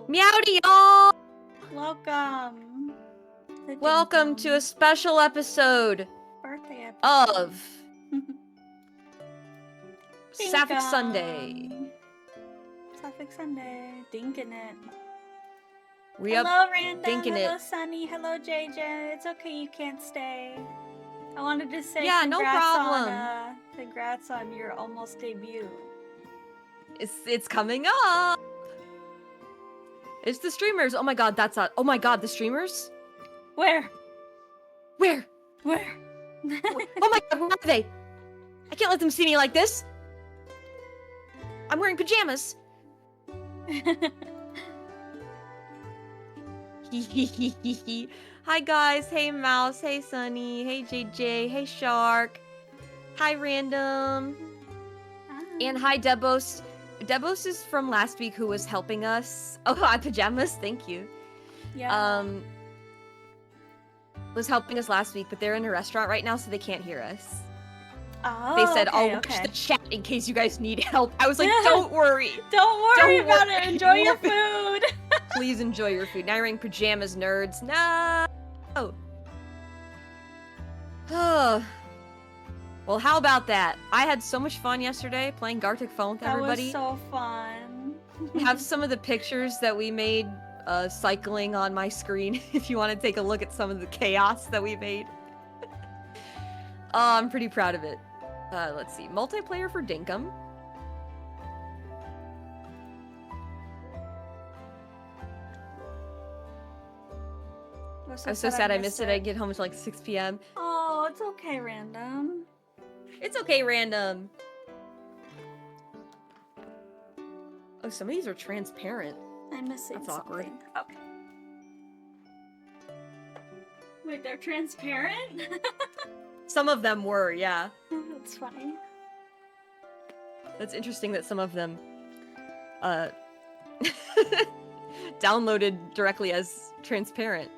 Meowdy, y'all! Welcome. Welcome to a special episode birthday of Dinkum. Sapphic Sunday. Sapphic Sunday. Dinking it. Hello, Random. dinking Hello, it. Sunny. Hello, JJ. It's okay, you can't stay. I wanted to say no problem. Congrats on your almost debut. It's coming up. It's the streamers. Oh my god, that's not. Oh my god, the streamers? Where? Where? Oh my god, where are they? I can't let them see me like this. I'm wearing pajamas. Hi guys, hey Mouse, hey Sunny, hey JJ, hey Shark, hi Random, and hi Debos. Debos is from last week who was helping us. Oh, hi pajamas, thank you. Yeah. Was helping us last week, but they're in a restaurant right now, so they can't hear us. Oh, they said, okay, watch the chat in case you guys need help. I was like, don't worry. Don't worry about it. Enjoy your food. Please enjoy your food. Now you're wearing pajamas, nerds. No. Oh. Well, how about that? I had so much fun yesterday playing Gartic Phone with everybody. That was so fun. I have some of the pictures that we made cycling on my screen if you want to take a look at some of the chaos that we made. I'm pretty proud of it. Let's see. Multiplayer for Dinkum. I'm so sad I missed it. I get home at like 6 p.m. Oh, it's okay, Random. It's okay, Random. Oh, some of these are transparent. I'm missing That's awkward. Okay. Wait, they're transparent? Some of them were, yeah. That's funny. That's interesting that some of them downloaded directly as transparent.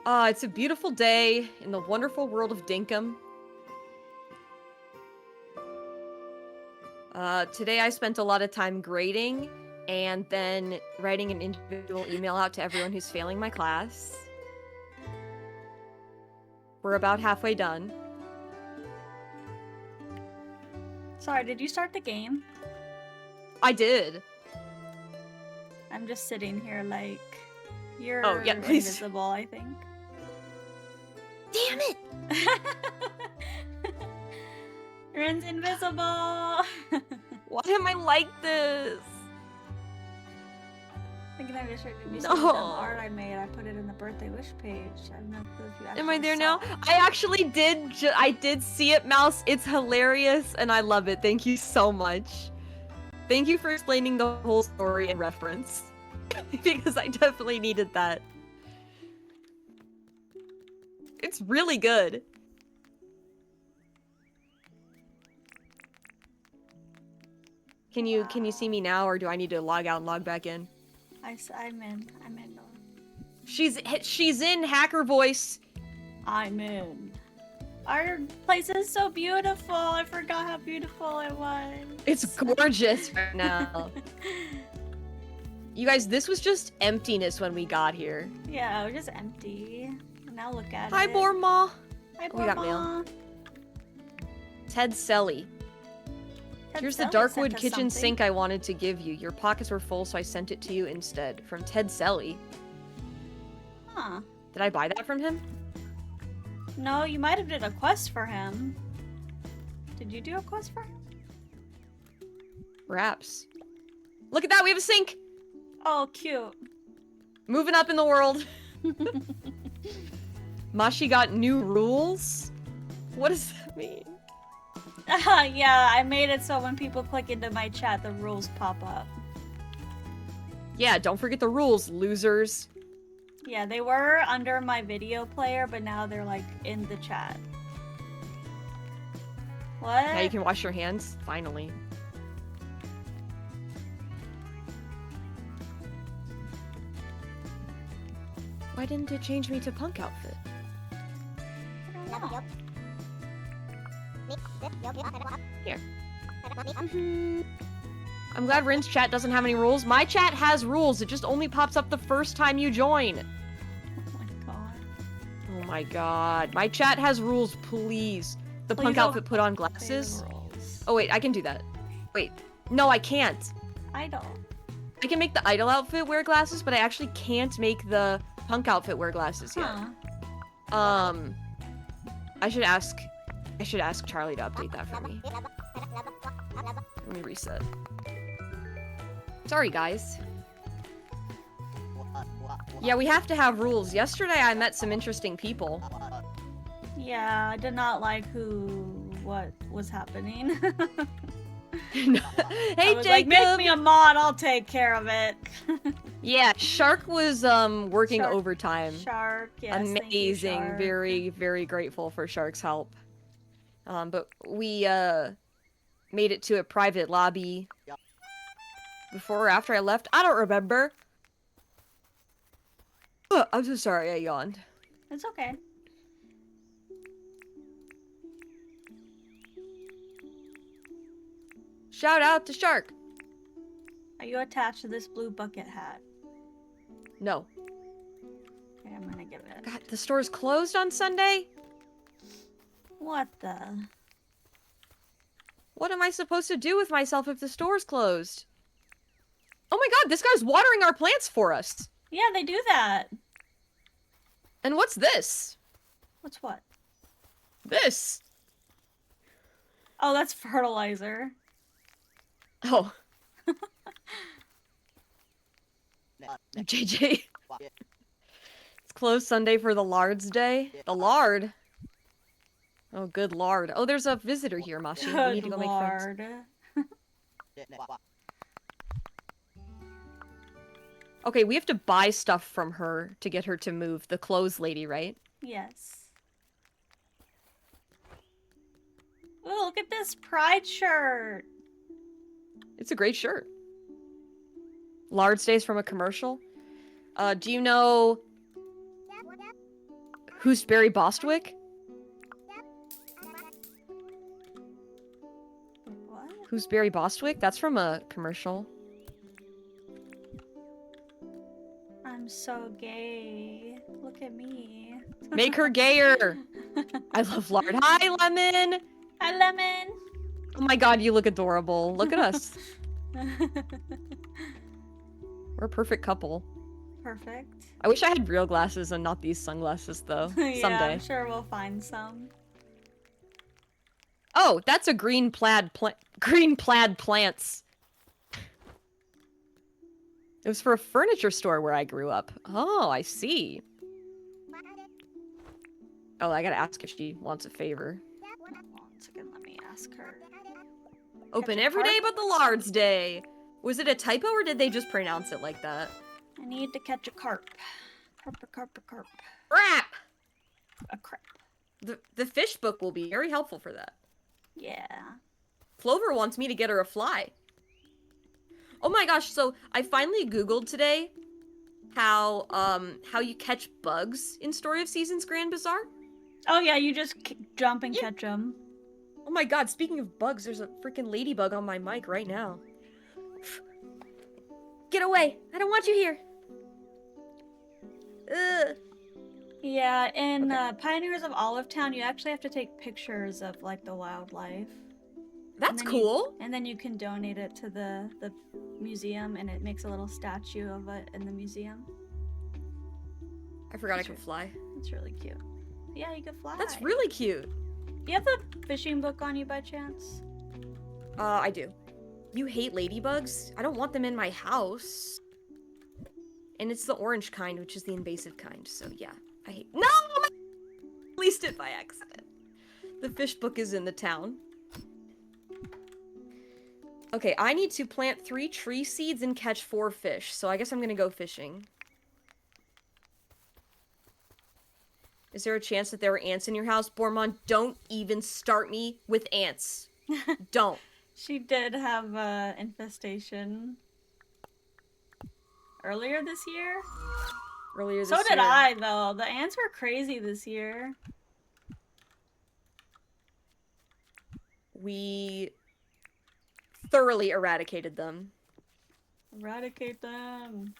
It's a beautiful day in the wonderful world of Dinkum. Today I spent a lot of time grading and then writing an individual email out to everyone who's failing my class. We're about halfway done. Sorry, did you start the game? I did. I'm just sitting here like, you're invisible, I think. Damn it! Rin's invisible! Why am I like this? I think I just showed you some art I made. I put it in the birthday wish page. I don't know if you actually Am I there saw now? it. I actually did. I did see it, Mouse. It's hilarious, and I love it. Thank you so much. Thank you for explaining the whole story and reference. Because I definitely needed that. It's really good. Can you see me now, or do I need to log out and log back in? I'm in. She's in hacker voice. I'm in. Our place is so beautiful. I forgot how beautiful it was. It's gorgeous right now. You guys, this was just emptiness when we got here. Yeah, it was just empty. Now look at it. Hi, Borma. Hi, Borma. We got mail. Ted Selly. Here's the Darkwood kitchen sink I wanted to give you. Your pockets were full, so I sent it to you instead. From Ted Selly. Huh. Did I buy that from him? No, you might have did a quest for him. Did you do a quest for him? Perhaps. Look at that, we have a sink! Oh, cute. Moving up in the world. Mashi got new rules? What does that mean? Yeah, I made it so when people click into my chat, the rules pop up. Yeah, don't forget the rules, losers. Yeah, they were under my video player, but now they're like in the chat. What? Now you can wash your hands, finally. Why didn't it change me to punk outfit? I don't know. Here. I'm glad Rin's chat doesn't have any rules. My chat has rules. It just only pops up the first time you join. Oh my god. Oh my god. My chat has rules, please. The Please punk don't outfit put on say the glasses. rules. Oh wait, I can do that. Wait. No, I can't. Idol. I can make the idol outfit wear glasses, but I actually can't make the punk outfit wear glasses yet. Huh. I should ask Charlie to update that for me. Let me reset. Sorry, guys. Yeah, we have to have rules. Yesterday I met some interesting people. Yeah, I did not like what was happening. Hey, I was Jacob! like, make me a mod, I'll take care of it. Yeah, Shark was working Shark- overtime. Shark, yes. Amazing. Thank you, Shark. Very, very grateful for Shark's help. But we made it to a private lobby. Before or after I left? I don't remember. I'm so sorry I yawned. It's okay. Shout out to Shark. Are you attached to this blue bucket hat? No. Okay, I'm gonna give it. God, the store's closed on Sunday? What the? What am I supposed to do with myself if the store's closed? Oh my god, this guy's watering our plants for us. Yeah, they do that. And what's this? What's what? This. Oh, that's fertilizer. Oh. JJ. It's closed Sunday for the Lard's Day. The Lard? Oh, good lord. Oh, there's a visitor here, Mashi. We need to go make friends. Okay, we have to buy stuff from her to get her to move. The clothes lady, right? Yes. Ooh, look at this pride shirt. It's a great shirt. Lard's Day's from a commercial. Do you know who's Barry Bostwick? What? Who's Barry Bostwick? That's from a commercial. I'm so gay. Look at me. Make her gayer. I love Lard. Hi, Lemon. Hi, Lemon. Oh my god, you look adorable. Look at us. We're a perfect couple. Perfect. I wish I had real glasses and not these sunglasses, though. Yeah, Someday. I'm sure we'll find some. Oh, that's a green plaid plants. It was for a furniture store where I grew up. Oh, I see. Oh, I gotta ask if she wants a favor. 1 second, let me ask her. Open Catch a every day carp? but the Lard's Day. Was it a typo or did they just pronounce it like that? I need to catch a carp. Carp. Crap! A crap. The fish book will be very helpful for that. Yeah. Clover wants me to get her a fly. Oh my gosh, so I finally Googled today how you catch bugs in Story of Seasons Grand Bazaar. Oh yeah, you just jump and catch them. Oh my god, speaking of bugs, there's a freaking ladybug on my mic right now. Get away! I don't want you here! Ugh. Yeah, in Pioneers of Olive Town, you actually have to take pictures of like the wildlife. That's then cool! And then you can donate it to the museum, and it makes a little statue of it in the museum. I forgot I could fly. It's really cute. Yeah, you can fly. That's really cute. You have the fishing book on you by chance? I do. You hate ladybugs? I don't want them in my house. And it's the orange kind, which is the invasive kind, so yeah. I hate- No! I released it by accident. The fish book is in the town. Okay, I need to plant 3 tree seeds and catch 4 fish, so I guess I'm gonna go fishing. Is there a chance that there were ants in your house? Bormon, don't even start me with ants. Don't. She did have infestation earlier this year. Earlier this So year. did I, though. The ants were crazy this year. We thoroughly eradicated them. Eradicate them.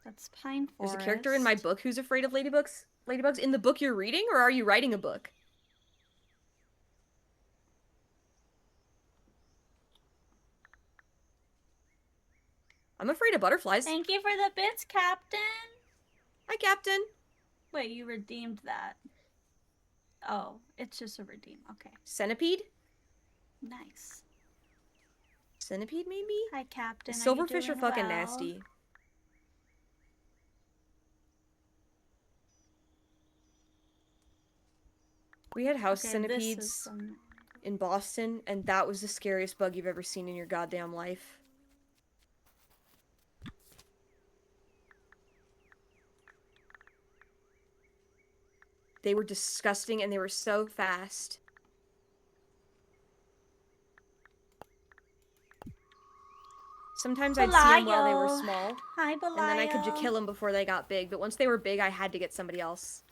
That's pine forest. There's a character in my book who's afraid of ladybugs. Ladybugs in the book you're reading, or are you writing a book? I'm afraid of butterflies. Thank you for the bits, Captain. Hi, Captain. Wait, you redeemed that. Oh, it's just a redeem. Okay. Centipede? Nice. Centipede, maybe? Hi, Captain. Silverfish are fucking well? nasty. We had house centipedes in Boston, and that was the scariest bug you've ever seen in your goddamn life. They were disgusting, and they were so fast. Sometimes I'd see them while they were small. Hi, Belial. And then I could kill them before they got big, but once they were big, I had to get somebody else.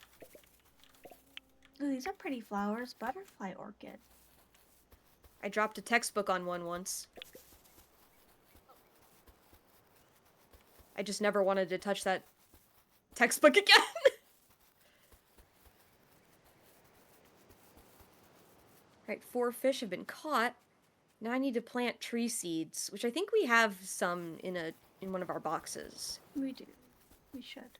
Ooh, these are pretty flowers. Butterfly orchid. I dropped a textbook on one once. I just never wanted to touch that textbook again. Right, 4 fish have been caught. Now I need to plant tree seeds, which I think we have some in one of our boxes. We do. We should.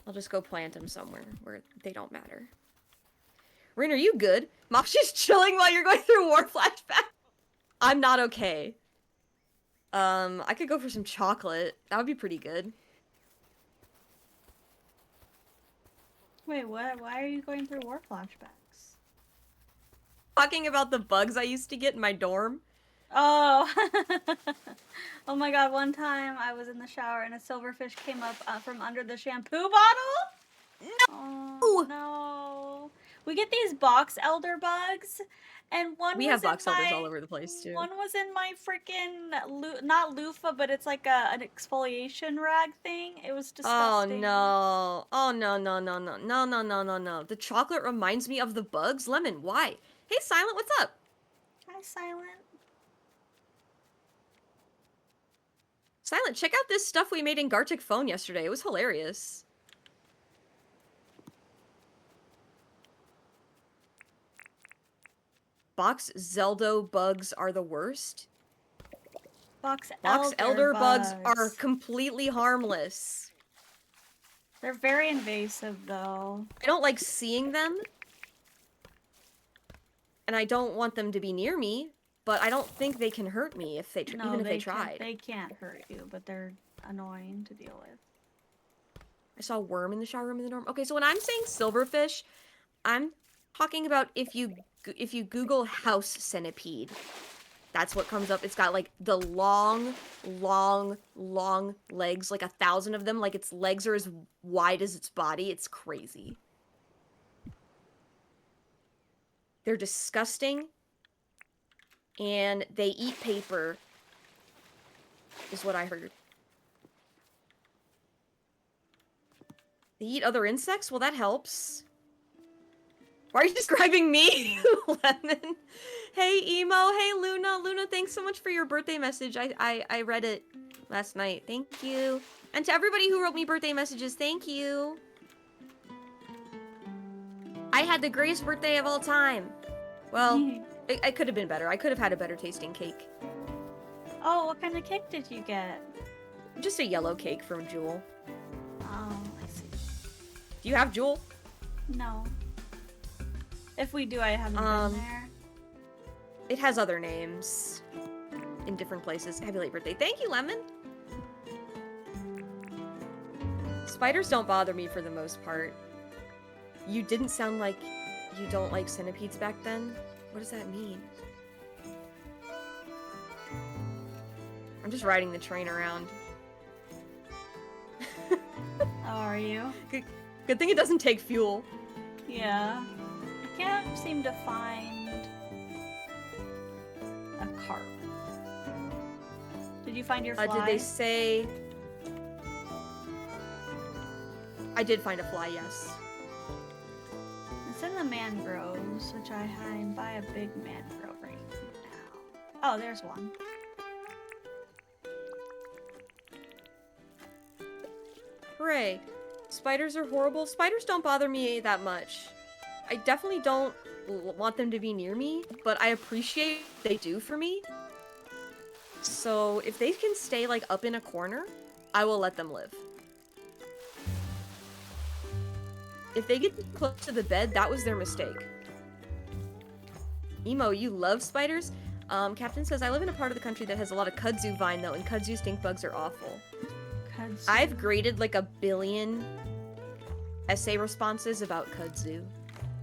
I'll just go plant them somewhere where they don't matter. Rin, are you good? Mom's just chilling while you're going through war flashback. I'm not okay. I could go for some chocolate. That would be pretty good. Wait, what? Why are you going through war flashbacks? Talking about the bugs I used to get in my dorm. Oh. Oh my god, one time I was in the shower and a silverfish came up from under the shampoo bottle? No! Oh, no. We get these box elder bugs, and we have box elders all over the place, too. One was in my freaking, not loofah, but it's like an exfoliation rag thing. It was disgusting. Oh, no. Oh, no, no, no, no. No, no, no, no, no. The chocolate reminds me of the bugs? Lemon, why? Hey, Silent, what's up? Hi, Silent. Silent, check out this stuff we made in Gartic Phone yesterday. It was hilarious. Box Zeldo bugs are the worst. Box elder bugs are completely harmless. They're very invasive, though. I don't like seeing them. And I don't want them to be near me, but I don't think they can hurt me if they even if they tried. They can't hurt you, but they're annoying to deal with. I saw a worm in the shower room in the dorm. Okay, so when I'm saying silverfish, I'm talking about if you Google house centipede, that's what comes up. It's got like the long legs, like 1,000 of them. Like its legs are as wide as its body. It's crazy. They're disgusting. And they eat paper, is what I heard. They eat other insects? Well, that helps. Why are you describing me, Lemon? Hey, Emo. Hey, Luna. Luna, thanks so much for your birthday message. I read it last night. Thank you. And to everybody who wrote me birthday messages, thank you. I had the greatest birthday of all time. Well, it could have been better. I could have had a better tasting cake. Oh, what kind of cake did you get? Just a yellow cake from Jewel. Oh, I see. Do you have Jewel? No. If we do, I haven't been there. It has other names in different places. Happy late birthday. Thank you, Lemon. Spiders don't bother me for the most part. You didn't sound like you don't like centipedes back then. What does that mean? I'm just riding the train around. How are you? Good thing it doesn't take fuel. Yeah. I can't seem to find a carp. Did you find your fly? Did they say... I did find a fly, yes. It's in the mangroves, which I can buy a big mangrove right Oh, there's one. Hooray. Spiders are horrible. Spiders don't bother me that much. I definitely don't want them to be near me, but I appreciate they do for me. So if they can stay like up in a corner, I will let them live. If they get close to the bed, that was their mistake. Emo, you love spiders? Captain says, I live in a part of the country that has a lot of kudzu vine though, and kudzu stink bugs are awful. Kudzu. I've graded like 1 billion essay responses about kudzu.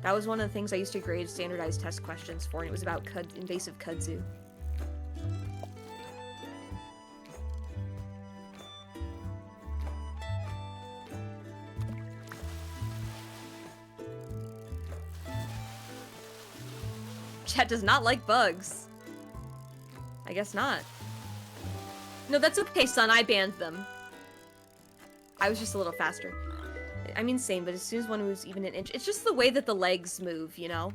That was one of the things I used to grade standardized test questions for, and it was about invasive kudzu. Chat does not like bugs. I guess not. No, that's okay, son. I banned them. I was just a little faster. I mean, same, but as soon as one moves even an inch, it's just the way that the legs move, you know?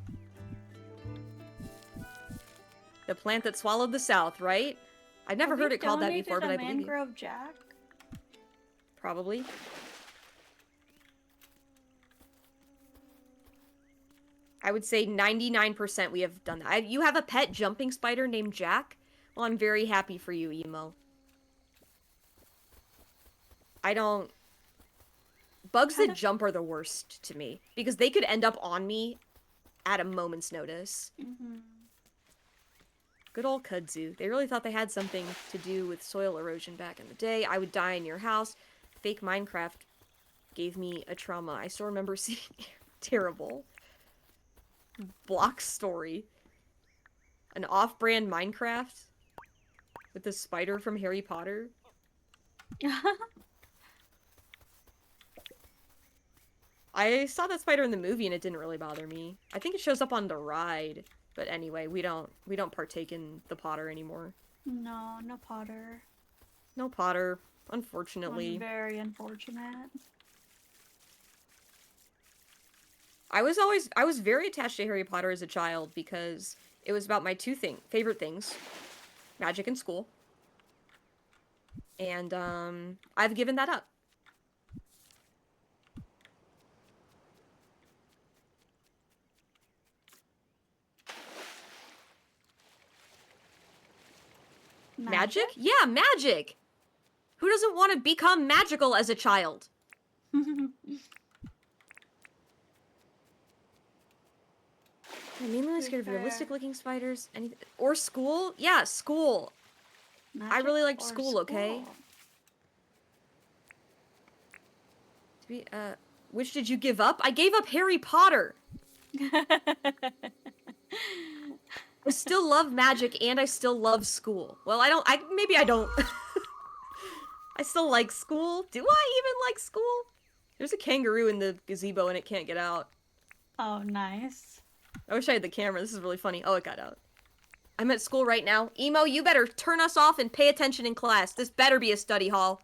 The plant that swallowed the South, right? I've never heard it called that before, but I believe you. Mangrove Jack? Probably. I would say 99% we have done that. You have a pet jumping spider named Jack? Well, I'm very happy for you, Emo. I don't... Bugs that jump are the worst to me, because they could end up on me at a moment's notice. Mm-hmm. Good old kudzu. They really thought they had something to do with soil erosion back in the day. I would die in your house. Fake Minecraft gave me a trauma. I still remember seeing terrible block story. An off-brand Minecraft with the spider from Harry Potter. I saw that spider in the movie and it didn't really bother me. I think it shows up on the ride. But anyway, we don't partake in the Potter anymore. No, no Potter. No Potter, unfortunately. Very unfortunate. I was very attached to Harry Potter as a child because it was about my two favorite things. Magic and school. And I've given that up. Magic? Yeah, magic! Who doesn't want to become magical as a child? I'm mainly scared of realistic-looking spiders. Or school? Yeah, school. Magic I really liked school, okay? Which did you give up? I gave up Harry Potter! I still love magic, and I still love school. Well, maybe I don't. I still like school. Do I even like school? There's a kangaroo in the gazebo and it can't get out. Oh, nice. I wish I had the camera. This is really funny. Oh, it got out. I'm at school right now. Emo, you better turn us off and pay attention in class. This better be a study hall.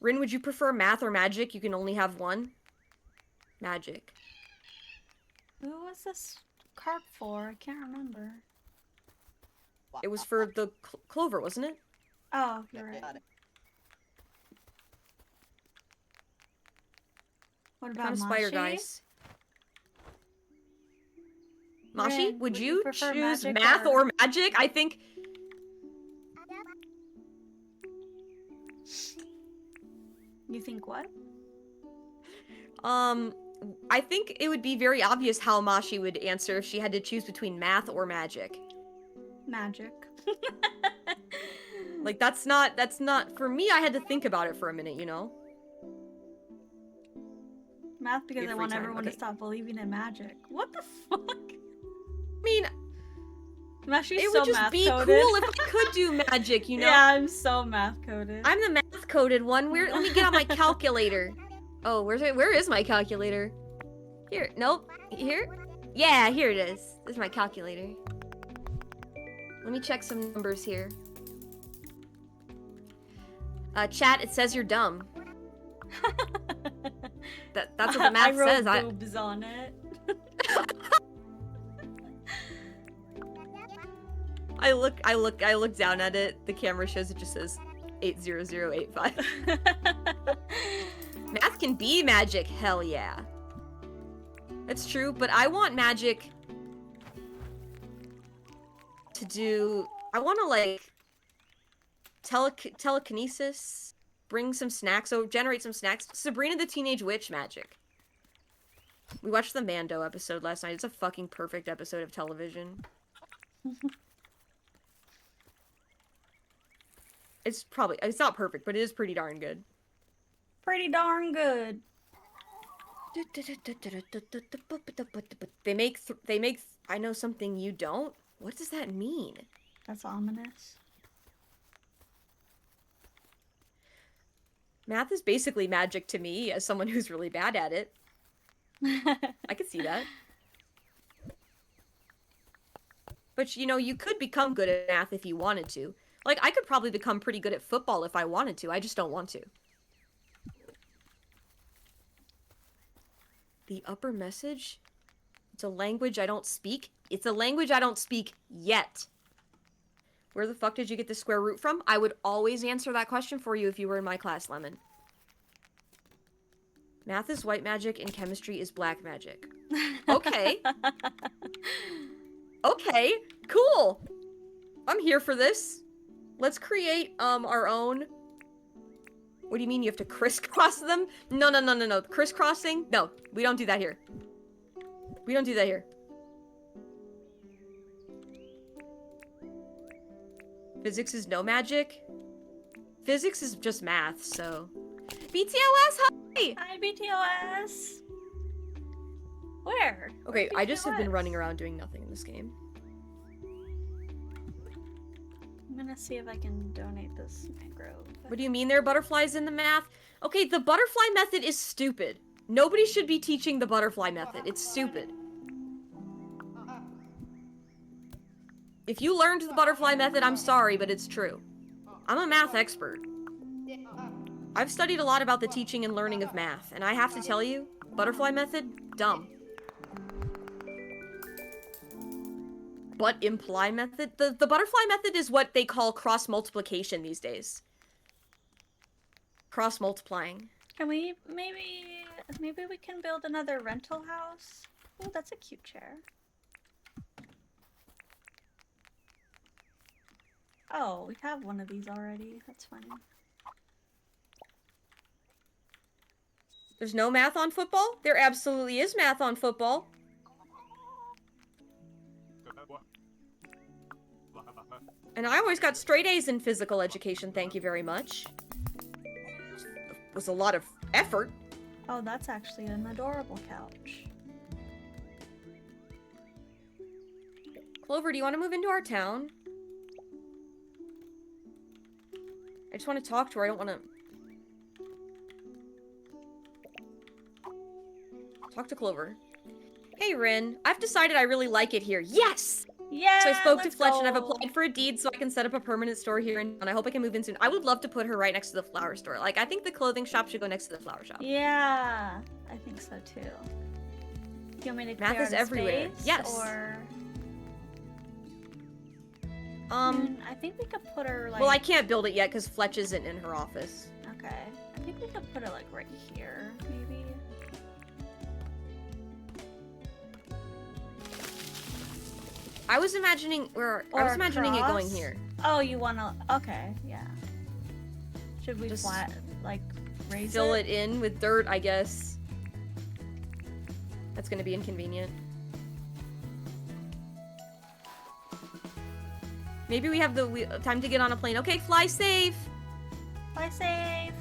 Rin, would you prefer math or magic? You can only have one. Magic. Who was this carp for? I can't remember. It was for the clover, wasn't it? Oh, you're right. What about Mashi? Spider guys. Mashi, would you choose math or magic? I think... You think what? I think it would be very obvious how Mashi would answer if she had to choose between math or magic. Magic. Like, that's not, for me, I had to think about it for a minute, you know? Math because I want everyone to stop believing in magic. What the fuck? I mean, Mashi's it so would just math be coded. cool if I could do magic, you know? Yeah, I'm so math coded. I'm the math coded one. Let me get out my calculator. Oh, where is my calculator? Here, nope. Here? Yeah, here it is. This is my calculator. Let me check some numbers here. Chat, it says you're dumb. That's what the math says. I wrote boobs on it. I look down at it. The camera shows it just says 80085. Math can be magic, hell yeah. That's true, but I want magic to do... I want to, like, telekinesis, bring some snacks, generate some snacks. Sabrina the Teenage Witch magic. We watched the Mando episode last night. It's a fucking perfect episode of television. It's not perfect, but it is pretty darn good. Pretty darn good. They make I know something you don't? What does that mean? That's ominous. Math is basically magic to me as someone who's really bad at it. I could see that. But, you know, you could become good at math if you wanted to. Like, I could probably become pretty good at football if I wanted to. I just don't want to. The upper message? It's a language I don't speak. It's a language I don't speak yet. Where the fuck did you get the square root from? I would always answer that question for you if you were in my class, Lemon. Math is white magic and chemistry is black magic. Okay. Okay, cool. I'm here for this. Let's create our own. What do you mean you have to crisscross them? No. Crisscrossing? No, we don't do that here. We don't do that here. Physics is no magic. Physics is just math, so. BTOS, hi! Hi, BTOS. Where? Okay, Where's I just have been BTOS? running around doing nothing in this game. I'm gonna see if I can donate this micro. What do you mean there are butterflies in the math? Okay, the butterfly method is stupid. Nobody should be teaching the butterfly method. It's stupid. If you learned the butterfly method, I'm sorry, but it's true. I'm a math expert. I've studied a lot about the teaching and learning of math, and I have to tell you, butterfly method, dumb. But imply method? The butterfly method is what they call cross multiplication these days. Cross multiplying. Can we maybe we can build another rental house? Oh, that's a cute chair. Oh, we have one of these already. That's funny. There's no math on football? There absolutely is math on football. And I always got straight A's in physical education, thank you very much. It was a lot of effort. Oh, that's actually an adorable couch. Clover, do you want to move into our town? I just want to talk to her, I don't want to... Talk to Clover. Hey, Rin. I've decided I really like it here. Yes! Yeah. So I spoke to let's Fletch go. and I've applied for a deed so I can set up a permanent store here and I hope I can move in soon. I would love to put her right next to the flower store. Like, I think the clothing shop should go next to the flower shop. Yeah, I think so too. Do you want me to Math clear is out a everywhere. space, Yes. Or I think we could put her like. Well, I can't build it yet because Fletch isn't in her office. Okay, I think we could put it like right here, maybe. I was imagining it going across? here. Oh, you wanna? Okay, yeah. Should we Just flat like raise Fill it in with dirt, I guess. That's gonna be inconvenient. Maybe we have the time to get on a plane. Okay, fly safe. Fly safe.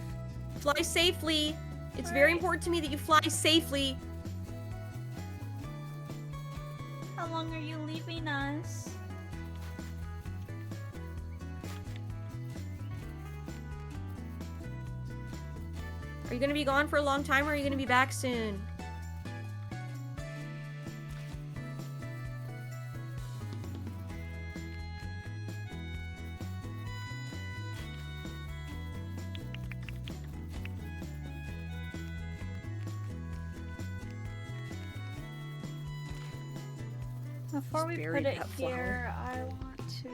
Fly safely. It's very important to me that you fly safely. How long are you leaving us? Are you gonna be gone for a long time or are you gonna be back soon? Before we buried put it that flower. here, I want to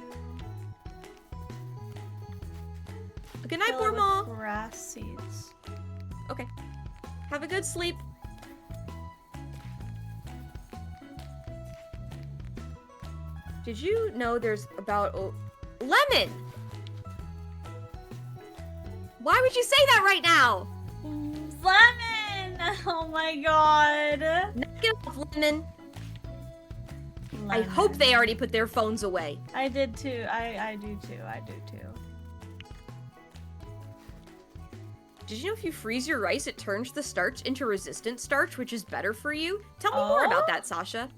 Good night, fill it with Borma. grass seeds. Okay. Have a good sleep. Did you know there's about lemon? Why would you say that right now? Lemon! Oh my god. Knock it off, lemon. Lemon. I hope they already put their phones away. I did too. I do too. I do too. Did you know if you freeze your rice, it turns the starch into resistant starch, which is better for you? Tell me more about that, Sasha.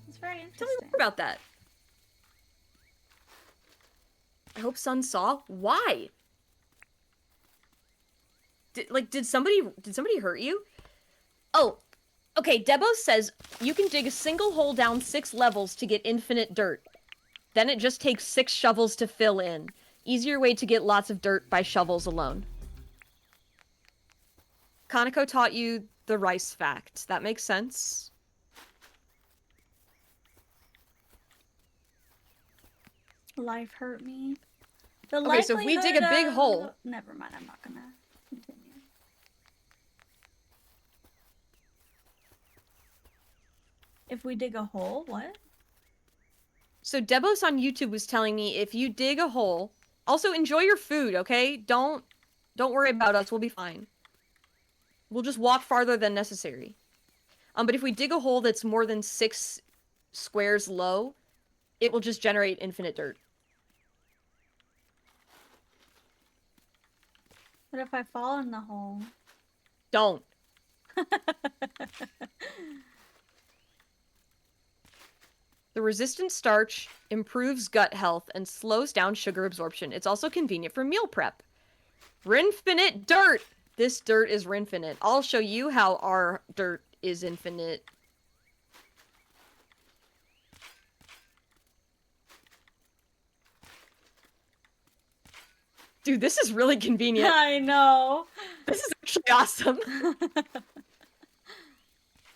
It's very interesting. Tell me more about that. I hope Sun saw. Why? Did somebody hurt you? Oh, okay. Debo says you can dig a single hole down 6 levels to get infinite dirt. Then it just takes 6 shovels to fill in. Easier way to get lots of dirt by shovels alone. Kaneko taught you the rice fact. That makes sense. Life hurt me. The Okay, so if we dig a big hole... Never mind, I'm not gonna continue. If we dig a hole, what? So Debos on YouTube was telling me if you dig a hole... Also, enjoy your food, okay? Don't worry about us. We'll be fine. We'll just walk farther than necessary. But if we dig a hole that's more than 6 squares low, it will just generate infinite dirt. What if I fall in the hole? Don't. The resistant starch improves gut health and slows down sugar absorption. It's also convenient for meal prep. Rinfinite dirt! This dirt is rinfinite. I'll show you how our dirt is infinite. Dude, this is really convenient. I know. This is actually awesome.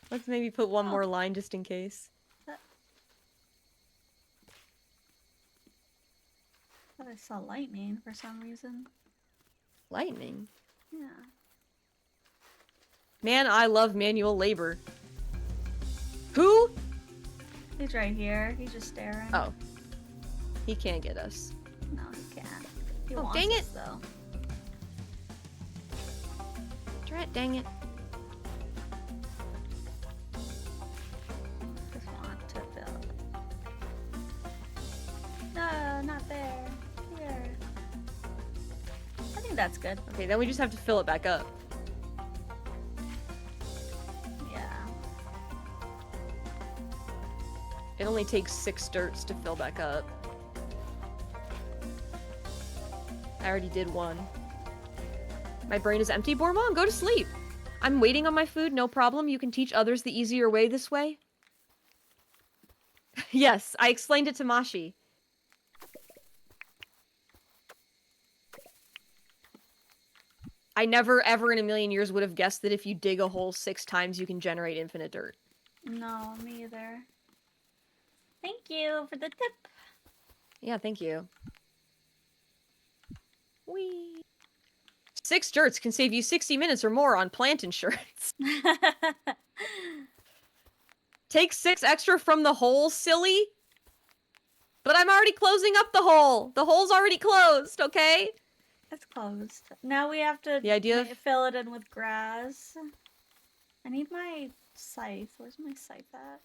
Let's maybe put one more line just in case. Thought I saw lightning for some reason. Lightning? Yeah. Man, I love manual labor. Who? He's right here. He's just staring. Oh. He can't get us. No, he can't. He Oh, wants dang us, it. though. Drat, dang it. Just want to fill. No, not there. Here. I think that's good. Okay, then we just have to fill it back up. Yeah. It only takes 6 dirts to fill back up. I already did one. My brain is empty. Bormon, go to sleep. I'm waiting on my food, no problem. You can teach others the easier way this way. Yes, I explained it to Mashi. I never, ever in a million years would have guessed that if you dig a hole 6 times, you can generate infinite dirt. No, me either. Thank you for the tip. Yeah, thank you. Whee! 6 dirts can save you 60 minutes or more on plant insurance. Take 6 extra from the hole, silly. But I'm already closing up the hole. The hole's already closed, okay? It's closed. Now we have to The idea of... fill it in with grass. I need my scythe. Where's my scythe at?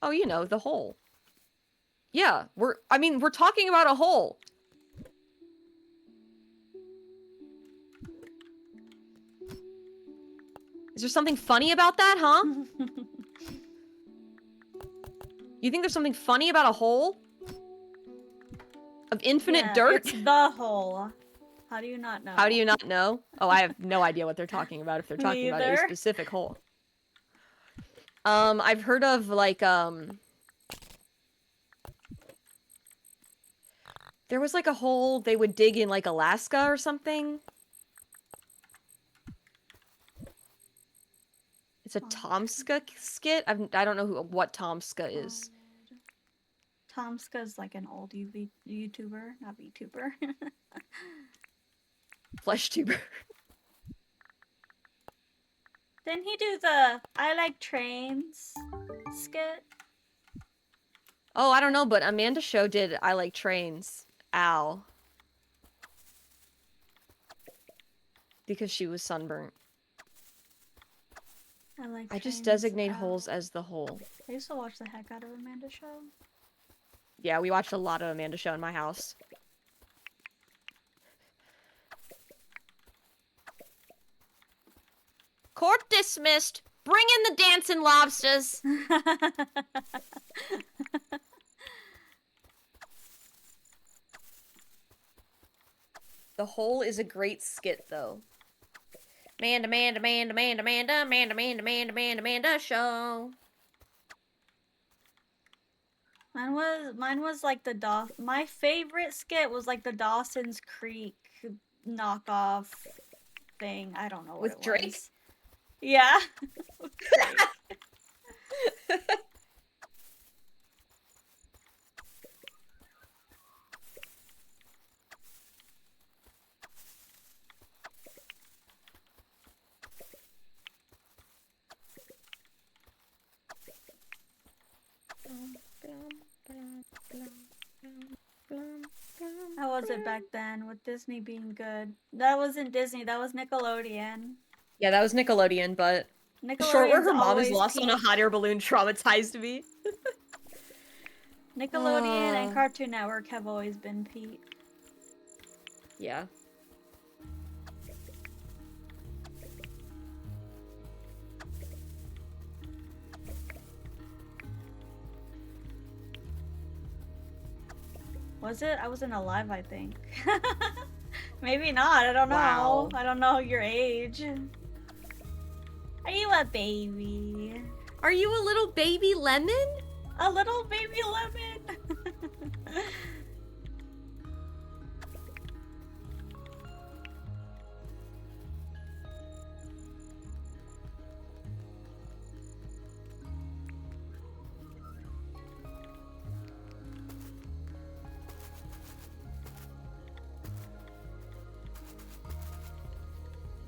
Oh, you know, the hole. Yeah, we're talking about a hole. Is there something funny about that, huh? You think there's something funny about a hole? Of infinite dirt? It's the hole. How do you not know? How do you not know? Oh, I have no idea what they're talking about if they're talking about a Neither. specific hole. I've heard of, like, There was like a hole they would dig in like Alaska or something. It's a Tomska skit. I don't know what Tomska is. Tomska's like an old YouTuber, not VTuber. Flesh tuber. Didn't he do the I like trains skit? Oh, I don't know, but Amanda Show did I Like Trains. Ow. Because she was sunburnt. I just designate holes as the hole. I used to watch the heck out of Amanda Show. Yeah, we watched a lot of Amanda Show in my house. Court dismissed. Bring in the dancing lobsters. The Hole is a great skit, though. Amanda Show. Mine was like the my favorite skit was like the Dawson's Creek knockoff thing. I don't know what With it Drake? was. Yeah. With Drake. How was it back then with Disney being good? That wasn't Disney, that was Nickelodeon. Yeah, that was Nickelodeon, but the short where her mom is lost on a hot air balloon traumatized me. Nickelodeon and Cartoon Network have always been Pete. Yeah. Was it? I wasn't alive, I think. Maybe not, I don't know. Wow. I don't know your age. Are you a baby? Are you a little baby lemon? A little baby lemon!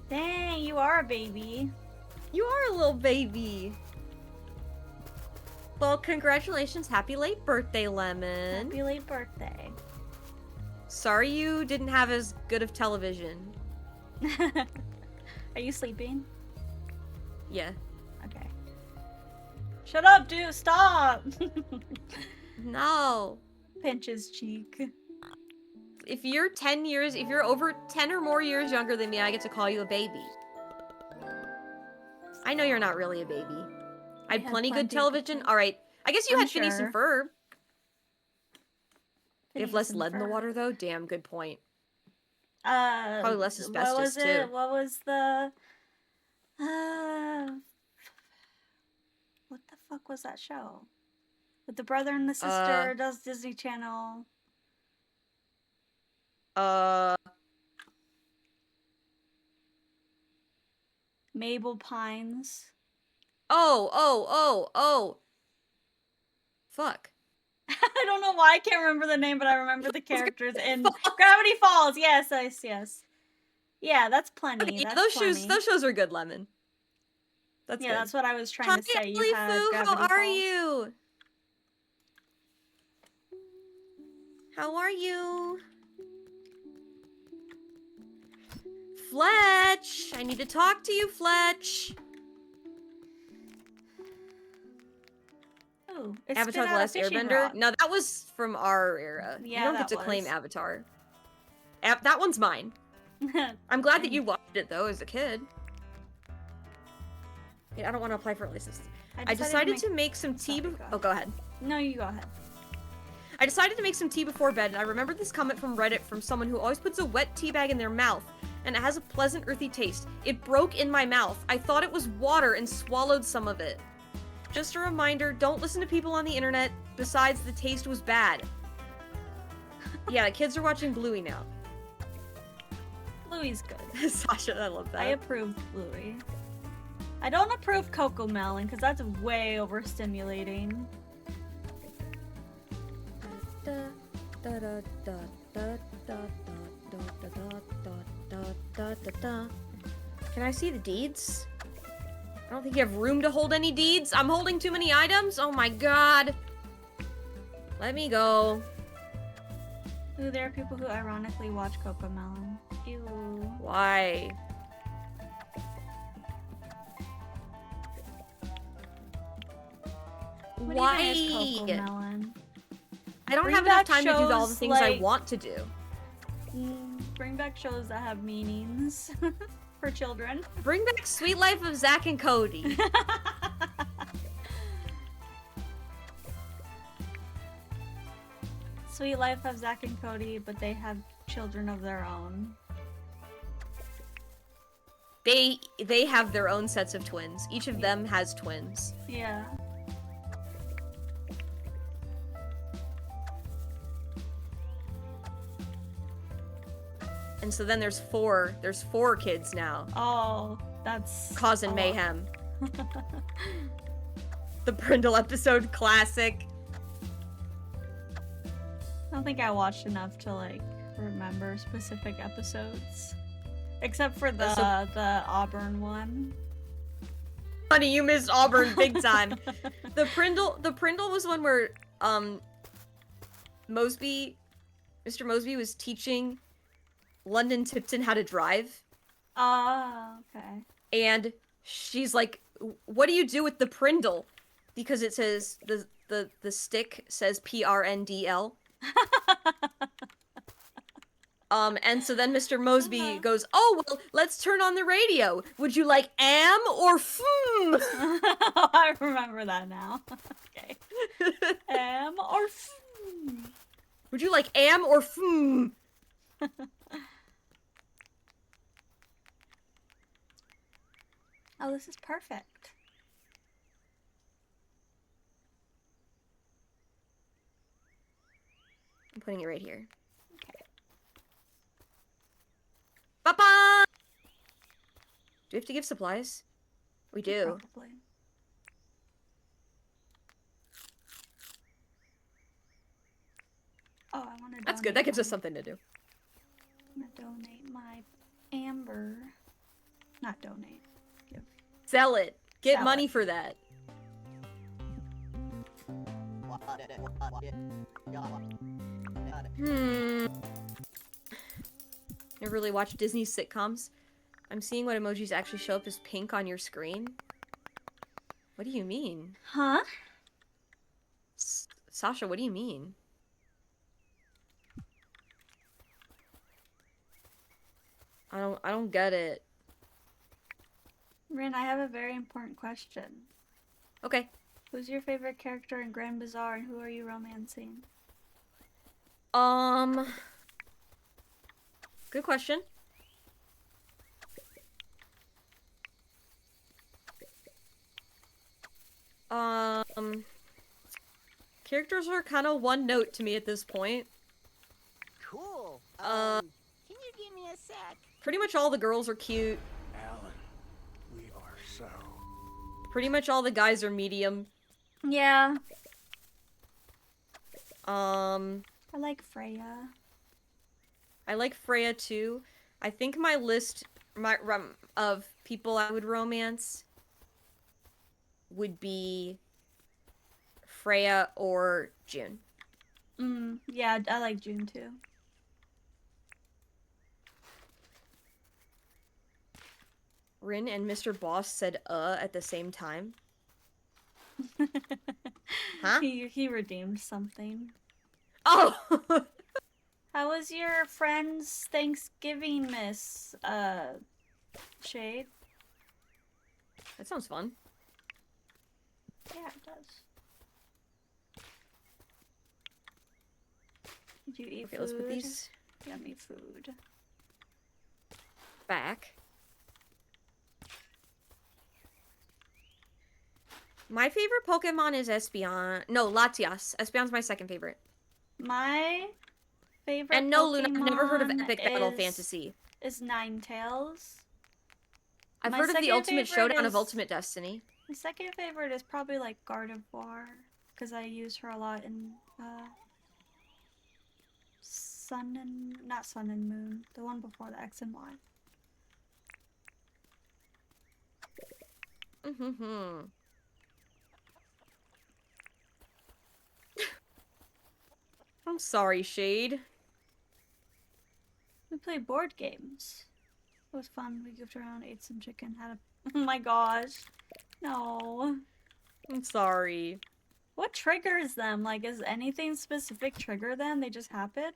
Dang, you are a baby. You are a little baby. Well, congratulations. Happy late birthday, Lemon. Happy late birthday. Sorry you didn't have as good of television. Are you sleeping? Yeah. Okay. Shut up, dude. Stop. No. Pinch his cheek. If you're over 10 or more years younger than me, I get to call you a baby. I know you're not really a baby. I had plenty good television. Alright. I guess you had Phineas and Ferb. They have less lead in the water, though? Damn, good point. Probably less asbestos, too. What was the... what the fuck was that show? With the brother and the sister, does Disney Channel. Mabel Pines. Oh. Fuck. I don't know why I can't remember the name, but I remember the characters in Gravity Falls. Yes. Yeah, that's plenty. Okay, yeah, that's those shows are good, Lemon. That's good. That's what I was trying to say. You had Gravity how are Falls. you? How are you? Fletch! I need to talk to you, Fletch! Ooh, Avatar: The Last Airbender? Rod. No, that was from our era. Yeah, you don't get to claim Avatar. That one's mine. I'm glad that you watched it, though, as a kid. Yeah, I don't want to apply for a license. I decided to make some tea Oh, go ahead. No, you go ahead. I decided to make some tea before bed, and I remembered this comment from Reddit from someone who always puts a wet tea bag in their mouth, and it has a pleasant, earthy taste. It broke in my mouth. I thought it was water and swallowed some of it. Just a reminder, don't listen to people on the internet. Besides, the taste was bad. Yeah, kids are watching Bluey now. Bluey's good. Sasha, I love that. I approve Bluey. I don't approve Coco Melon because that's way overstimulating. Can I see the deeds? I don't think you have room to hold any deeds. I'm holding too many items. Oh my god. Let me go. Ooh, there are people who ironically watch Coco Melon. Ew. Why? What Why? even is Coco Melon? I don't Bring have enough back time to do all the shows things I like- want to do. Bring back shows that have meanings for children. Bring back Sweet Life of Zack and Cody. Sweet Life of Zack and Cody, but they have children of their own. They have their own sets of twins. Each of them has twins. Yeah. And so then there's four kids now. Oh, that's Causing a lot. mayhem. The Brindle episode classic. I don't think I watched enough to like remember specific episodes, except for the Auburn one. Honey, you missed Auburn big time. The Prindle was one where Mr. Mosby was teaching London Tipton how to drive. Oh, okay. And she's like, "What do you do with the Prindle?" Because it says the stick says PRNDL. And so then Mr. Mosby goes, "Oh, well, let's turn on the radio. Would you like am or I remember that now. Okay. Am or Would you like am or Oh, this is perfect. I'm putting it right here. Okay. Papa! Do we have to give supplies? We do. Probably. Oh, I want to. That's good. That gives us something to do. I'm gonna donate my amber. Not donate. Give. Sell it. Get Sell money it. for that. Never really watched Disney sitcoms. I'm seeing what emojis actually show up as pink on your screen. What do you mean? Huh? Sasha, what do you mean? I don't get it. Rin, I have a very important question. Okay. Who's your favorite character in Grand Bazaar and who are you romancing? Good question. Characters are kind of one note to me at this point. Cool. Can you give me a sec? Pretty much all the girls are cute. Alan, we are so... Pretty much all the guys are medium. Yeah. I I like Freya. like Freya too. I think my list of people I would romance would be Freya or June. Yeah, I like June too. Rin and Mr. Boss said at the same time. Huh? He redeemed something. Oh! How was your friend's Thanksgiving, Miss Shade? That sounds fun. Yeah, it does. Did you eat Okay, food? let's put these Yummy food. back. My favorite Pokemon is Espeon. No, Latias. Espeon's my second favorite. My favorite And no, Luna, I've never heard of Pokemon Epic Battle Fantasy. is Ninetales. I've My heard of the second Ultimate favorite Showdown of is- Ultimate Destiny. My second favorite is probably like Gardevoir, because I use her a lot in not Sun and Moon, the one before the X and Y. I'm sorry, Shade. We played board games. It was fun. We goofed around, ate some chicken, had a. Oh my gosh. No. I'm sorry. What triggers them? Like, is anything specific trigger them? They just happen?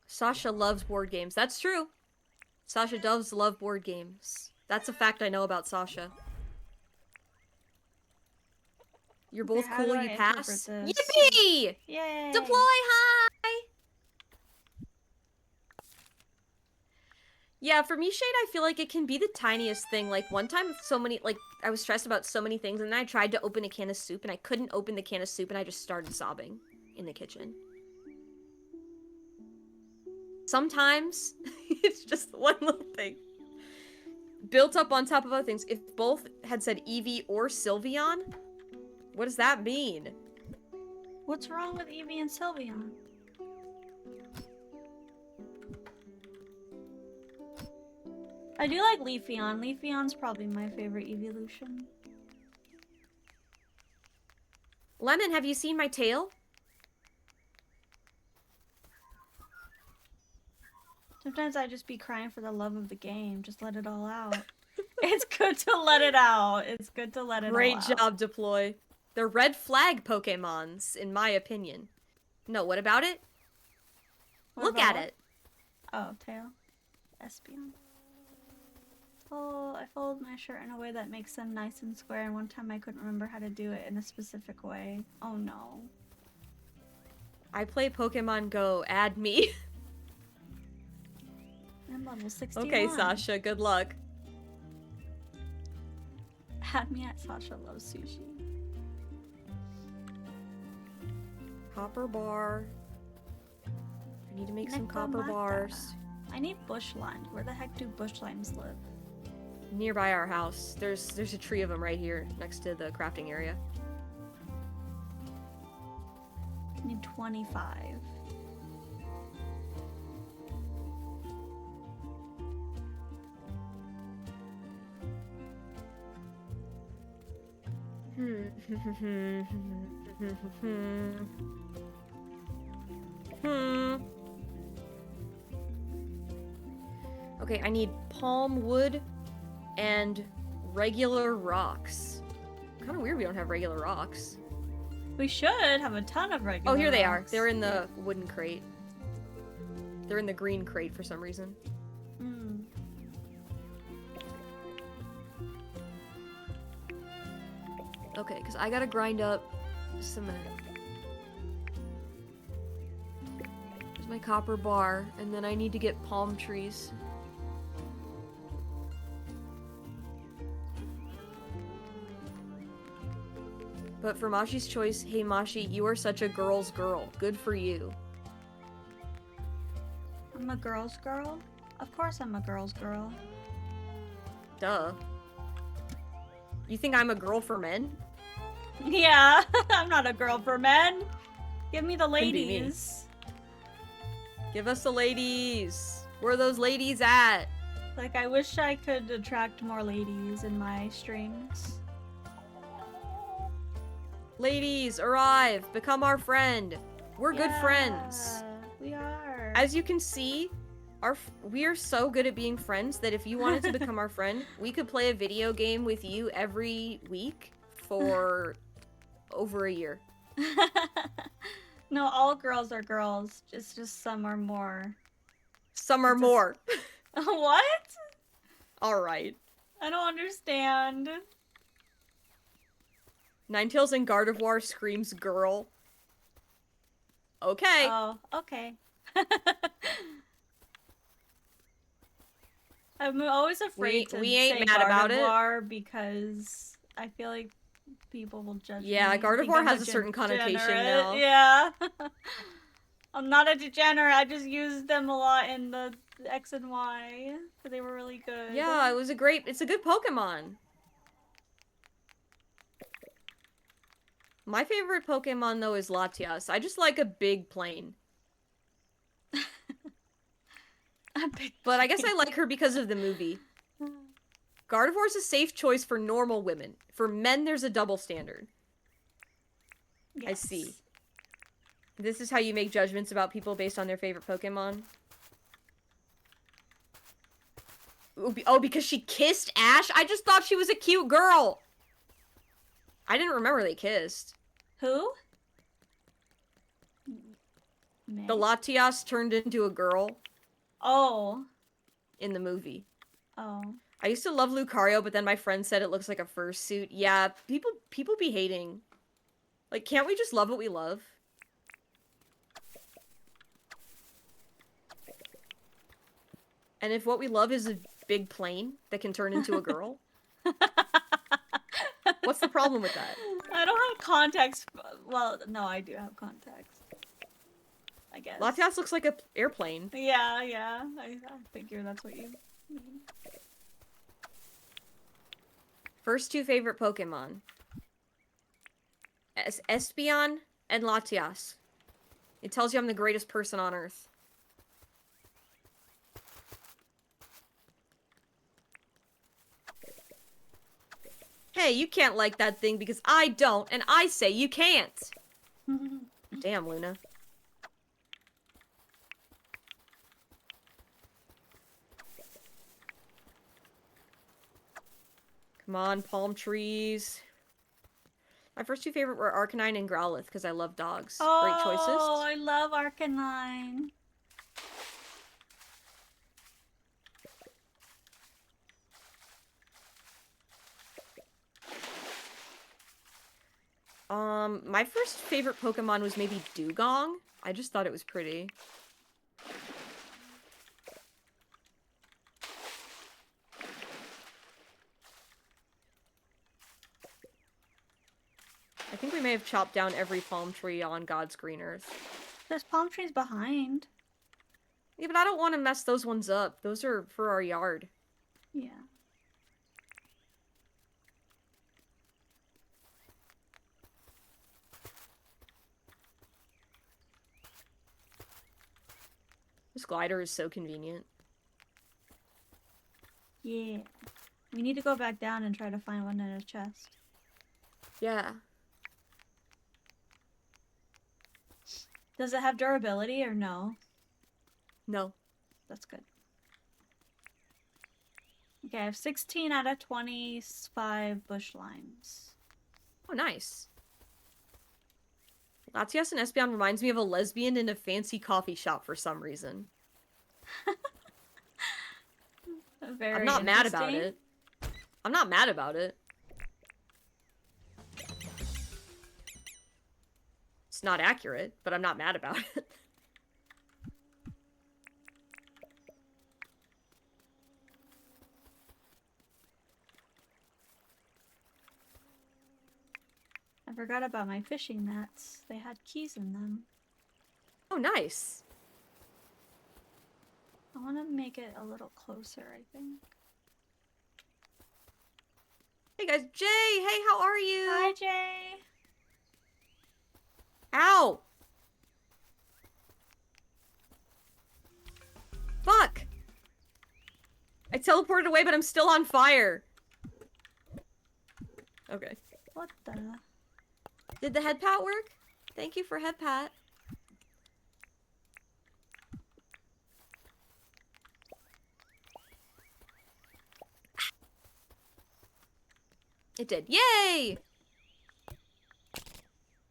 Sasha loves board games. That's true. Sasha does love board games. That's a fact I know about Sasha. You're Okay, both how cool, do I you interpret pass. this? Yippee! Yay! Deploy high! Yeah, for me, Shade, I feel like it can be the tiniest thing. Like, one time, I was stressed about so many things, and then I tried to open a can of soup, and I couldn't open the can of soup, and I just started sobbing in the kitchen. Sometimes, it's just one little thing. Built up on top of other things. If both had said Eevee or Sylveon, what does that mean? What's wrong with Eevee and Sylveon? I do like Leafeon. Leafeon's probably my favorite evolution. Lemon, have you seen my tail? Sometimes I just be crying for the love of the game. Just let it all out. It's good to let it out. It's good to let it all Great out. job, Deploy. They're red flag Pokemons, in my opinion. No, what about it? What Look about at what? it. Oh, tail. Espeon. Oh, I folded my shirt in a way that makes them nice and square, and one time I couldn't remember how to do it in a specific way. Oh no. I play Pokemon Go. Add me. I'm level 61. Okay, Sasha, good luck. Add me at Sasha Loves Sushi. Copper bar. I need to make some copper Necromata. bars. I need bush limes. Where the heck do bush limes live? Nearby our house. There's a tree of them right here next to the crafting area. I need 25. Okay, I need palm wood and regular rocks. Kind of weird we don't have regular rocks. We should have a ton of regular Oh, here they are. rocks. They're in the wooden crate. They're in the green crate for some reason. Mm. Okay, because I gotta grind up cement. There's my copper bar, and then I need to get palm trees. But for Mashi's choice, hey Mashi, you are such a girl's girl. Good for you. I'm a girl's girl? Of course I'm a girl's girl. Duh. You think I'm a girl for men? Yeah, I'm not a girl for men. Give me the Couldn't be me. ladies. Give us the ladies. Where are those ladies at? Like, I wish I could attract more ladies in my streams. Ladies, arrive. Become our friend. We're good friends. Yeah, we are. As you can see, we are so good at being friends that if you wanted to become our friend, we could play a video game with you every week for over a year. No, all girls are girls. It's just some are more. Some are Just- more. What? All right. I don't understand. Ninetales and Gardevoir screams girl. Okay. Oh, okay. I'm always afraid We to ain't say mad about it. Gardevoir because I feel like people will judge me. Yeah, and think Gardevoir I'm has a certain connotation degenerate. now. Yeah. I'm not a degenerate. I just used them a lot in the X and Y. But they were really good. Yeah, it's a good Pokemon. My favorite Pokemon, though, is Latias. I just like a big plane. But I guess I like her because of the movie. Gardevoir's a safe choice for normal women. For men, there's a double standard. Yes. I see. This is how you make judgments about people based on their favorite Pokemon? Oh, because she kissed Ash? I just thought she was a cute girl! I didn't remember they kissed. Who? The Latias turned into a girl. Oh. In the movie. Oh. I used to love Lucario, but then my friend said it looks like a fursuit. Yeah, people be hating. Like, can't we just love what we love? And if what we love is a big plane that can turn into a girl, what's the problem with that? I don't have context. Well, no, I do have context. I guess. Latias looks like an airplane. Yeah, yeah. I figure that's what you mean. First two favorite Pokemon. Espeon and Latias. It tells you I'm the greatest person on Earth. Hey, you can't like that thing because I don't, and I say you can't. Damn, Luna. Come on, palm trees. My first two favorite were Arcanine and Growlithe because I love dogs. Oh, Great choices. Oh, I love Arcanine. My first favorite Pokemon was maybe Dugong. I just thought it was pretty. I think we may have chopped down every palm tree on God's green earth. There's palm trees behind. Yeah, but I don't want to mess those ones up. Those are for our yard. Yeah. This glider is so convenient. Yeah. We need to go back down and try to find one in a chest. Yeah. Does it have durability or no? No. That's good. Okay, I have 16 out of 25 bush limes. Oh, nice. Latias and Espeon reminds me of a lesbian in a fancy coffee shop for some reason. Very I'm not mad about it. I'm not mad about it. It's not accurate, but I'm not mad about it. I forgot about my fishing nets. They had keys in them. Oh, nice. I want to make it a little closer, I think. Hey guys, Jay! Hey, how are you? Hi, Jay! Ow! Fuck! I teleported away, but I'm still on fire. Okay. What the? Did the head pat work? Thank you for head pat. It did. Yay!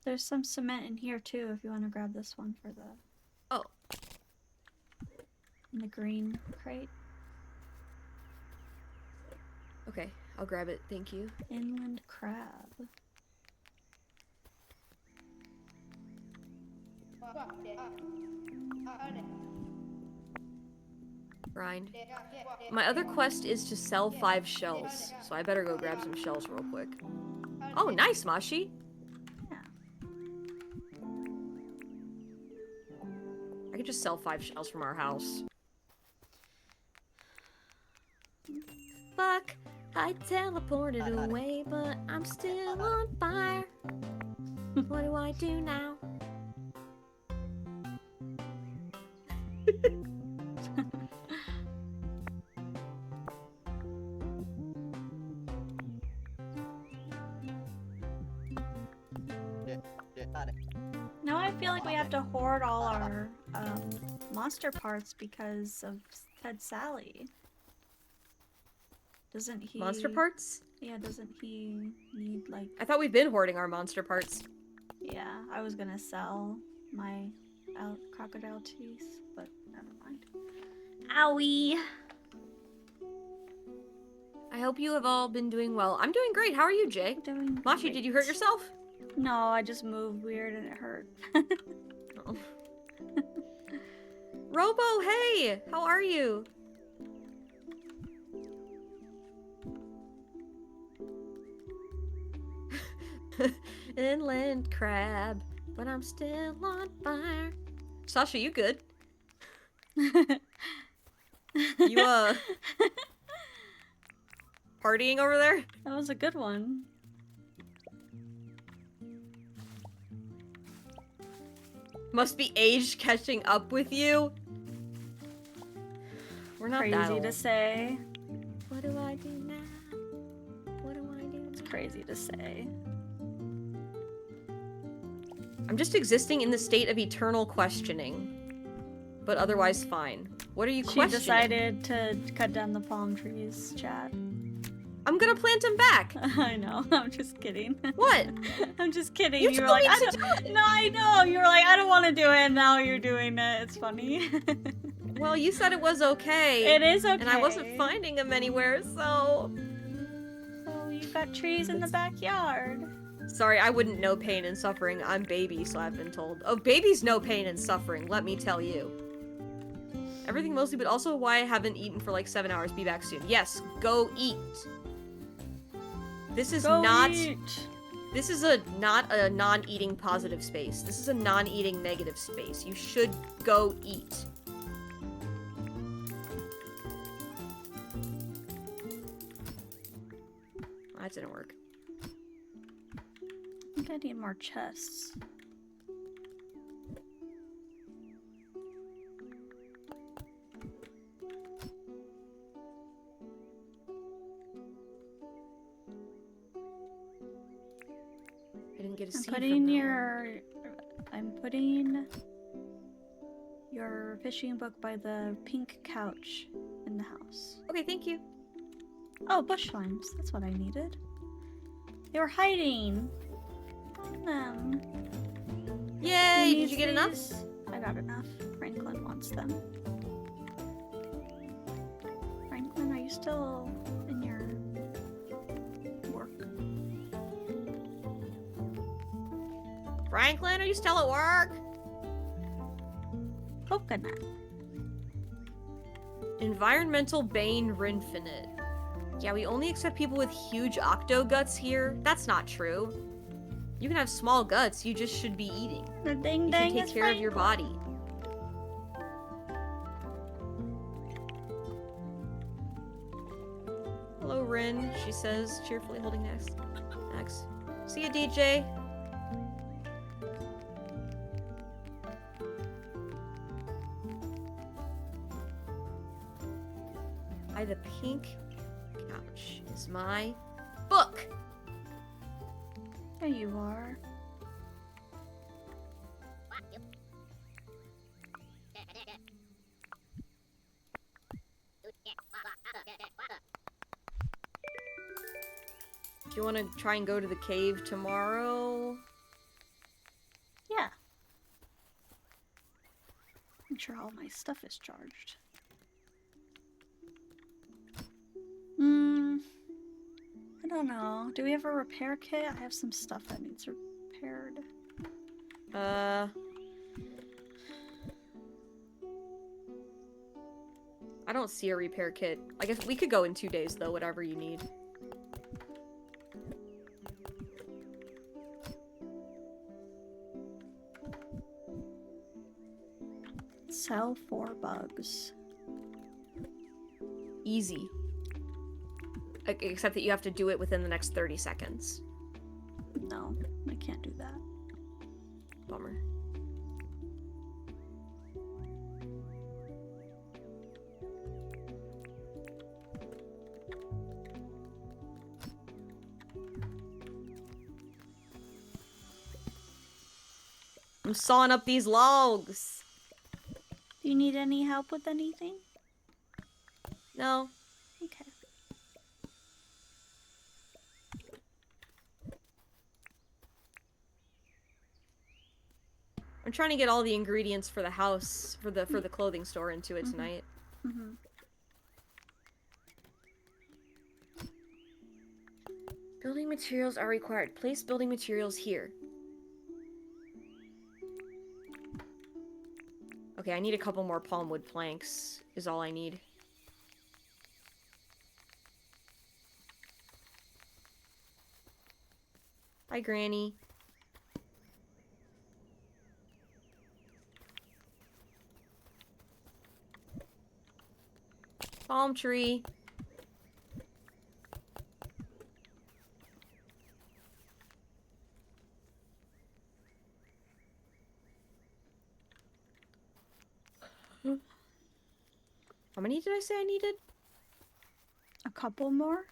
There's some cement in here too if you want to grab this one for the... Oh. In the green crate. Okay, I'll grab it. Thank you. Inland crab. Grind. My other quest is to sell 5 shells, so I better go grab some shells real quick. Oh, nice, Mashi. Yeah. I could just sell 5 shells from our house. Fuck, I teleported away, but I'm still on fire. What do I do now? Now I feel like we have to hoard all our monster parts because of Ted Sally. Doesn't he... Monster parts? Yeah, doesn't he need, like... I thought we've been hoarding our monster parts. Yeah, I was gonna sell my crocodile teeth, but never mind. Owie! I hope you have all been doing well. I'm doing great. How are you, Jay? Doing Mashi, great. did you hurt yourself? No, I just moved weird and it hurt. Oh. Robo, hey! How are you? Inland crab, but I'm still on fire. Sasha, you good? You, partying over there? That was a good one. Must be age catching up with you. We're not that Crazy old. to say. What do I do now? What do I do It's now? crazy to say. I'm just existing in the state of eternal questioning. But otherwise fine. What are you She questioning? decided to cut down the palm trees, chat. I'm gonna plant them back. I know, I'm just kidding. What? I'm just kidding. You were told like, me I to don't... do it. No, I know. You were like, I don't want to do it, and now you're doing it. It's funny. Well, you said it was okay. It is okay. And I wasn't finding them anywhere, so... So you got trees in the backyard. Sorry, I wouldn't know pain and suffering. I'm baby, so I've been told. Oh, babies know pain and suffering, let me tell you. Everything mostly, but also why I haven't eaten for like 7 hours. Be back soon. Yes, go eat. This is Go not... eat. This is not a non-eating positive space. This is a non-eating negative space. You should go eat. That didn't work. I think I need more chests. I didn't get a I'm seed putting from that your... I'm putting your fishing book by the pink couch in the house. one. Okay, thank you. Oh, bush limes. That's what I needed. They were hiding. Find them. Yay! Who Did needs you get enough? these? I got enough. Franklin wants them. Franklin, are you still in your work? Franklin, are you still at work? Coconut. Environmental Bane Rinfinite. Yeah, we only accept people with huge octo guts here. That's not true. You can have small guts, you just should be eating. The ding You dang should take is care of your Franklin. body. Hello, Rin, she says, cheerfully holding next. See ya, DJ. By the pink couch is my book. There you are. Do you want to try and go to the cave tomorrow? Yeah. Make sure all my stuff is charged. I don't know. Do we have a repair kit? I have some stuff that needs repaired. I don't see a repair kit. I guess we could go in 2 days, though, whatever you need. Sell 4 bugs. Easy. Except that you have to do it within the next 30 seconds. No, I can't do that. Bummer. I'm sawing up these logs. Do you need any help with anything? No. Okay. I'm trying to get all the ingredients for the house, for the clothing store into it tonight. Mm-hmm. Building materials are required. Place building materials here. Okay, I need a couple more palm wood planks, is all I need. Hi, Granny. Palm tree. How many did I say I needed? A couple more?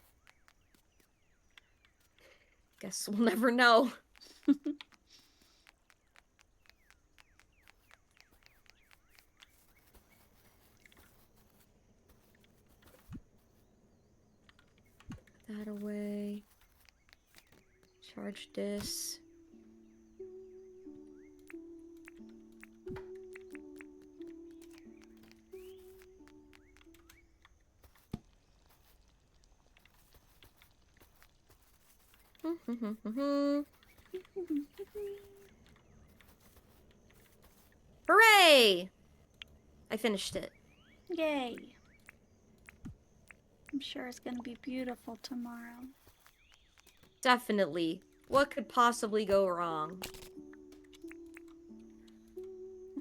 Guess we'll never know. Put that away. Charge this. Hooray! I finished it. Yay. I'm sure it's gonna be beautiful tomorrow. Definitely. What could possibly go wrong?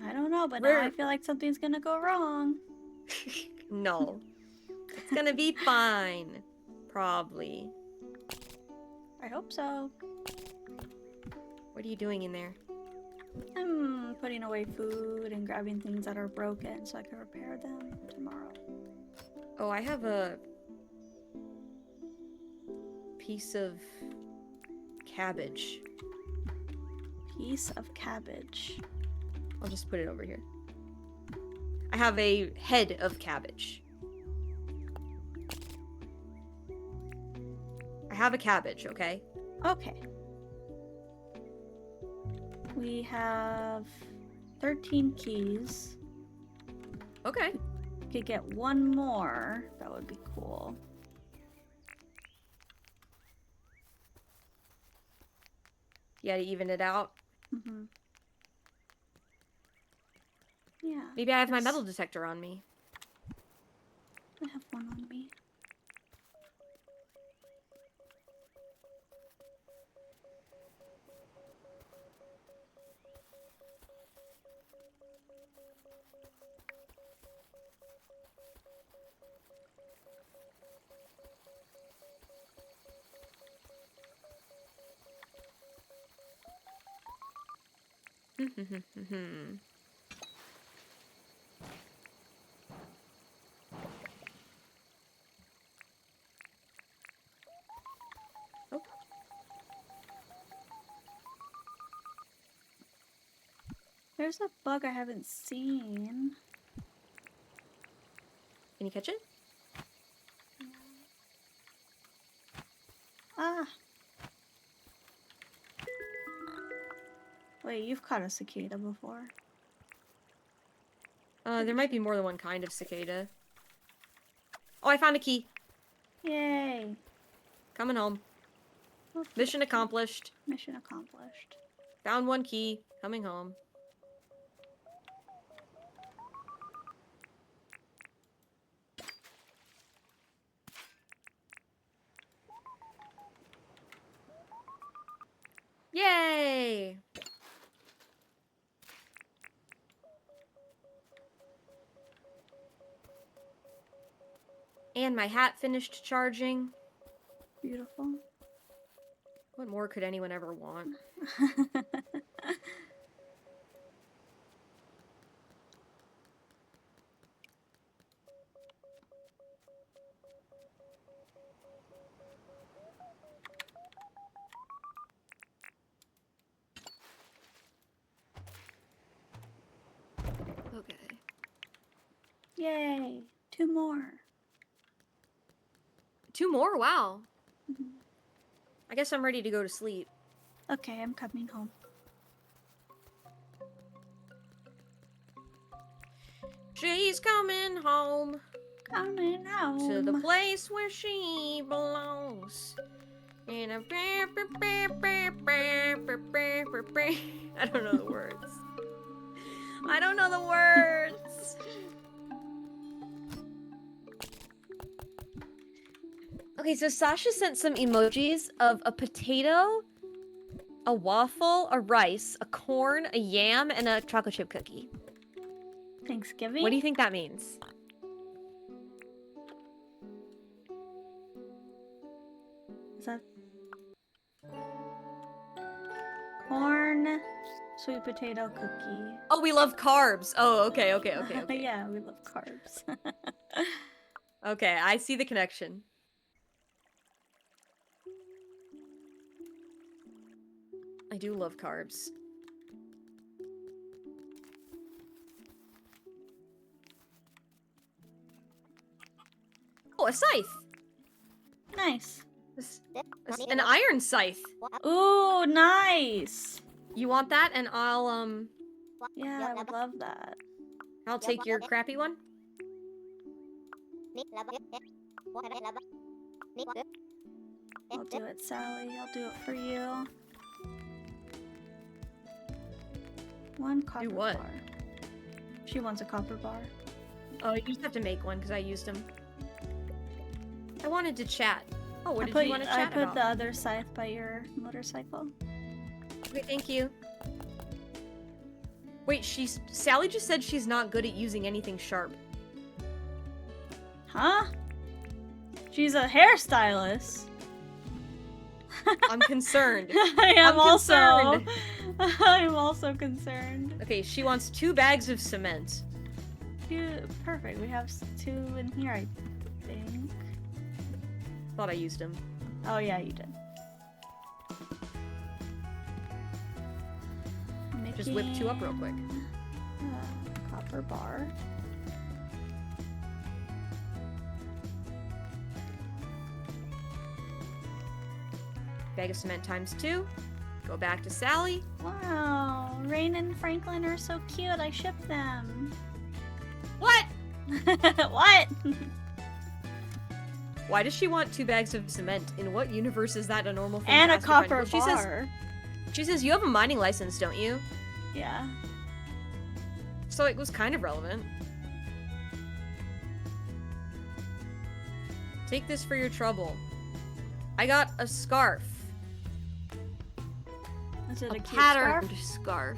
I don't know, but Where- now I feel like something's gonna go wrong. No. It's gonna be fine. Probably. I hope so. What are you doing in there? I'm putting away food and grabbing things that are broken so I can repair them tomorrow. Oh, I have a piece of cabbage. Piece of cabbage. I'll just put it over here. I have a head of cabbage. I have a cabbage, okay? Okay. We have 13 keys. Okay. Could get one more. That would be cool. Yeah, to even it out. Mm-hmm. Yeah. Maybe I have my yes. metal detector on me. I have one on me. Oh. There's a bug I haven't seen. Can you catch it? Ah! Wait, you've caught a cicada before. There might be more than one kind of cicada. Oh, I found a key. Yay! Coming home. Okay. Mission accomplished. Mission accomplished. Found one key. Coming home. And my hat finished charging. Beautiful. What more could anyone ever want? Okay. Yay! 2 more. 2 more? Wow. Mhm. I guess I'm ready to go to sleep. Okay, I'm coming home. She's coming home Coming home. to the place where she belongs. In a I don't know the words. I don't know the words. Okay, so Sasha sent some emojis of a potato, a waffle, a rice, a corn, a yam, and a chocolate chip cookie. Thanksgiving? What do you think that means? Is that corn, sweet potato cookie? Oh, we love carbs. Oh, okay. Yeah, we love carbs. Okay, I see the connection. I do love carbs. Oh, a scythe! Nice. An iron scythe. Ooh, nice. You want that? And I'll Yeah, I would love that. I'll take your crappy one. I'll do it, Sally. I'll do it for you. 1 copper what? bar. She wants a copper bar. Oh, you just have to make one because I used them. I wanted to chat. Oh, what did you want to I chat put about? the other scythe by your motorcycle. Okay, thank you. Wait, Sally just said she's not good at using anything sharp. Huh? She's a hairstylist. I'm concerned. I'm concerned. I'm also concerned. Okay, she wants 2 bags of cement. Perfect. We have 2 in here, I think. Thought I used them. Oh yeah, you did. Just whip 2 up real quick. Copper bar. Bag of cement times 2. Go back to Sally. Wow, Rain and Franklin are so cute. I ship them. What? What? Why does she want 2 bags of cement? In what universe is that a normal thing? And to a ask your friend? copper Well, bar. She says you have a mining license, don't you? Yeah. So it was kind of relevant. Take this for your trouble. I got a scarf. Is it a cute patterned scarf? scarf.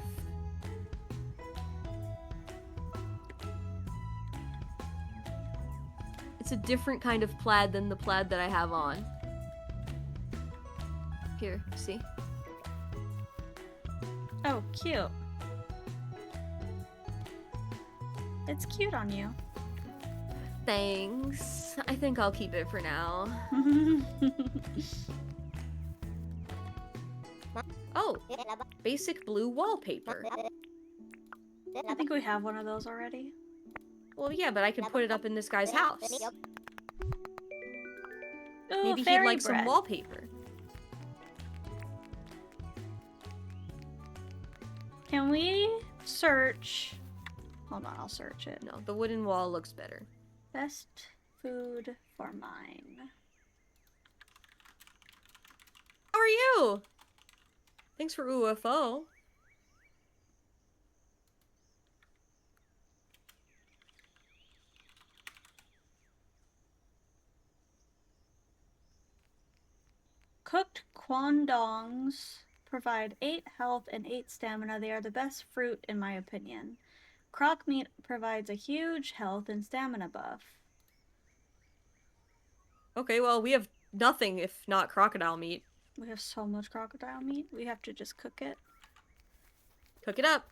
It's a different kind of plaid than the plaid that I have on. Here, see? Oh, cute. It's cute on you. Thanks. I think I'll keep it for now. Oh, basic blue wallpaper. I think we have one of those already. Well, yeah, but I could put it up in this guy's house. Ooh, Maybe he'd fairy like some bread. wallpaper. Can we search? Hold on, I'll search it. No, the wooden wall looks better. Best food for mine. How are you? Thanks for UFO. Cooked quandongs provide 8 health and 8 stamina. They are the best fruit in my opinion. Croc meat provides a huge health and stamina buff. Okay, well, we have nothing if not crocodile meat. We have so much crocodile meat. We have to just cook it. Cook it up.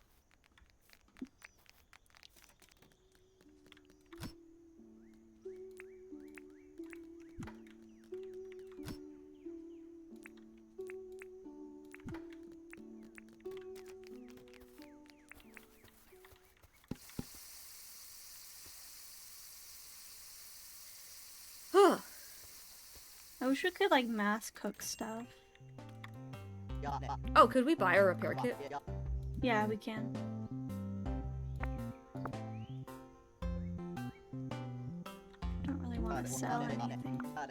I wish we could like mass cook stuff. Oh, could we buy a repair kit? Yeah, we can. Don't really want to sell anything. I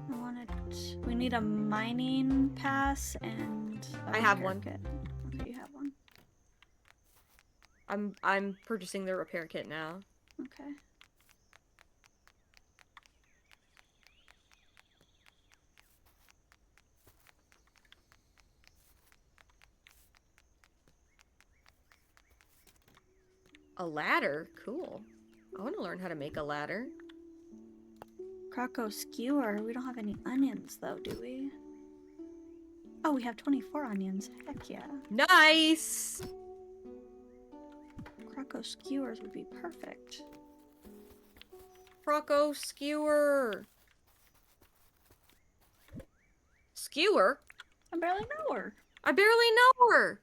wanted. We need a mining pass and. I have one. Kit. Okay, you have one. I'm purchasing the repair kit now. Okay. A ladder? Cool. I want to learn how to make a ladder. Croco skewer. We don't have any onions though, do we? Oh, we have 24 onions. Heck yeah. Nice! Croco skewers would be perfect. Croco skewer. Skewer? I barely know her. I barely know her!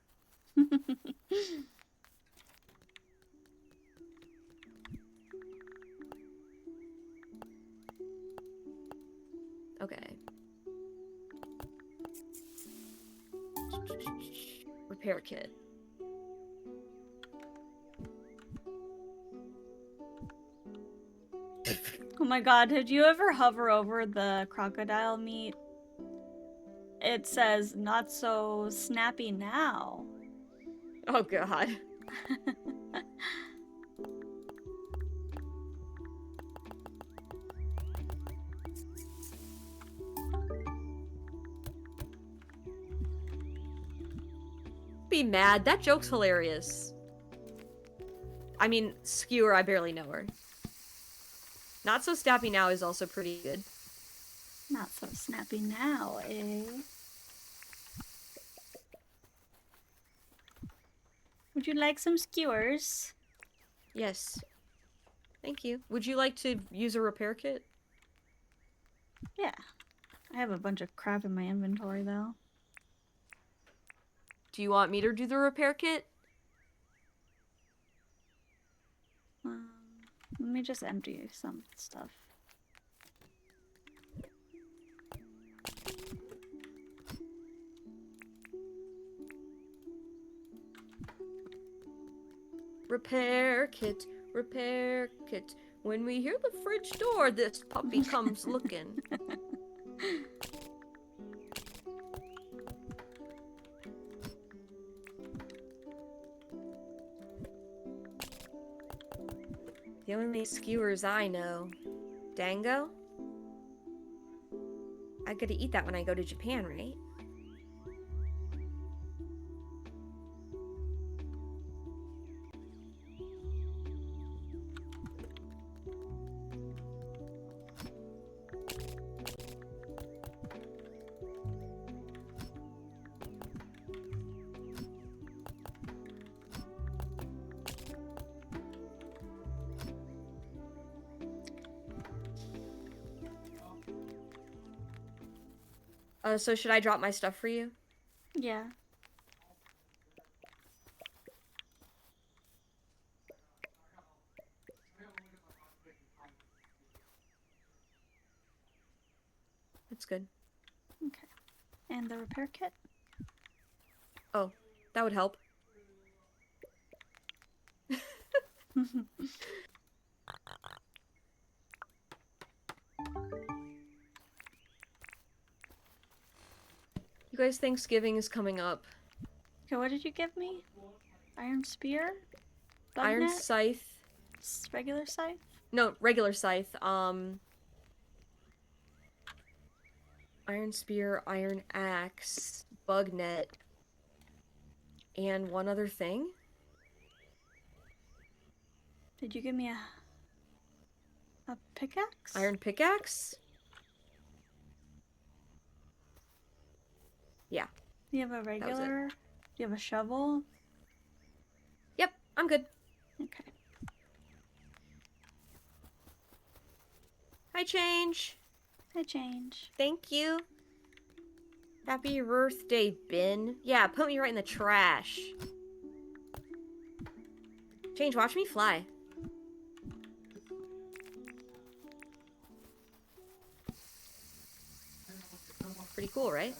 Okay. Repair kit. Oh my god, did you ever hover over the crocodile meat? It says, not so snappy now. Oh god. Be mad. That joke's hilarious. I mean, skewer, I barely know her. Not so snappy now is also pretty good. Not so snappy now, eh? Would you like some skewers? Yes. Thank you. Would you like to use a repair kit? Yeah. I have a bunch of crap in my inventory, though. Do you want me to do the repair kit? Let me just empty some stuff. Repair kit, repair kit. When we hear the fridge door, this puppy comes looking. The only skewers I know. Dango? I gotta eat that when I go to Japan, right? So should I drop my stuff for you? Yeah. That's good. Okay. And the repair kit? Oh, that would help. You guys, Thanksgiving is coming up. Okay, what did you give me? Iron spear? Bug Iron net? scythe. Regular scythe? No, regular scythe. Iron spear, iron axe, bug net, and one other thing. Did you give me a... A pickaxe? Iron pickaxe? Yeah. Do you have a regular? Do you have a shovel? Yep, I'm good. Okay. Hi, Change. I change. Thank you. Happy birthday, bin. Yeah, put me right in the trash. Change, watch me fly. Pretty cool, right?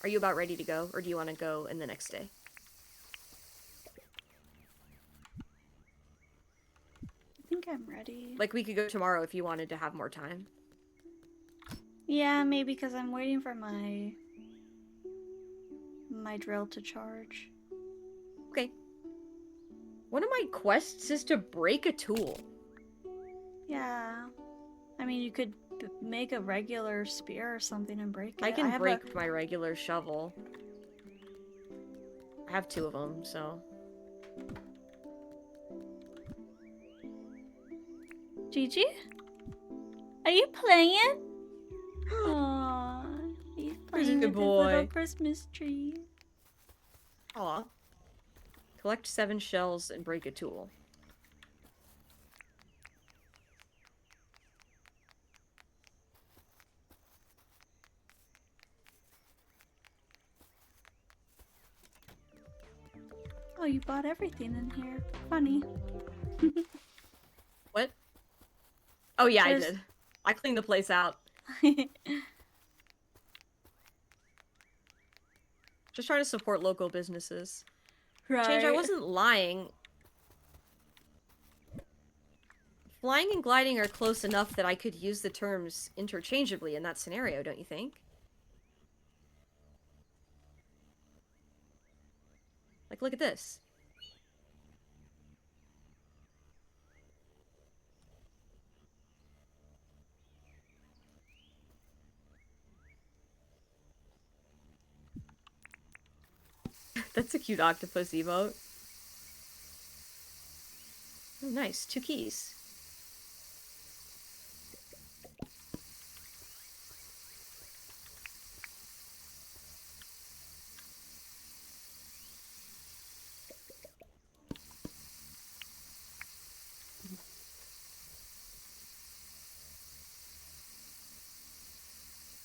Are you about ready to go, or do you want to go in the next day? I think I'm ready. Like, we could go tomorrow if you wanted to have more time. Yeah, maybe because I'm waiting for my drill to charge. Okay. One of my quests is to break a tool. Yeah. I mean, you could make a regular spear or something and break it. I can have break my regular shovel. I have 2 of them, so... Gigi? Are you playing? Aww. He's playing good with his little boy. Christmas tree. Aw. Collect 7 shells and break a tool. Oh, you bought everything in here. Funny. What? Oh yeah, There's- I did. I cleaned the place out. Just trying to support local businesses. Right. Change, I wasn't lying. Flying and gliding are close enough that I could use the terms interchangeably in that scenario, don't you think? Like, look at this. That's a cute octopus emote. Oh, nice. 2 keys.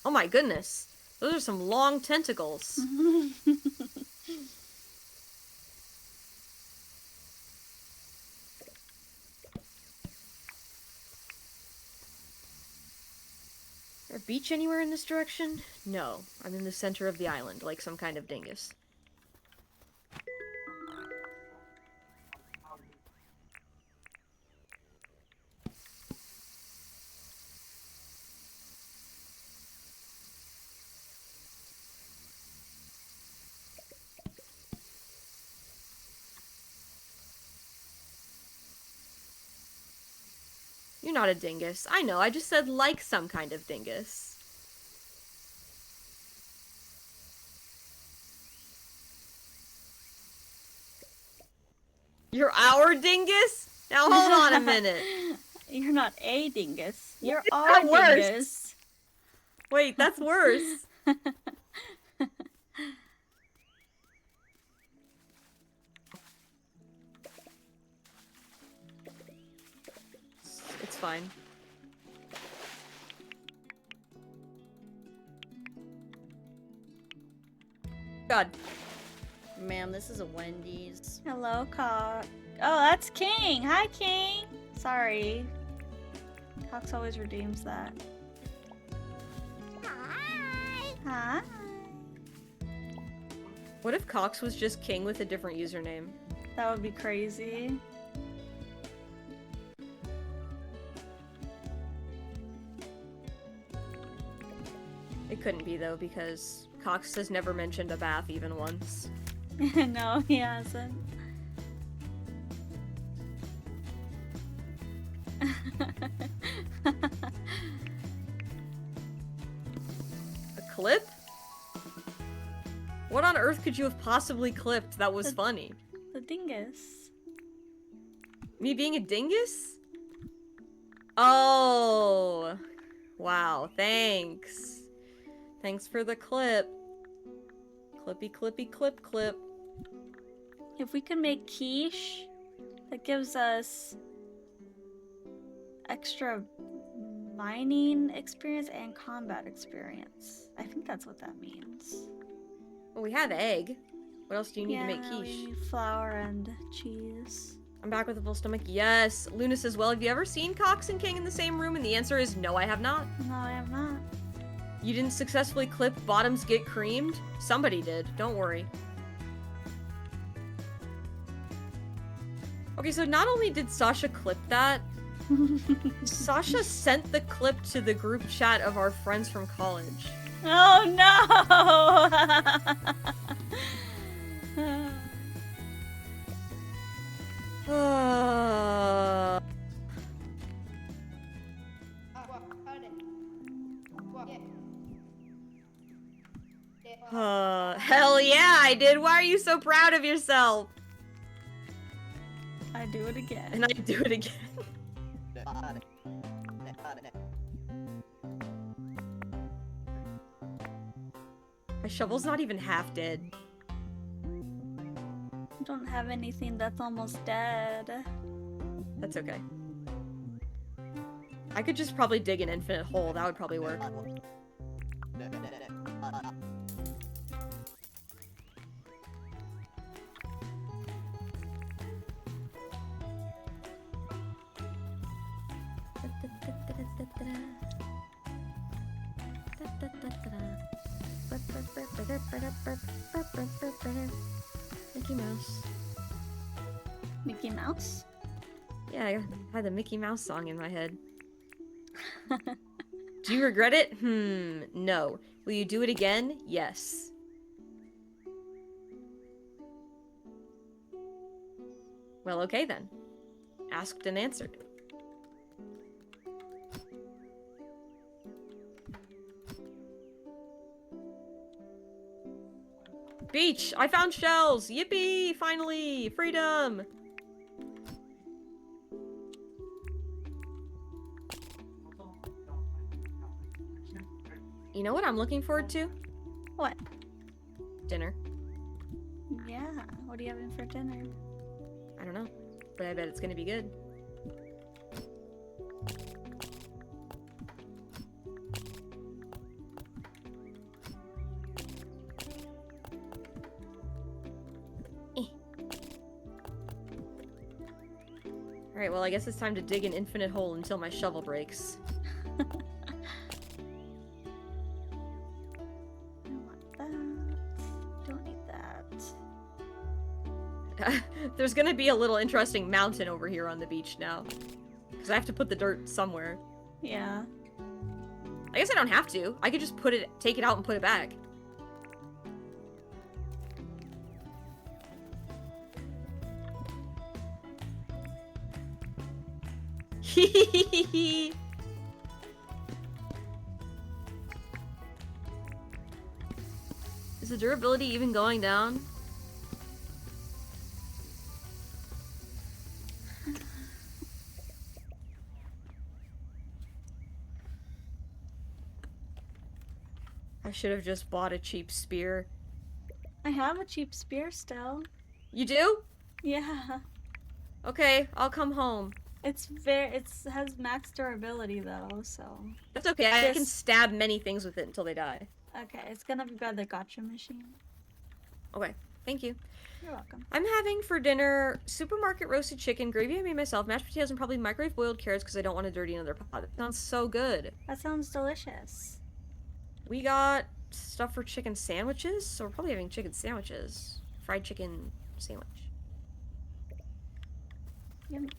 Oh my goodness. Those are some long tentacles. Is there a beach anywhere in this direction? No. I'm in the center of the island, like some kind of dingus. You're not a dingus. I know, I just said like some kind of dingus. You're our dingus? Now hold on a minute. You're not a dingus. You're Is our that worse? dingus. Wait, that's worse. It's fine. God. Ma'am, this is a Wendy's. Hello, Cock. Oh, that's King. Hi, King. Sorry. Cox always redeems that. Hi. Hi. What if Cox was just king with a different username? That would be crazy. It couldn't be though, because Cox has never mentioned a bath even once. No, he hasn't. A clip? What on earth could you have possibly clipped that was The- funny? The dingus. Me being a dingus? Oh. Wow, thanks. Thanks for the clip. Clippy, clippy, clip, clip. If we could make quiche, that gives us extra mining experience and combat experience. I think that's what that means. Well, we have egg. What else do you need to make we quiche? need flour and cheese. I'm back with a full stomach. Yes. Luna says, well, have you ever seen Cox and King in the same room? And the answer is no, I have not. No, I have not. You didn't successfully clip Bottoms Get Creamed? Somebody did. Don't worry. Okay, so not only did Sasha clip that, Sasha sent the clip to the group chat of our friends from college. Oh no! Hell yeah, I did. Why are you so proud of yourself? I do it again. And I do it again. My shovel's not even half dead. I don't have anything that's almost dead. That's okay. I could just probably dig an infinite hole. That would probably work. Mickey Mouse. Mickey Mouse? Yeah, I had the Mickey Mouse song in my head. Do you regret it? No. Will you do it again? Yes. Well, okay then. Asked and answered. Beach! I found shells! Yippee! Finally! Freedom! You know what I'm looking forward to? What? Dinner. Yeah, what are you having for dinner? I don't know, but I bet it's gonna be good. Alright, well I guess it's time to dig an infinite hole until my shovel breaks. I want that. Don't need that. There's gonna be a little interesting mountain over here on the beach now. Because I have to put the dirt somewhere. Yeah. I guess I don't have to. I could just take it out and put it back. Is the durability even going down? I should have just bought a cheap spear. I have a cheap spear still. You do? Yeah. Okay, I'll come home. It has max durability though, so. That's okay, I can stab many things with it until they die. Okay, it's gonna be by the gotcha machine. Okay, thank you. You're welcome. I'm having for dinner supermarket roasted chicken, gravy I made myself, mashed potatoes, and probably microwave boiled carrots because I don't want to dirty another pot. That sounds so good. That sounds delicious. We got stuff for chicken sandwiches, so we're probably having chicken sandwiches. Fried chicken sandwich. Yummy.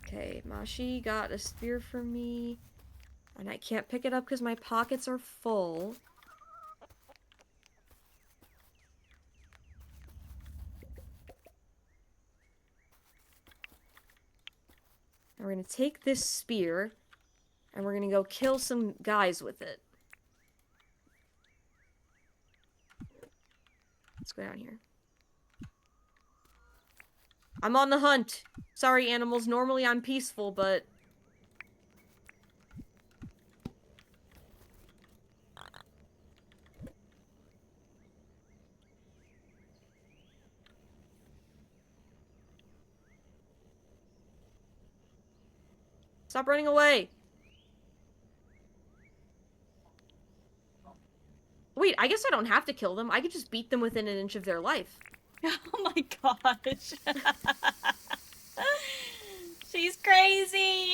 Okay, Mashi got a spear for me, and I can't pick it up because my pockets are full. And we're gonna take this spear, and we're gonna go kill some guys with it. Let's go down here. I'm on the hunt. Sorry, animals. Normally I'm peaceful, but... Stop running away! Wait, I guess I don't have to kill them. I could just beat them within an inch of their life. Oh my gosh. She's crazy.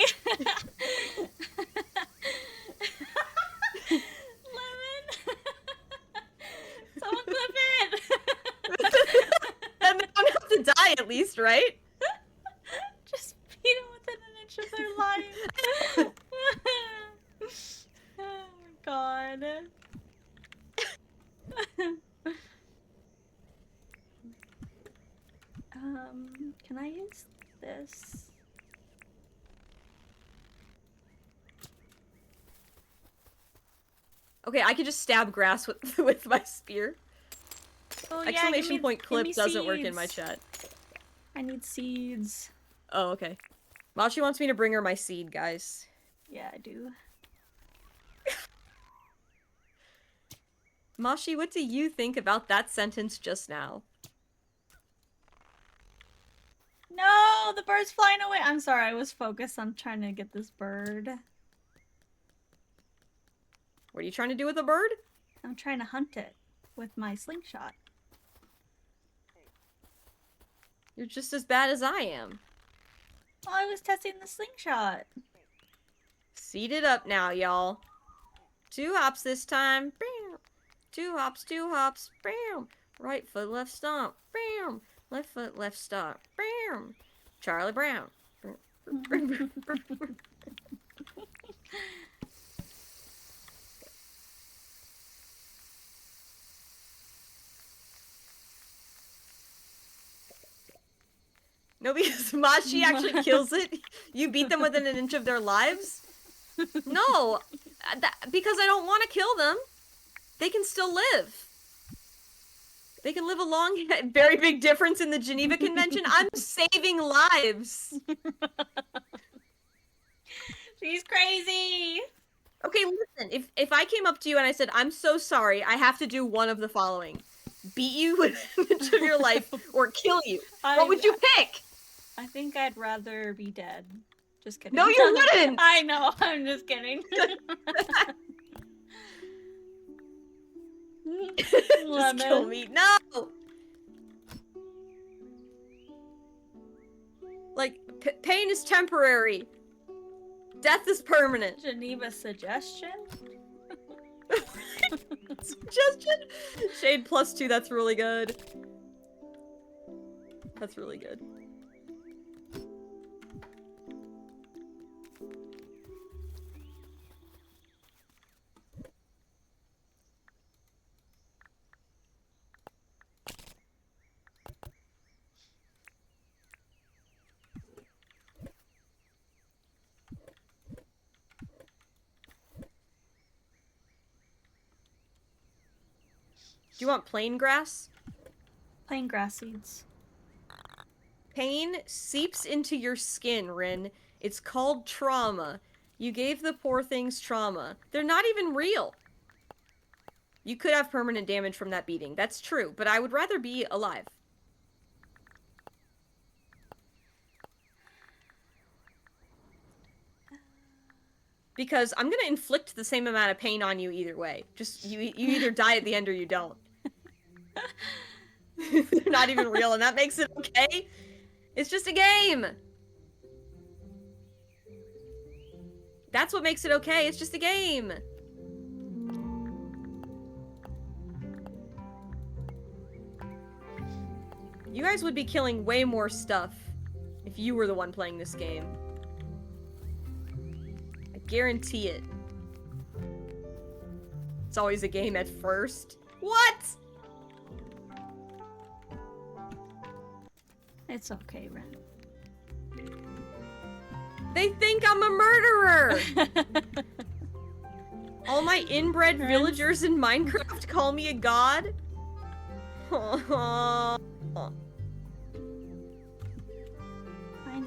Lemon. Someone clip it. And they don't have to die at least, right? Just beat them within an inch of their life. Oh my god. Can I use this? Okay, I could just stab grass with with my spear. Oh, Exclamation point give clip me doesn't work in my seeds. chat. I need seeds. Oh, okay. Machi wants me to bring her my seed, guys. Yeah, I do. Mashi, what do you think about that sentence just now? No, the bird's flying away. I'm sorry, I was focused on trying to get this bird. What are you trying to do with a bird? I'm trying to hunt it with my slingshot. You're just as bad as I am. Oh, I was testing the slingshot. Seed it up now, y'all. 2 hops this time. Bam. 2 hops, 2 hops. Bam. Right foot, left stomp. Bam. Left foot, left stomp. Bam. Charlie Brown. No, because Machi actually kills it. You beat them within an inch of their lives? No, because I don't want to kill them. They can still live. They can live a long, very big difference in the Geneva Convention. I'm saving lives. She's crazy. Okay, listen, if I came up to you and I said, I'm so sorry, I have to do one of the following. Beat you within an inch of your life or kill you. What would you pick? I think I'd rather be dead. Just kidding. No, you wouldn't! I know, I'm just kidding. Just kill me. No! Like, pain is temporary. Death is permanent. Geneva suggestion? Suggestion? Shade +2, that's really good. That's really good. Do you want plain grass? Plain grass seeds. Pain seeps into your skin, Rin. It's called trauma. You gave the poor things trauma. They're not even real. You could have permanent damage from that beating. That's true, but I would rather be alive. Because I'm gonna inflict the same amount of pain on you either way. Just, you either die at the end or you don't. They're not even real, and that makes it okay? It's just a game! That's what makes it okay, it's just a game! You guys would be killing way more stuff if you were the one playing this game. I guarantee it. It's always a game at first. What?! It's okay, Ren. They think I'm a murderer! All my inbred villagers in Minecraft call me a god? Find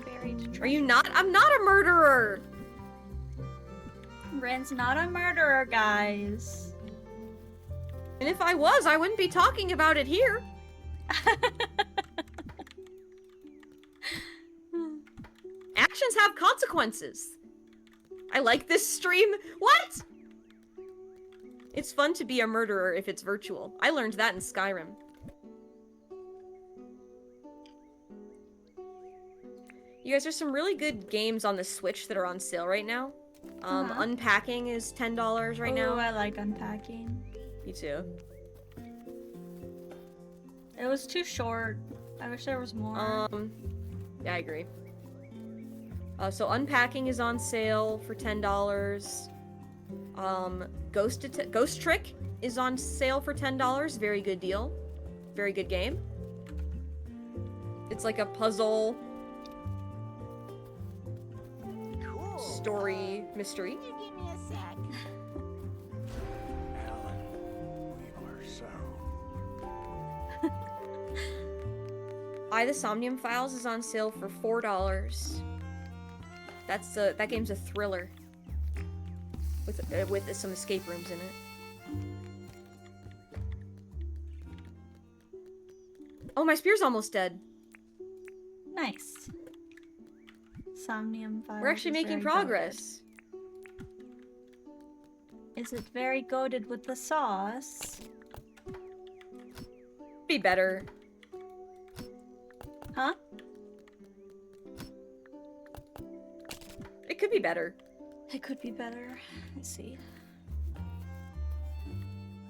buried treasure. Are you not? I'm not a murderer! Ren's not a murderer, guys. And if I was, I wouldn't be talking about it here. Actions have consequences. I like this stream. What? It's fun to be a murderer if it's virtual. I learned that in Skyrim. You guys, there's some really good games on the Switch that are on sale right now. Unpacking is $10 right now. Oh, I like unpacking. Me too. It was too short. I wish there was more. Yeah, I agree. So Unpacking is on sale for $10. Ghost Trick is on sale for $10. Very good deal. Very good game. It's like a puzzle Cool. story mystery. Can you give me a sec? Alan, we are so. The Somnium Files is on sale for $4. That game's a thriller with some escape rooms in it. Oh, my spear's almost dead. Nice. Somnium Files. We're actually is making very progress. goated. Is it very goaded with the sauce? Be better. Huh? It could be better. It could be better. Let's see.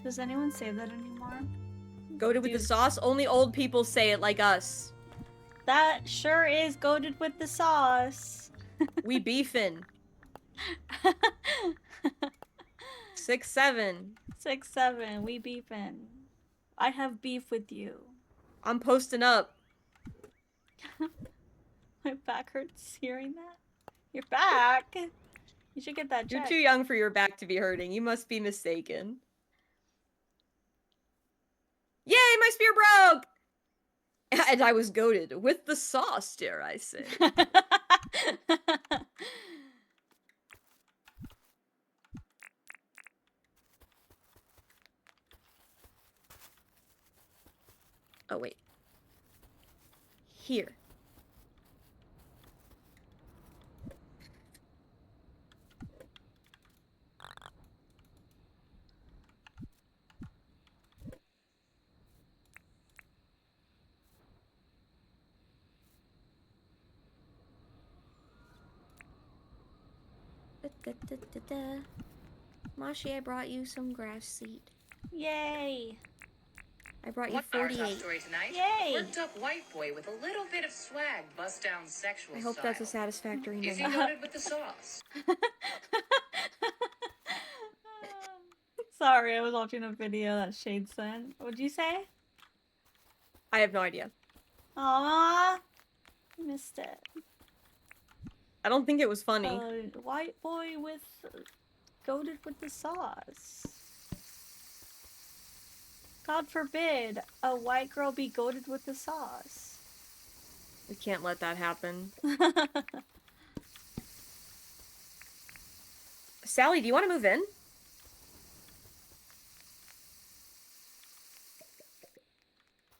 Does anyone say that anymore? Goated with the Dude. sauce? Only old people say it like us. That sure is goaded with the sauce. We beefin'. 6-7. 6-7, we beefin'. I have beef with you. I'm posting up. My back hurts hearing that. Your back? You should get that You're checked. too young for your back to be hurting. You must be mistaken. Yay, my spear broke! And I was goated with the sauce, dare I say. Oh, wait. Here. Mashi, I brought you some grass seed. Yay! I brought you Our top 48. story tonight. Yay! Worked up white boy with a little bit of swag, bust down sexual I hope style. that's a satisfactory Is he number. loaded with the sauce? Sorry, I was watching a video that Shade sent. What'd you say? I have no idea. Aww. Missed it. I don't think it was funny. White boy with goated with the sauce. God forbid a white girl be goated with the sauce. We can't let that happen. Sally, do you want to move in?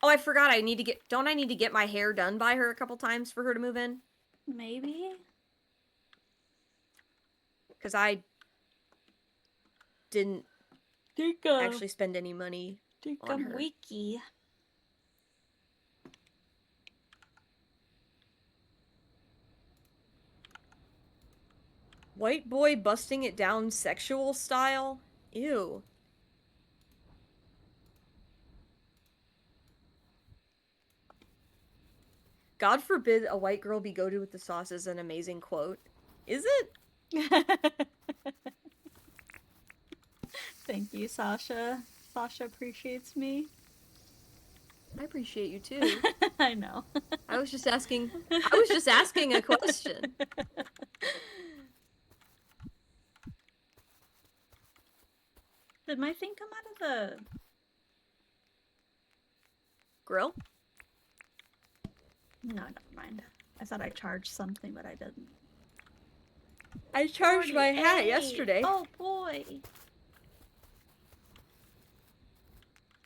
Oh, I forgot. Don't I need to get my hair done by her a couple times for her to move in? Maybe? Because I didn't Dinkum. actually spend any money on Dinkum her. wiki. White boy busting it down sexual style? Ew. God forbid a white girl be goated with the sauce is an amazing quote. Is it? Thank you, Sasha. Sasha appreciates me. I appreciate you too. I know. I was just asking a question. Did my thing come out of the... Grill? No, never mind. I thought I charged something, but I didn't. I charged my hat 48. yesterday. Oh boy.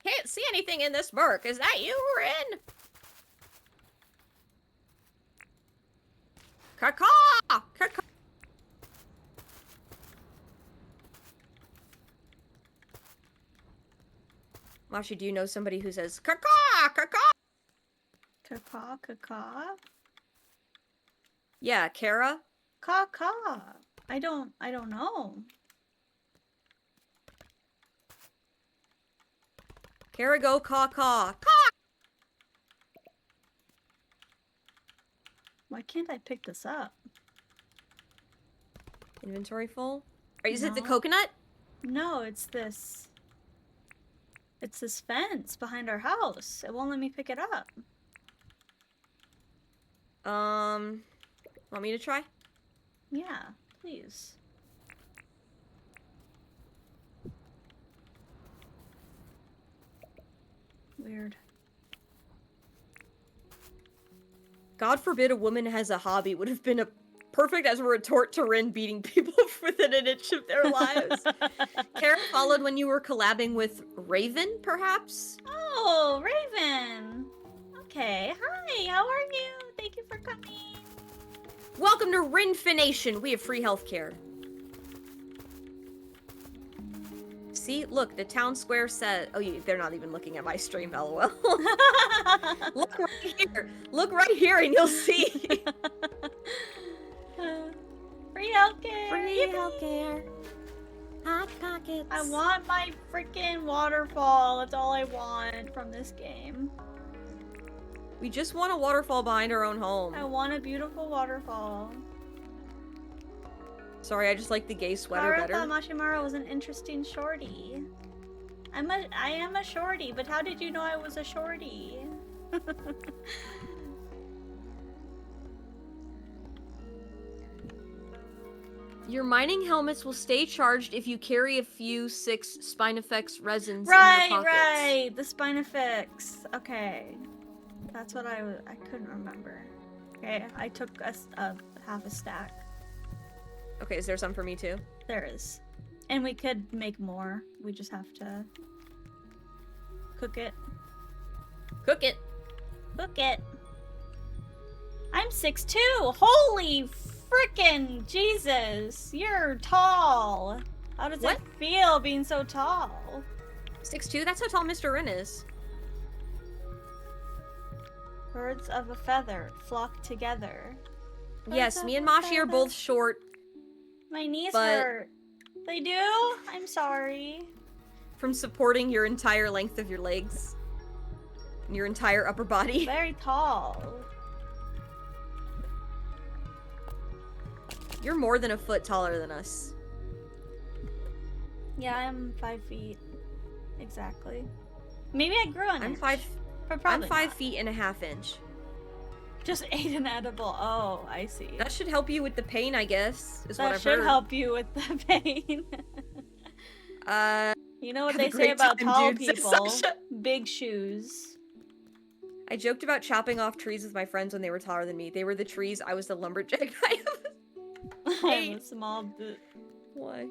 Can't see anything in this murk. Is that you, Rin? Caw-caw! Caw-caw! Mashi, do you know somebody who says caw-caw! Caw-caw! Caw. Yeah, Kara. Caw. I don't know. Kara, go caw-caw. Caw! Why can't I pick this up? Inventory full? Is it the No. coconut? No, it's this. It's this fence behind our house. It won't let me pick it up. Want me to try? Yeah, please. Weird. God forbid a woman has a hobby would have been a perfect as a retort to Rin beating people within an inch of their lives. Kara followed when you were collabing with Raven, perhaps? Oh, Raven! Okay, hi, how are you? Thank you for coming. Welcome to Rinfination. We have free healthcare. See, look, the town square said. Oh, they're not even looking at my stream, lol. Look right here. Look right here, and you'll see. Free healthcare! Free Yippee! healthcare. Hot pockets. I want my freaking waterfall. That's all I want from this game. We just want a waterfall behind our own home. I want a beautiful waterfall. Sorry, I just like the gay sweater Kara better. thought Mashimaro was an interesting shorty. I am a shorty, but how did you know I was a shorty? Your mining helmets will stay charged if you carry a few 6 Spinifex resins in Right, your pockets. right. The Spinifex. Okay. That's what I couldn't remember. Okay, I took a half a stack. Okay, is there some for me too? There is. And we could make more. We just have to cook it. Cook it. Cook it. I'm 6'2". Holy frickin' Jesus. You're tall. How does What? it feel being so tall? 6'2"? That's how tall Mr. Rin is. Birds of a feather flock together. Yes, Birds me of and a Mashi are feather. both short. My knees But- hurt. They do? I'm sorry. From supporting your entire length of your legs. And your entire upper body. Very tall. You're more than a foot taller than us. Yeah, I'm 5 feet. Exactly. Maybe I grew an I'm inch. 5 But I'm probably 5 not. feet and a half inch. Just ate an edible. Oh, I see. That should help you with the pain, I guess, is what That I've should heard. help you with the pain. You know what Have a they say great about time, tall dude, says people? Sasha. Big shoes. I joked about chopping off trees with my friends when they were taller than me. They were the trees, I was the lumberjack. I'm a small dude. Why?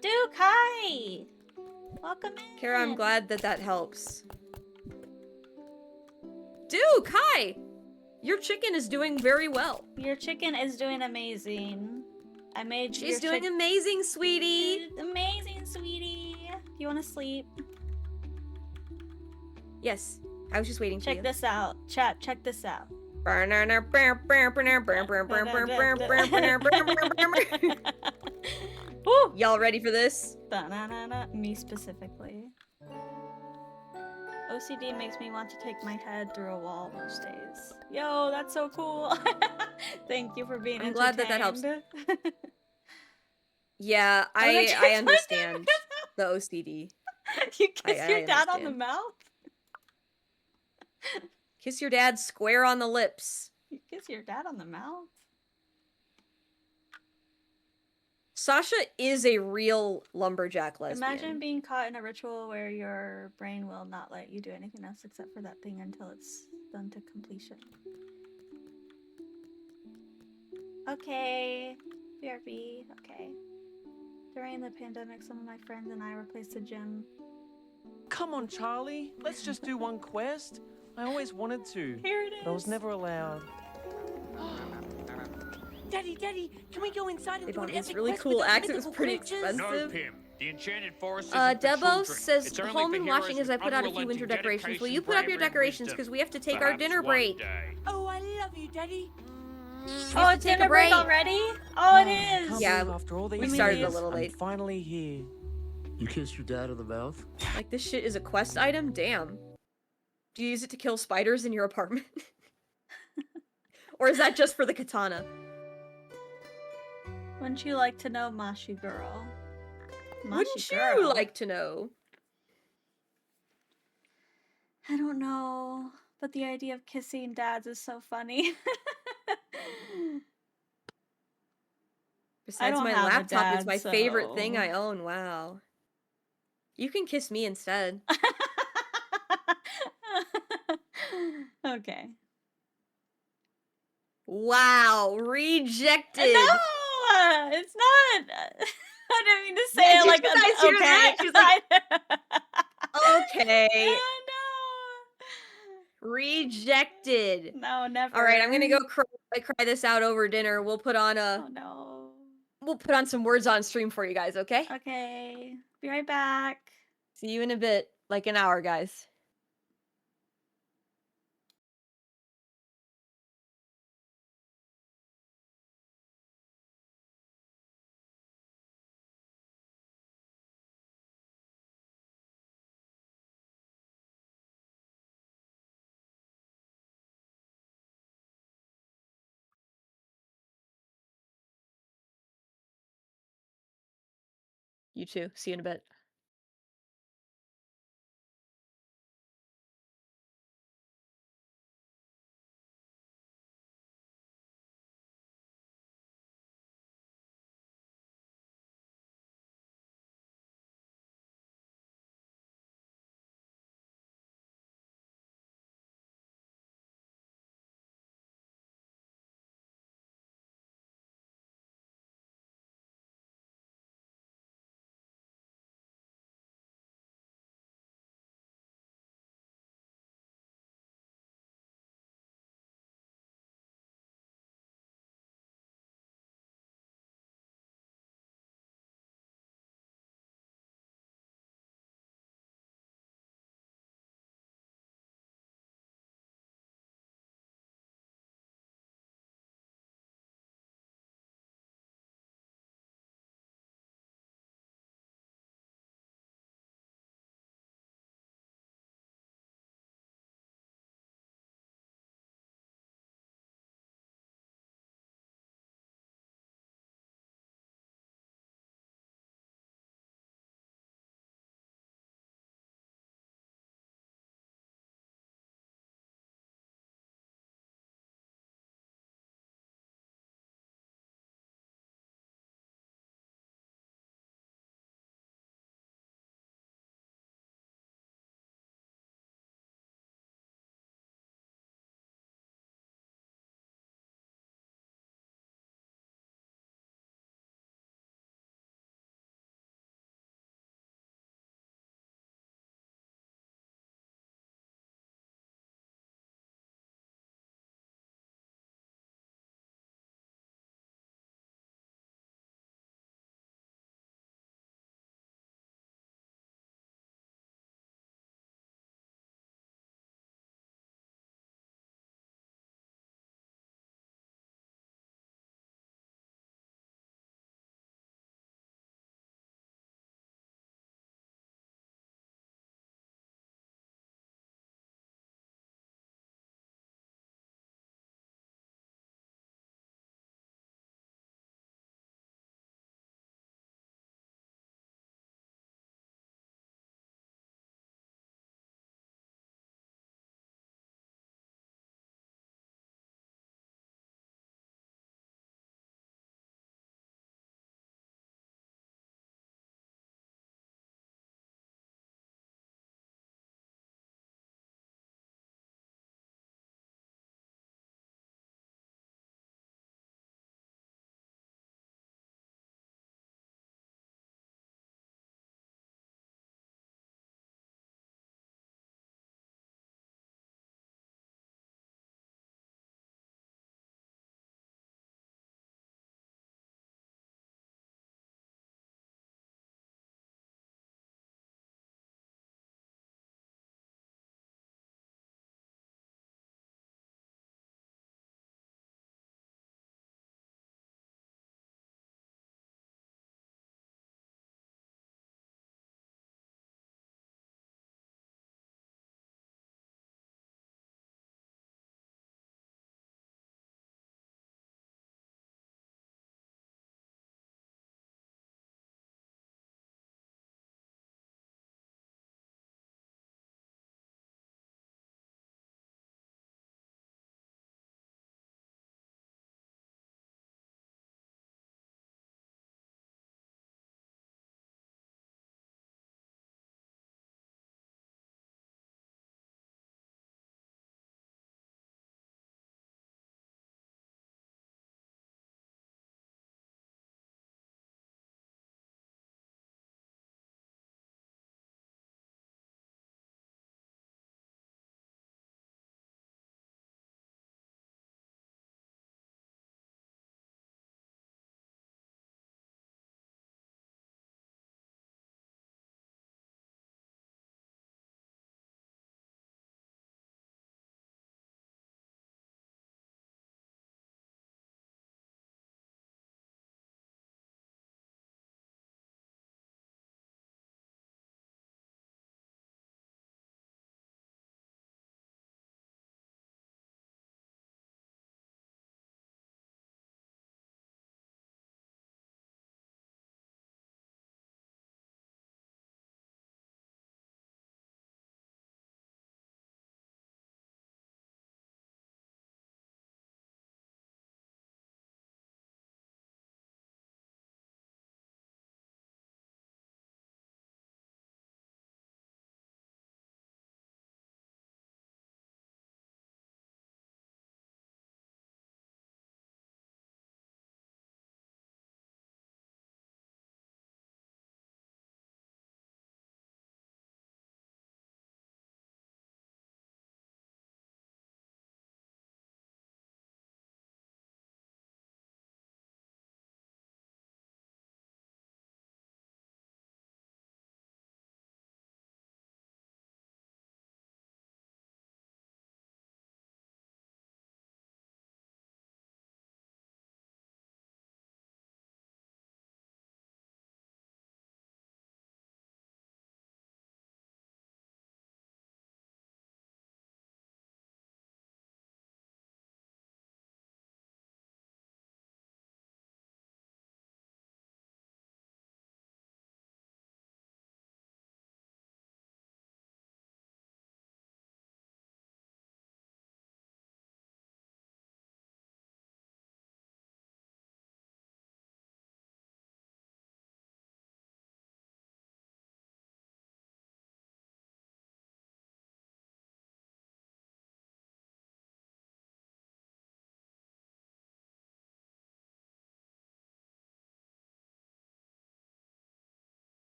Duke, hi! Welcome in. Kara, I'm glad that helps. Duke, hi! Your chicken is doing very well. Your chicken is doing amazing. I made She's your doing amazing, sweetie. amazing, sweetie. You want to sleep? Yes, I was just waiting for Check you. this out. Chat, check this out. Woo! Y'all ready for this? Da-na-na-na. Me specifically. OCD makes me want to take my head through a wall most days. Yo, that's so cool. Thank you for being I'm glad that helps. entertained. Yeah, I'm gonna I kiss my understand the OCD. You kiss I your dad on the understand. mouth? Kiss your dad square on the lips. You kiss your dad on the mouth? Sasha is a real lumberjack lesbian. Imagine being caught in a ritual where your brain will not let you do anything else except for that thing until it's done to completion. Okay. BRB. Okay. During the pandemic, some of my friends and I replaced the gym. Come on, Charlie. Let's just do one quest. I always wanted to, Here it but I was is. never allowed. Daddy, can we go inside and They do bought an these epic really quest cool with those axe. It was mythical pretty creatures? expensive. No, Pim. The enchanted forest isn't for Debo children. says It's only home for and heroes watching with as I put out a few unrelenting winter decorations. Will you dedication, put up your bravery, and decorations? wisdom. Because we have to take our Perhaps dinner one break. day. Oh, I love you, Daddy. Oh, it's take a dinner break break. already? Oh, it I is. can't Yeah, believe after all these we started a years, little I'm late. finally here. You kissed your dad on the mouth? Like, this shit is a quest item? Damn. Do you use it to kill spiders in your apartment? Or is that just for the katana? Wouldn't you like to know, Mashi girl? Wouldn't Mashi you girl. like to know? I don't know, but the idea of kissing dads is so funny. Besides don't my have a laptop, it's dad, my favorite thing so- I own. Wow. You can kiss me instead. Okay. Wow, rejected. No, it's not. I didn't mean to say Yeah, it did like you a- guys hear okay. that? She's like, okay, No. rejected. No, never. All right, I'm gonna go cry this out over dinner. We'll put on Oh no. some words on stream for you guys, okay? Okay. Be right back. See you in a bit, like an hour, guys. You too. See you in a bit.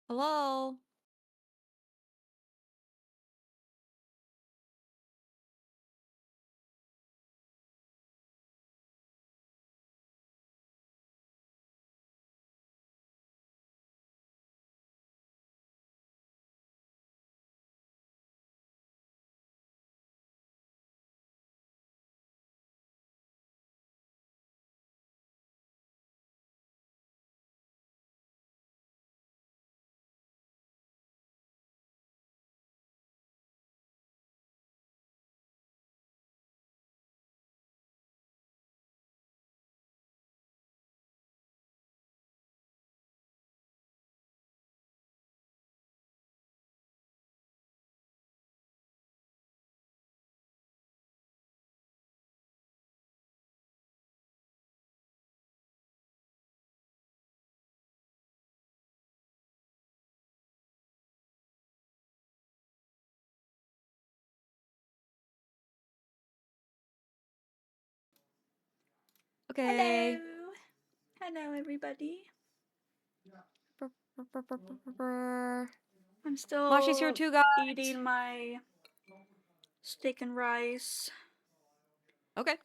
Hello? Okay. Hello. Hello, everybody. I'm still Mashi's here too, guys. eating my steak and rice. Okay.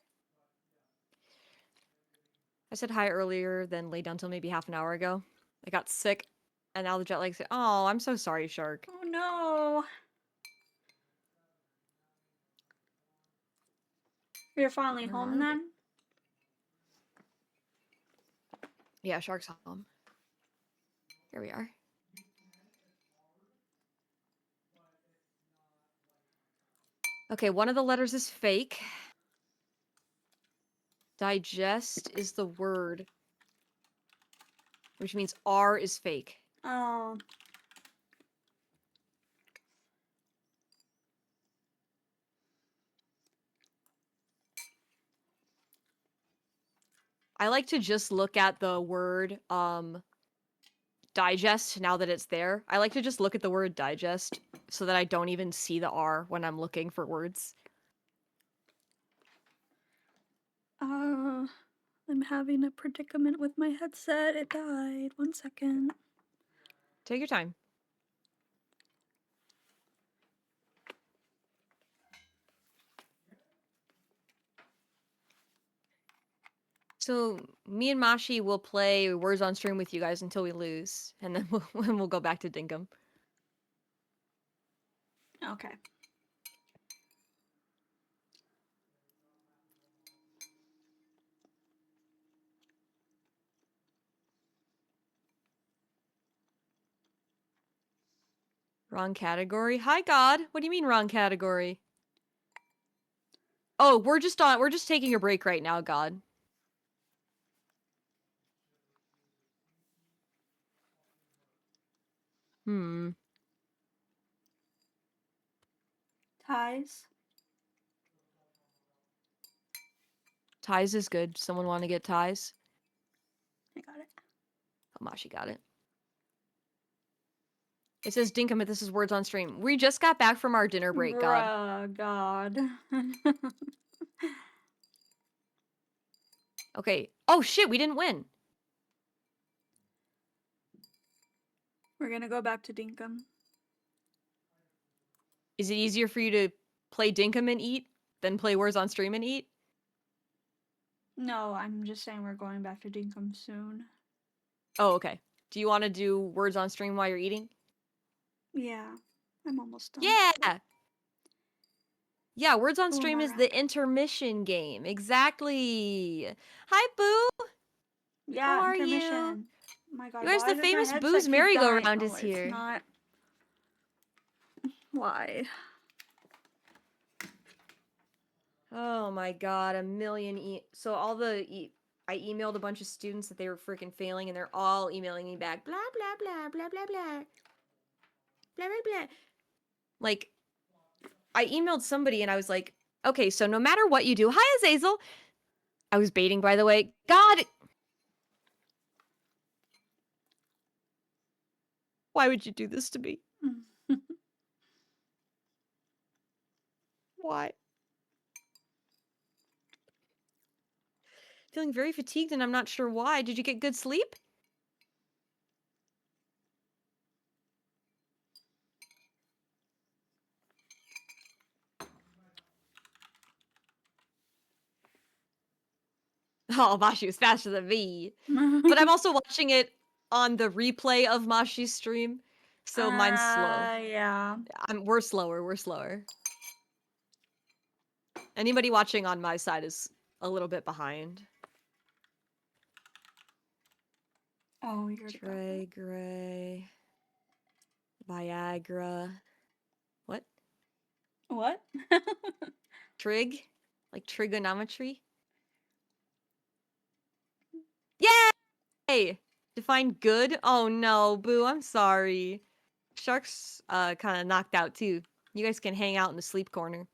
I said hi earlier, then laid down till maybe half an hour ago. I got sick, and now the jet lag's. Oh, I'm so sorry, Shark. Oh no. You're finally Where home are then? Yeah, Shark's home. Here we are. Okay, one of the letters is fake. Digest is the word, which means R is fake. Oh. I like to just look at the word digest now that it's there. I like to just look at the word digest so that I don't even see the R when I'm looking for words. I'm having a predicament with my headset. It died. 1 second. Take your time. So me and Mashi will play words on stream with you guys until we lose, and then we'll go back to Dinkum. Okay. Wrong category. Hi God. What do you mean wrong category? Oh, we're just taking a break right now, God. Hmm. Ties. Ties is good. Someone want to get ties? I got it. Oh, Mashi got it. It says Dinkum, this is words on stream. We just got back from our dinner break, God. Bruh, God. Okay. Oh shit, we didn't win. We're gonna go back to Dinkum. Is it easier for you to play Dinkum and eat than play words on stream and eat? No, I'm just saying we're going back to Dinkum soon. Oh, okay. Do you want to do words on stream while you're eating? Yeah, I'm almost done. Yeah! Yeah, words on 2 stream more is rounds. the intermission game. Exactly. Hi, Boo! Yeah, How are intermission. you? Oh my God, You guys, why the does my famous headset Boo's keep merry-go-round dying? is Oh, here. It's not. Why? Oh my god, a million so all the I emailed a bunch of students that they were freaking failing and they're all emailing me back blah blah blah blah blah blah blah blah blah. Like I emailed somebody and I was like, "Okay, so no matter what you do, hi Azazel." I was baiting by the way. God. Why would you do this to me? Why? Feeling very fatigued and I'm not sure why. Did you get good sleep? Oh, Mashi was faster than me. But I'm also watching it on the replay of Mashi's stream, so mine's slow. Yeah. We're slower. We're slower. Anybody watching on my side is a little bit behind. Oh, you're Trey Gray. Viagra. What? What? Trig? Like trigonometry? Yay! Define good? Oh no, Boo, I'm sorry. Shark's kind of knocked out too. You guys can hang out in the sleep corner.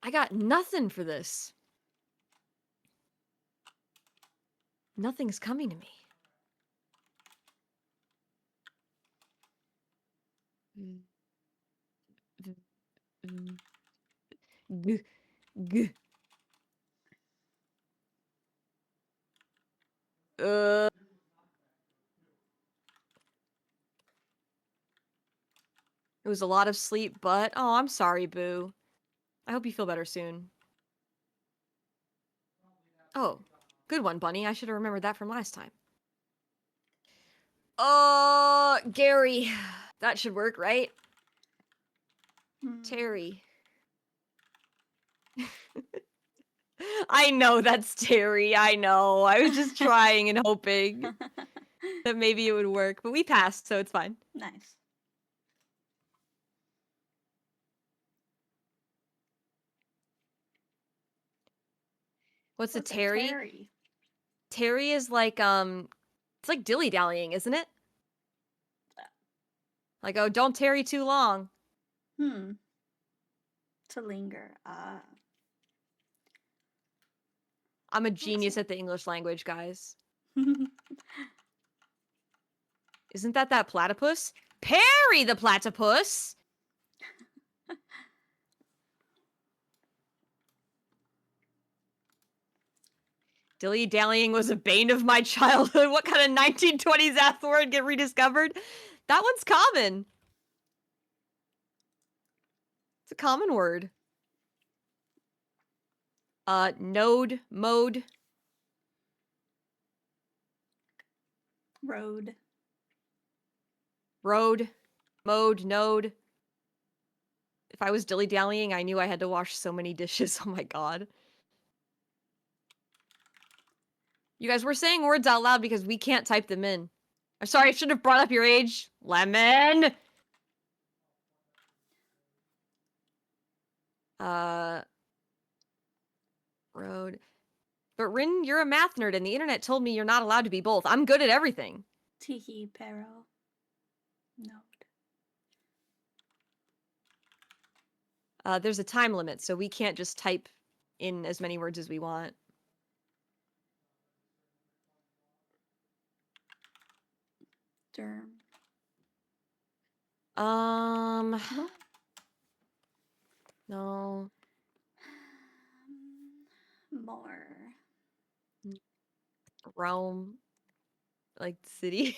I got nothing for this. Nothing's coming to me. G- g- It was a lot of sleep, but oh, I'm sorry, Boo. I hope you feel better soon. Oh, good one, Bunny. I should have remembered that from last time. Gary. That should work, right? Terry. I know that's Terry. I know. I was just trying and hoping that maybe it would work, but we passed, so it's fine. Nice. What's a Terry? Terry? Terry is like it's like dilly-dallying, isn't it? Like, oh, don't tarry too long. To linger. I'm a genius at the English language, guys. Isn't that platypus? Perry the platypus! Dilly-dallying was a bane of my childhood. What kind of 1920s ass word get rediscovered? That one's common. It's a common word. Node, mode. Road. Road, mode, node. If I was dilly-dallying, I knew I had to wash so many dishes. Oh my god. You guys, we're saying words out loud because we can't type them in. I'm sorry, I should have brought up your age. Lemon! Road. But Rin, you're a math nerd, and the internet told me you're not allowed to be both. I'm good at everything. Teehee, pero. Node. There's a time limit, so we can't just type in as many words as we want. Derm. No. More. Rome. Like, city.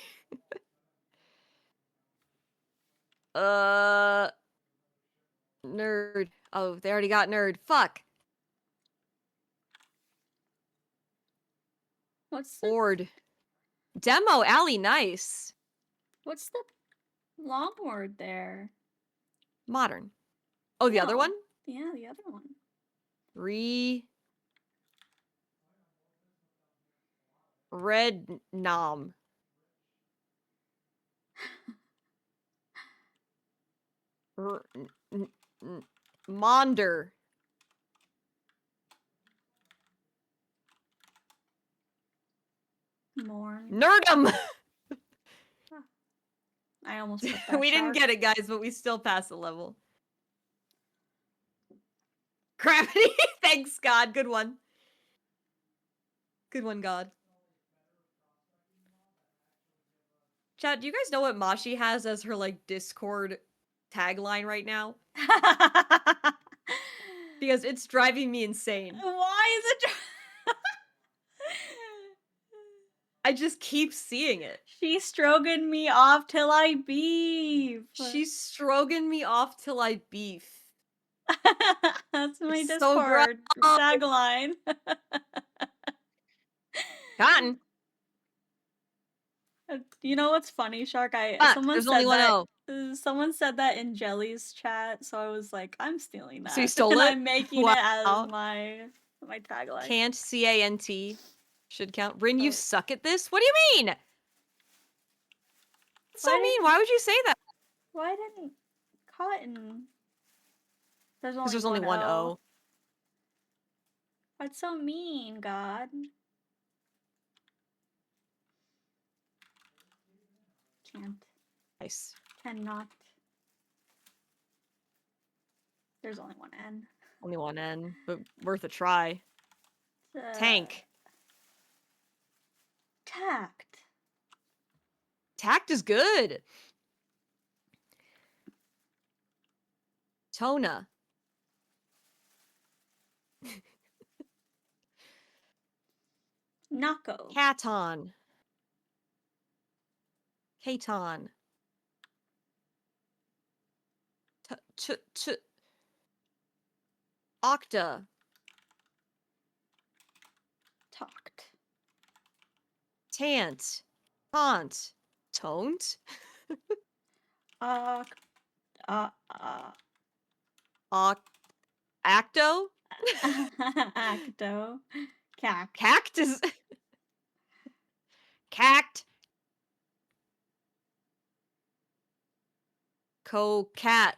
Nerd. Oh, they already got nerd. Fuck. What's the Ord. Demo, Allie, nice. What's the long word there? Modern. Oh, the other Oh, one? Yeah, the other one. Red nom. Monder. Morn. Nerdum! I almost put that We didn't shark. get it, guys, but we still passed the level. Gravity! Thanks, God. Good one. Good one, God. Chat, do you guys know what Mashi has as her, like, Discord tagline right now? Because it's driving me insane. Why is it? I just keep seeing it. She's stroking me off till I beef. She's stroking me off till I beef. That's my It's so Discord tagline. Cotton. You know what's funny, Shark? Someone there's said only one that. O. Someone said that in Jelly's chat, so I was like, I'm stealing that. So you stole and it? I'm making it as Wow. my tagline. Can't CANT should count. Rin, you Oh. suck at this? What do you mean? That's so Why mean. didn't- Why would you say that? Why didn't Cotton? Because there's only one O. That's so mean, God. Can't. Nice. Cannot. There's only one N. Only one N, but worth a try. Tank. Tact. Tact is good. Tona. Nako. Katon. Katon. Octa. Talked. Tant. Taunt. Toned? Acto? Acto. Cact. Cactus? Cact. Co-cat.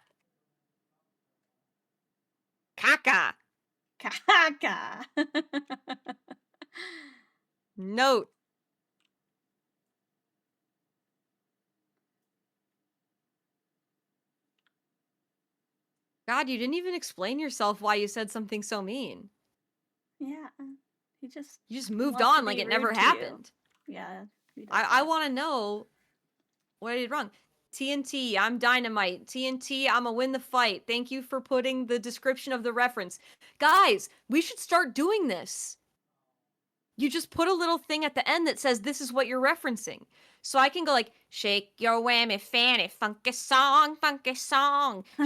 Caca. Caca. Note. God, you didn't even explain yourself why you said something so mean. Yeah. You just moved wants to on like be it never rude to you. happened. Yeah. he does I that. want to know what I did wrong. TNT, I'm dynamite. TNT, I'ma win the fight. Thank you for putting the description of the reference. Guys, we should start doing this. You just put a little thing at the end that says this is what you're referencing. So I can go like, shake your whammy fanny, funky song,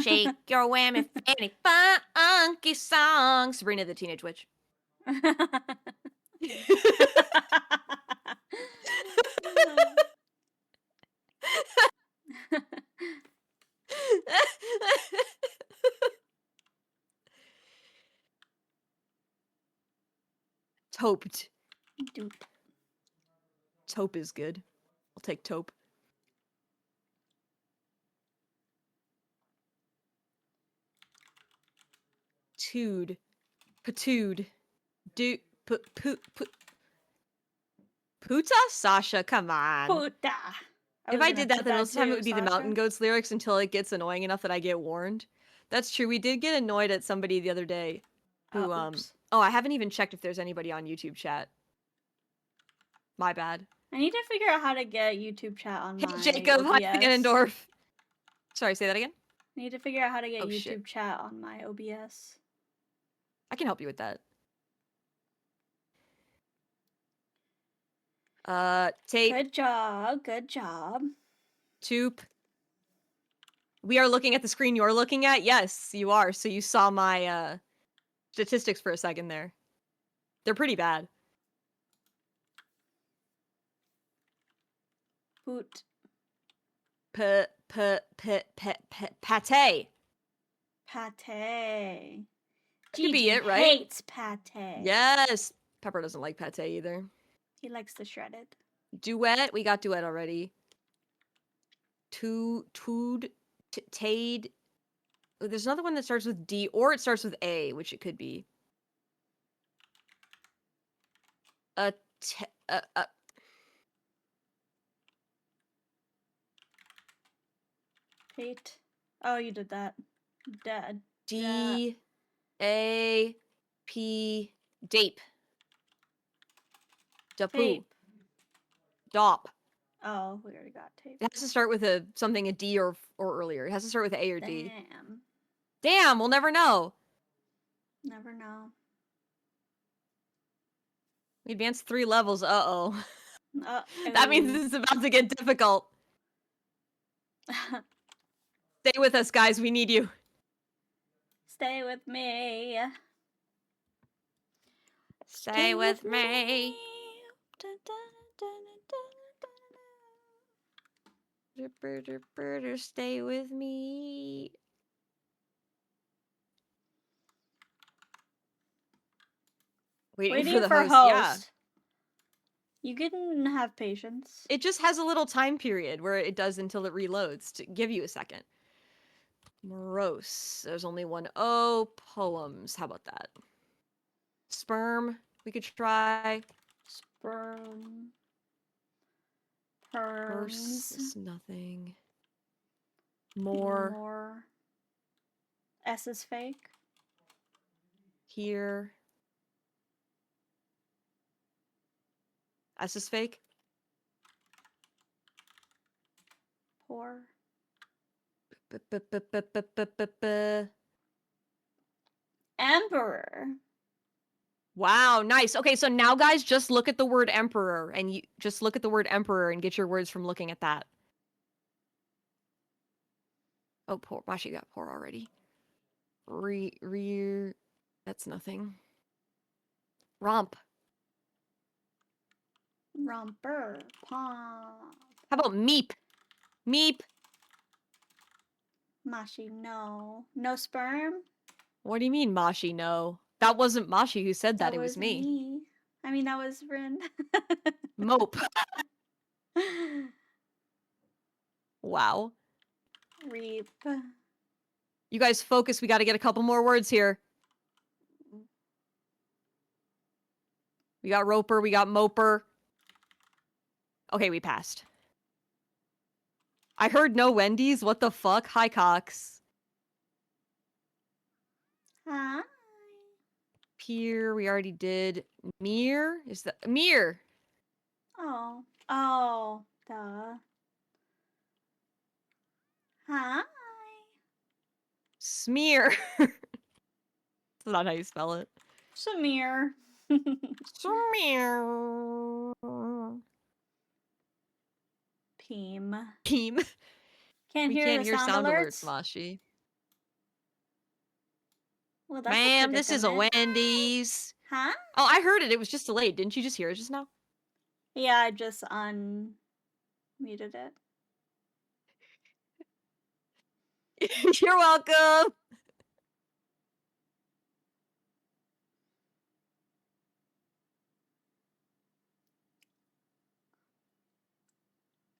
shake your whammy fanny, funky song. Sabrina the Teenage Witch. Toped. Dude. Taupe is good. I'll take taupe. Tood. Patood. Puta? Sasha, come on. Puta. If I did that, then most of the time it too, would be the Sasha. Mountain Goats lyrics until it gets annoying enough that I get warned. That's true. We did get annoyed at somebody the other day who, Oops. oh, I haven't even checked if there's anybody on YouTube chat. My bad. I need to figure out how to get YouTube chat on Hey, my Jacob. Hi, OBS. Ganondorf. Sorry, say that again? I need to figure out how to get Oh, YouTube shit. chat on my OBS. I can help you with that. Tape. Good job. Good job. Toop. We are looking at the screen you're looking at? Yes, you are. So you saw my statistics for a second there. They're pretty bad. Poot. Pate. Pate. Could be Gigi it, right? hates pate. Yes. Pepper doesn't like pate either. He likes the shredded. Duet. We got duet already. Tood. Tade. There's another one that starts with D, or it starts with A, which it could be. Tate. Oh, you did that. Dead. D. A. P. Dape. Dapu. Tape. Dop. Oh, we already got tape. It has to start with a D or earlier. It has to start with A or D. Damn. Damn, we'll never know. Never know. We advanced 3 levels. Uh-oh. That means it's about to get difficult. Stay with us, guys. We need you. Stay with me. Stay with me. Dun, dun, dun, dun, Stay with me. Waiting for the host. Yeah. You can have patience. It just has a little time period where it does until it reloads to give you a second. Morose. There's only one O. Poems. How about that? Sperm. We could try. Sperm. Verse. Perms. Is nothing. More. S is fake. Here. S is fake. Poor. Emperor. Wow, nice. Okay, so now guys, just look at the word emperor and you just look at the word emperor and get your words from looking at that. Oh, poor. Mashi got poor already. Rear. That's nothing. Romp. Romper. Pom. How about meep? Meep. Mashi, no. No sperm? What do you mean, Mashi? No. That wasn't Mashi who said that. It was me. I mean, that was Rin. Mope. Wow. Reap. You guys focus. We got to get a couple more words here. We got roper. We got moper. Okay, we passed. I heard no Wendy's. What the fuck? Hi, Cox. Hi. Pier. We already did. Mirror. Is that mirror? Oh. Oh. Duh. Hi. Smear. That's not how you spell it. Samir. Smear. Peem. Team. Can't We hear can't the hear sound alerts, alerts. Mashi. Well, that's Ma'am, this is a predicament. Wendy's. Huh? Oh, I heard it. It was just delayed. Didn't you just hear it just now? Yeah, I just unmuted it. You're welcome.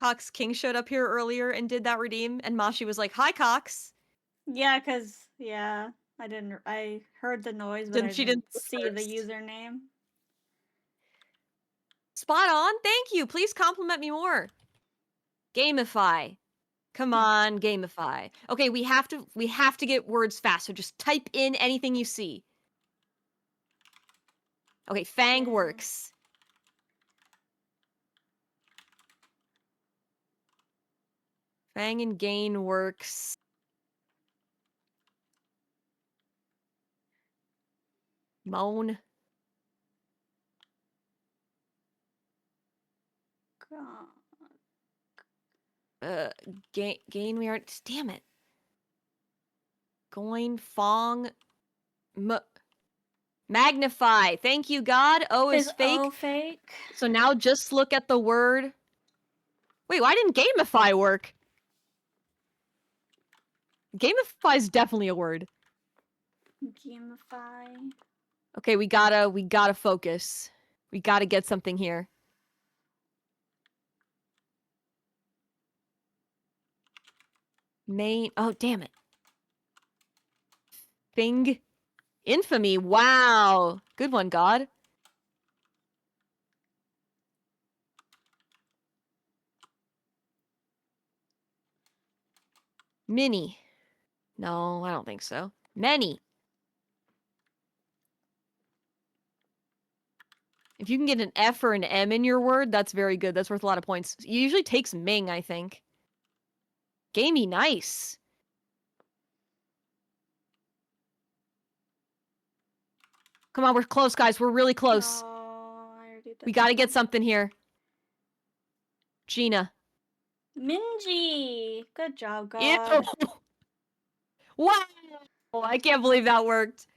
Cox King showed up here earlier and did that redeem, and Mashi was like, "Hi, Cox." Yeah, I heard the noise, but She I didn't didn't see the first. username. Spot on. Thank you. Please compliment me more. Gamify. Come on, gamify. Okay, we have to get words fast. So just type in anything you see. Okay, Fang Yeah. works. Fang and gain works. Moan. Gain we aren't. Damn it. Goin, Fong. Magnify. Thank you, God. O is fake. O fake? So now just look at the word. Wait, why didn't gamify work? Gamify is definitely a word. Gamify. Okay, we gotta focus. We gotta get something here. Main. Oh, damn it. Fing. Infamy. Wow. Good one, God. Mini. No, I don't think so. Many. If you can get an F or an M in your word, that's very good. That's worth a lot of points. It usually takes Ming, I think. Gamey, nice. Come on, we're close, guys. We're really close. Oh, I already did We gotta that get one. something here. Gina. Minji. Good job, God. Ew. Wow. I can't believe that worked.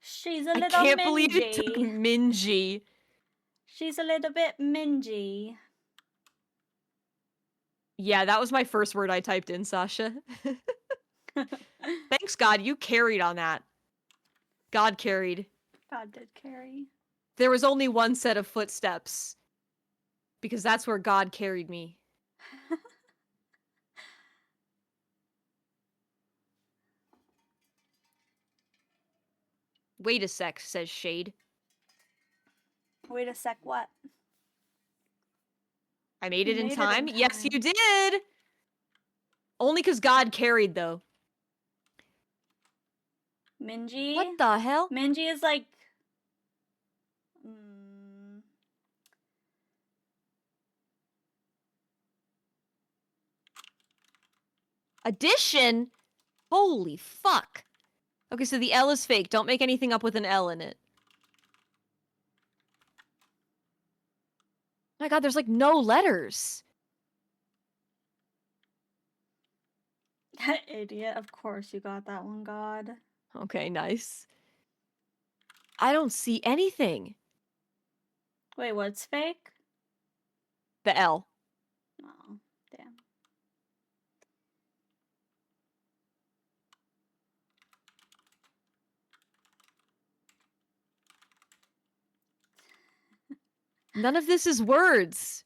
She's a I little can't believe it took mingy. Minji. She's a little bit mingy. Yeah, that was my first word I typed in, Sasha. Thanks, God. You carried on that. God carried. God did carry. There was only one set of footsteps. Because that's where God carried me. Wait a sec, says Shade. Wait a sec, what? I made it You in made it time? in Yes, time. you did! Only because God carried, though. Minji? What the hell? Minji is like... Addition? Holy fuck. Okay, so the L is fake. Don't make anything up with an L in it. Oh my god, there's like no letters. Idiot. Of course you got that one, God. Okay, nice. I don't see anything. Wait, what's fake? The L. Oh, damn. None of this is words.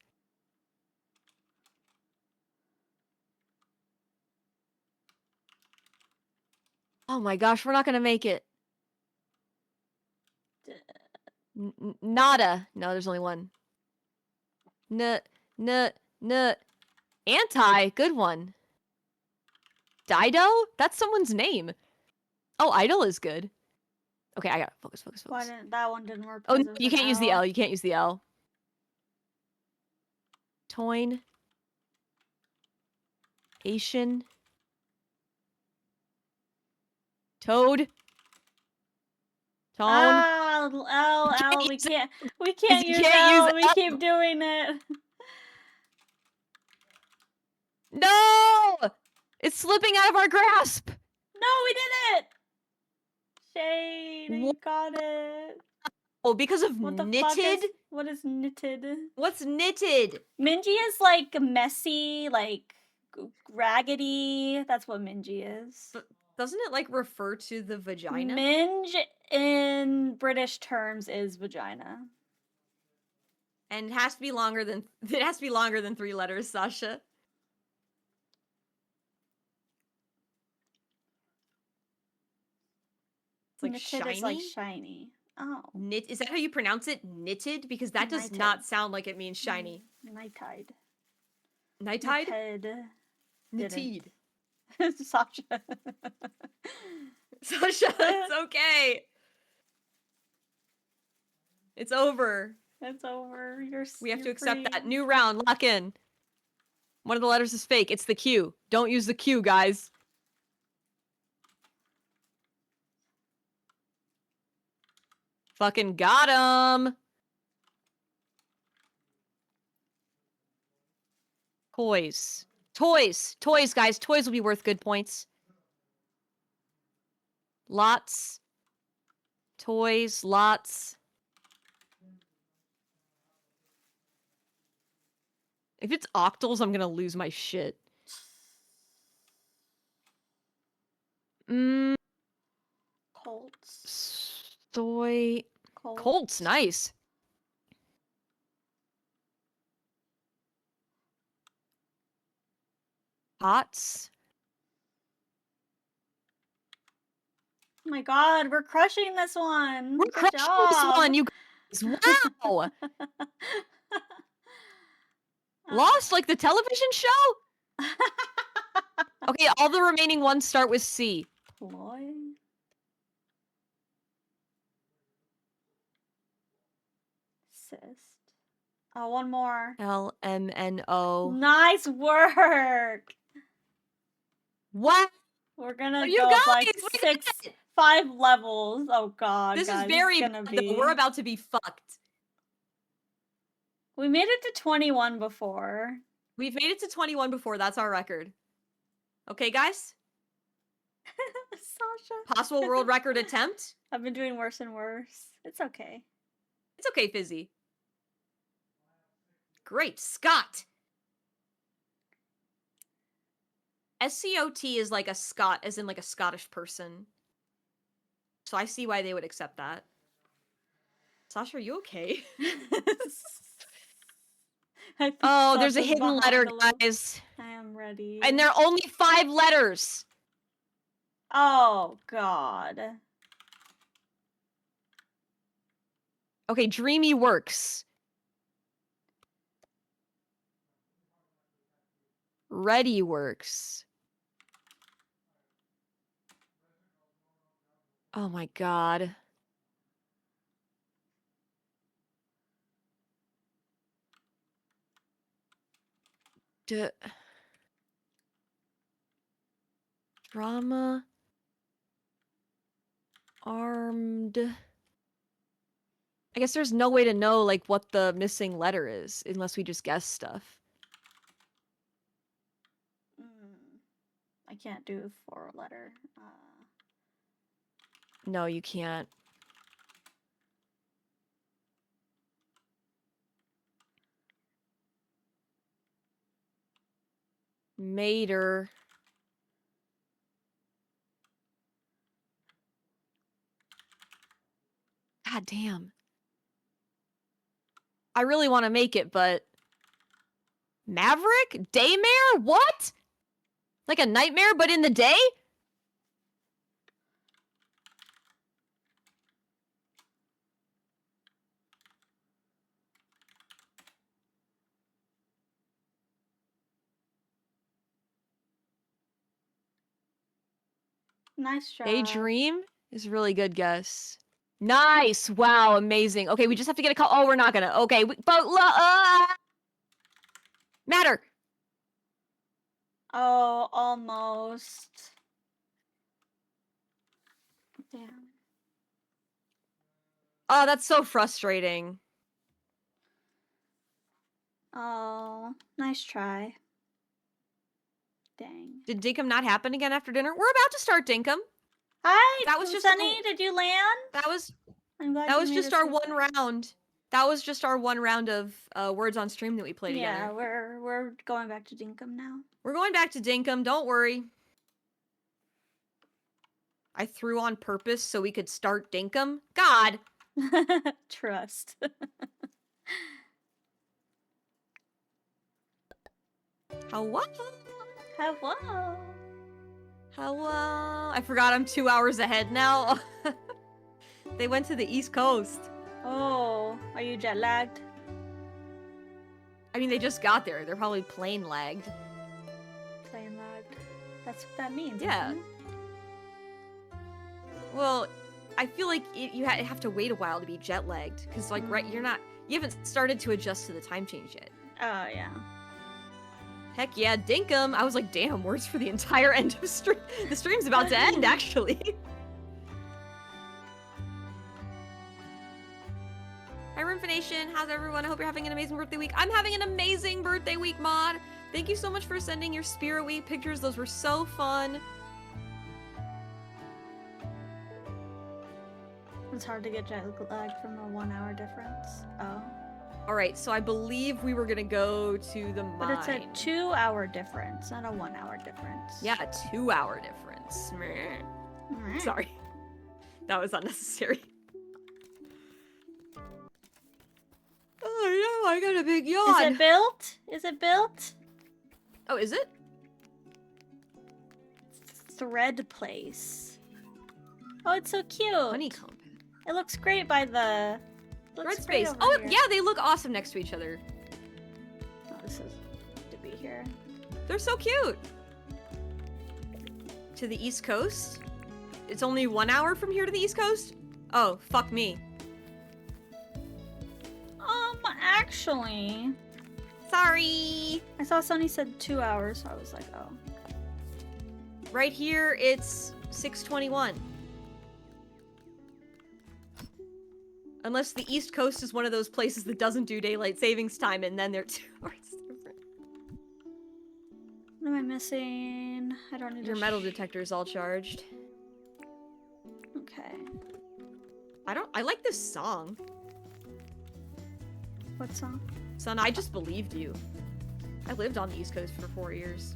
Oh my gosh, we're not gonna make it. Nada. No, there's only one. Anti. Good one. Dido? That's someone's name. Oh, Idol is good. Okay, I gotta focus. Why didn't that one didn't work? Oh, because no, it was you an can't use the L. You can't use the L. Toin. Asian. Toad. Tone. L, we can't You use can't L, use we L. keep doing it. No! It's slipping out of our grasp. No, we did it! Shade, you What? got it. Oh, because of What the knitted? fuck is, what is knitted? What's knitted? Mingy is like messy, like raggedy. That's what Mingy is. But doesn't it like refer to the vagina? Minge in British terms is vagina. And it has to be longer than 3 letters, Sasha. It's like Knitted shiny. is like shiny. Oh. Knit, is that how you pronounce it? Knitted? Because that does Knitted. not sound like it means shiny. Nighttide. Nighttide? Knitted. Knitted. Sasha. Sasha, it's okay. It's over. It's over. We have you're to accept free. that. New round, lock in. One of the letters is fake. It's the Q. Don't use the Q, guys. Fucking got him. Toys. Toys, guys. Toys will be worth good points. Lots. Toys, lots. If it's octals, I'm gonna lose my shit. Colts. Soy. Colts, nice. Pots. Oh my god, we're crushing this one. We're Good crushing this job. one, you guys. Wow. Lost, like the television show? Okay, all the remaining ones start with C. Ploy. Cyst. Oh, one more. LMNO. Nice work. What? We're gonna You go up like guys, we did 5 levels. Oh god, This guys, is it's very gonna bad, though. be... We're about to be fucked. We made it to 21 before. We've made it to 21 before. That's our record. Okay, guys? Sasha. Possible world record attempt? I've been doing worse and worse. It's okay. It's okay, Fizzy. Great. Scott. SCOT is like a Scot, as in like a Scottish person. So I see why they would accept that. Sasha, are you okay? I think Oh, there's a Sasha's hidden behind letter, a little. guys. I am ready. And they're only 5 letters. Oh, God. Okay, Dreamy works. Ready works. Oh my god. Drama. Armed. I guess there's no way to know, like, what the missing letter is, unless we just guess stuff. I can't do 4-letter. No, you can't. Mater. God damn. I really want to make it, but... Maverick? Daymare? What? Like a nightmare, but in the day? Nice job. Daydream is a really good guess. Nice! Wow, amazing. Okay, we just have to get a call. Oh, we're not gonna. Okay, Matter! Oh, almost. Damn. Oh, that's so frustrating. Oh, nice try. Dang. Did Dinkum not happen again after dinner? We're about to start Dinkum. Hi, That was just Sunny. Did you land? That was I'm glad that you was made just it our safe. one round. That was just our one round of words on stream that we played Yeah, together. we're going back to Dinkum now. We're going back to Dinkum, don't worry. I threw on purpose so we could start Dinkum. God! Trust. Hello? Hello. Hello? I forgot I'm 2 hours ahead now. They went to the East Coast. Oh, are you jet lagged? I mean, they just got there. They're probably plane lagged. Plane lagged. That's what that means. Yeah. Isn't it? Well, I feel like you have to wait a while to be jet lagged because, like, right, you haven't started to adjust to the time change yet. Oh yeah. Heck yeah, Dinkum! I was like, damn, words for the entire end of stream. The stream's about to end, actually. Hi, Rymfination. How's everyone? I hope you're having an amazing birthday week. I'm having an amazing birthday week, Mod. Thank you so much for sending your Spirit Week pictures. Those were so fun. It's hard to get jet lagged from a 1-hour difference. Oh. Alright, so I believe we were gonna go to the mine. But it's a 2-hour difference, not a 1-hour difference. Yeah, a 2-hour difference. Meh. Alright. Sorry. That was unnecessary. Oh no, I got a big yawn. Is it built? Is it built? Oh, is it? Thread place. Oh, it's so cute. Honeycomb. It looks great by the... Thread looks great space. over Oh, here. yeah, they look awesome next to each other. Oh, this is to be here. They're so cute. To the East Coast? It's only 1 hour from here to the East Coast? Oh, fuck me. Actually... Sorry. I saw Sunny said 2 hours, so I was like, oh. Right here, it's 6:21. Unless the East Coast is one of those places that doesn't do daylight savings time, and then they're 2 hours different. What am I missing? I don't need Your metal detector is all charged. Okay. I like this song. What song? Son, I just believed you. I lived on the East Coast for 4 years.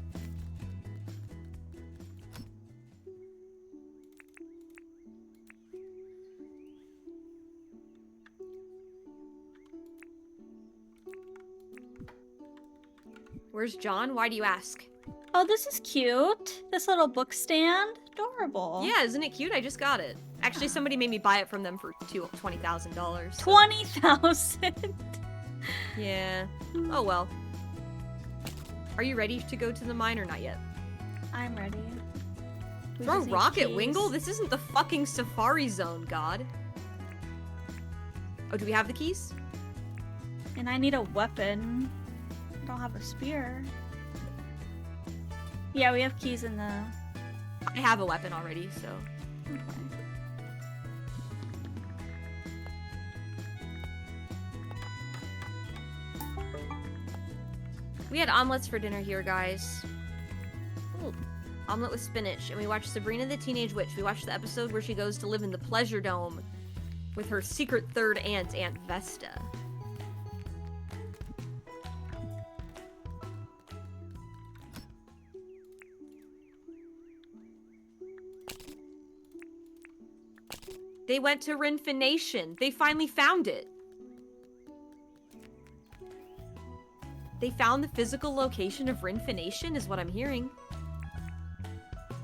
Where's John? Why do you ask? Oh, this is cute. This little book stand. Adorable. Yeah, isn't it cute? I just got it. Actually, somebody made me buy it from them for $20,000. So. 20,000. Yeah. Oh well. Are you ready to go to the mine or not yet? I'm ready. We Throw just need rock at keys. Wingle? This isn't the fucking Safari Zone, God. Oh, do we have the keys? And I need a weapon. I don't have a spear. Yeah, we have keys in the... I have a weapon already, so. Okay. We had omelets for dinner here, guys. Ooh. Omelet with spinach. And we watched Sabrina the Teenage Witch. We watched the episode where she goes to live in the Pleasure Dome with her secret third aunt, Aunt Vesta. They went to Rinfination. They finally found it. They found the physical location of Rinfination, is what I'm hearing.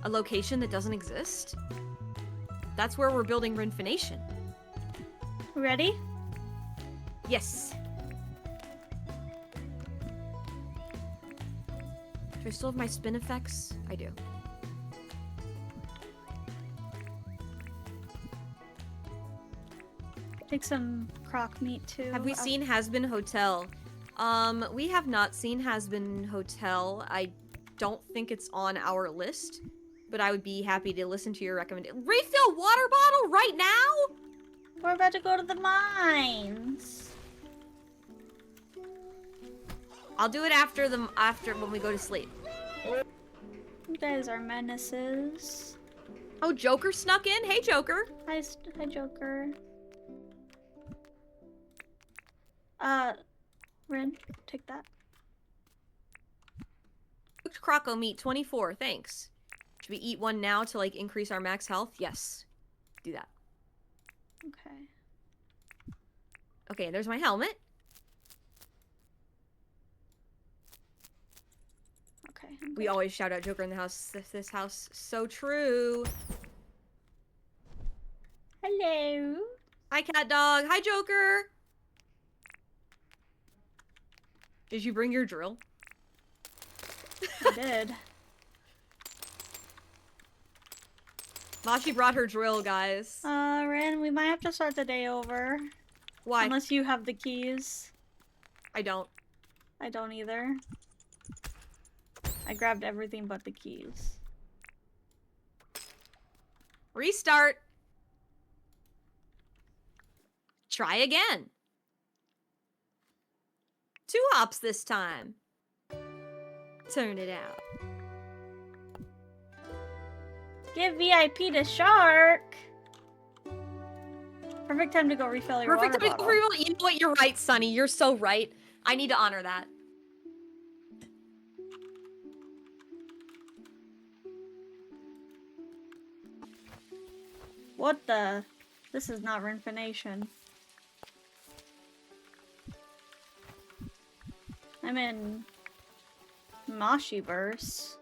A location that doesn't exist? That's where we're building Rinfination. Ready? Yes. Do I still have my spin effects? I do. Take some croc meat too. Have we seen Has Been Hotel? We have not seen Has Been Hotel. I don't think it's on our list, but I would be happy to listen to your recommendation. Refill water bottle right now? We're about to go to the mines. I'll do it after when we go to sleep. You guys are menaces. Oh, Joker snuck in. Hey, Joker. Hi, Joker. Rin, take that. Cooked croco meat, 24. Thanks. Should we eat one now to, like, increase our max health? Yes. Do that. Okay. Okay, there's my helmet. Okay. We always shout out Joker in the house. This house. So true. Hello. Hi, cat dog. Hi, Joker. Did you bring your drill? I did. Mashi brought her drill, guys. Rin, we might have to start the day over. Why? Unless you have the keys. I don't. I don't either. I grabbed everything but the keys. Restart. Try again. 2 hops this time. Turn it out. Give VIP to Shark. Perfect time to go refill your Perfect water time to bottle. refill. You know what? You're right, Sunny. You're so right. I need to honor that. What the? This is not Rinfination. I'm in Moshiverse.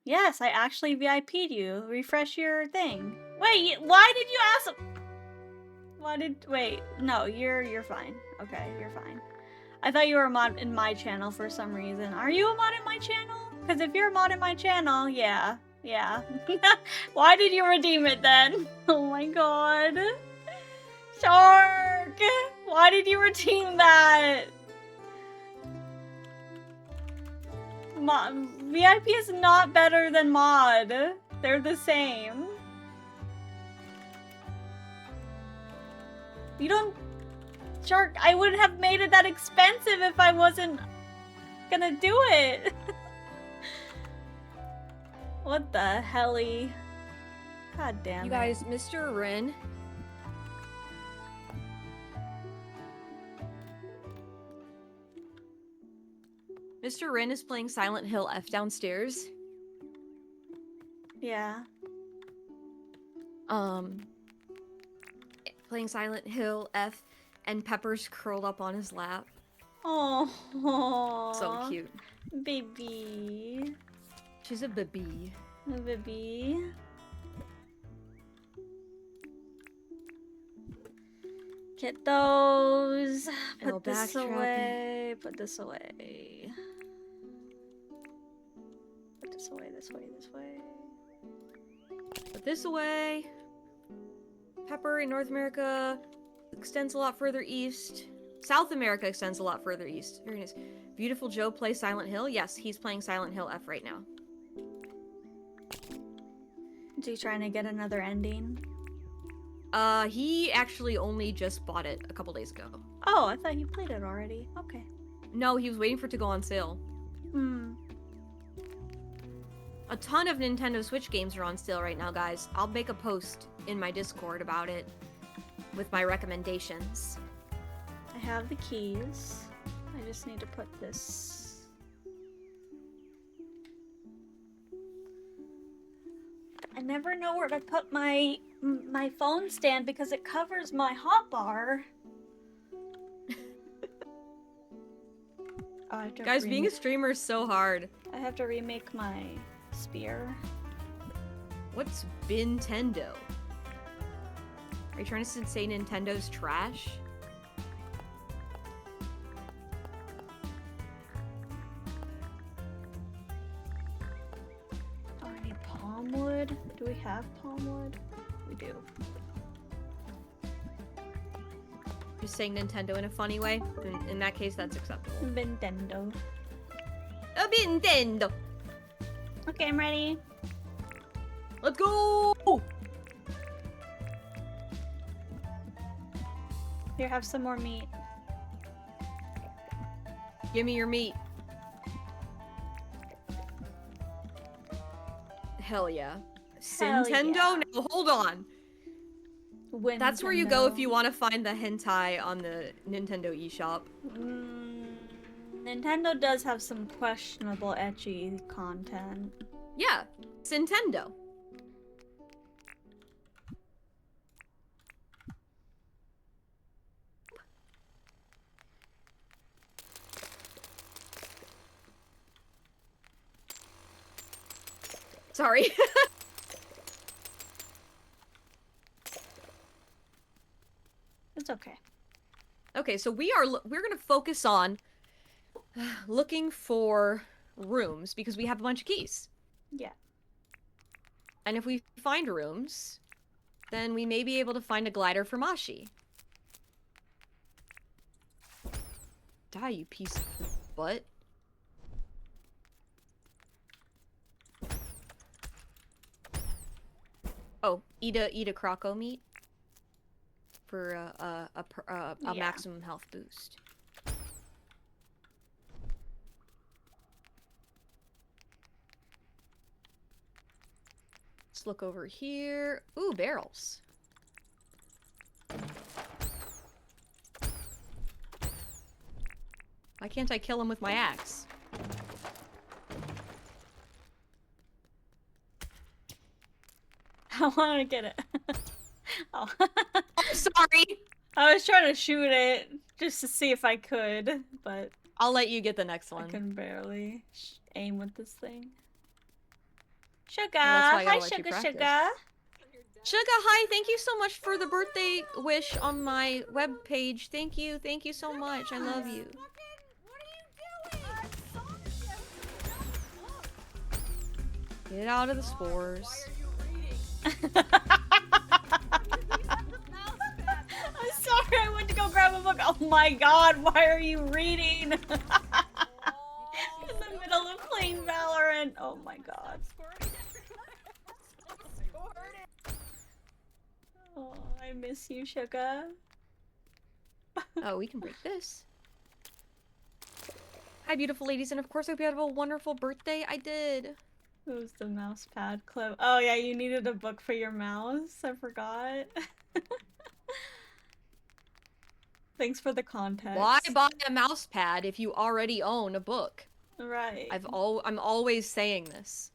Yes, I actually VIP'd you. Refresh your thing. Wait, why did you ask? Wait, no, you're fine. Okay, you're fine. I thought you were a mod in my channel for some reason. Are you a mod in my channel? Because if you're a mod in my channel, yeah. Why did you redeem it then? Oh my god. Shark! Why did you redeem that? VIP is not better than mod. They're the same. You don't... Shark, I wouldn't have made it that expensive if I wasn't gonna do it. What the helly? God damn You it. guys, Mr. Rin. Mr. Rin is playing Silent Hill F downstairs. Yeah. Playing Silent Hill F, and Pepper's curled up on his lap. Oh. So cute. Baby. She's a baby. Baby. Get those. Little Put this backtrapping. away. Put this away. Put this away, this way, this way. Put this away. Pepper in North America extends a lot further east. South America extends a lot further east. Very nice. Beautiful Joe plays Silent Hill. Yes, he's playing Silent Hill F right now. Is he trying to get another ending? He actually only just bought it a couple days ago. Oh, I thought he played it already. Okay. No, he was waiting for it to go on sale. Hmm. A ton of Nintendo Switch games are on sale right now, guys. I'll make a post in my Discord about it with my recommendations. I have the keys. I just need to put this. I never know where to put my phone stand because it covers my hotbar. Oh, I have to Guys, being a streamer is so hard. I have to remake my spear. What's Bintendo? Are you trying to say Nintendo's trash? Oh, I need palm wood. Do we have palm wood? We do. Just saying Nintendo in a funny way. In that case, that's acceptable. Nintendo. A Nintendo! Okay, I'm ready. Let's go! Here, have some more meat. Give me your meat. Hell yeah. Hell Nintendo? yeah. No, hold on. That's where you go if Nintendo. you want to find the hentai on the Nintendo eShop. Nintendo does have some questionable ecchi content. Yeah, it's Nintendo. Sorry. It's okay. Okay, so we're gonna focus on looking for rooms because we have a bunch of keys. Yeah. And if we find rooms, then we may be able to find a glider for Mashi. Die, you piece of butt. Oh, eat a croco meat for a Yeah. maximum health boost. Let's look over here. Ooh, barrels. Why can't I kill him with my axe? I want to get it. Oh. I'm sorry. I was trying to shoot it just to see if I could, but I'll let you get the next I one. can barely aim with this thing. Sugar! that's why I gotta Hi, let you Sugar, practice. Sugar! Suga, hi, thank you so much for the birthday wish on my webpage. Thank you so much. I love you. Get out of the spores. I'm sorry, I went to go grab a book. Oh my god, why are you reading? In the middle of playing Valorant. Oh my god. Oh, I miss you, Sugar. Oh, we can break this. Hi, beautiful ladies, and of course, I hope you had a wonderful birthday. I did. Who's the mouse pad clip? Oh yeah, you needed a book for your mouse. I forgot. Thanks for the context. Why buy a mouse pad if you already own a book? Right. I'm always saying this.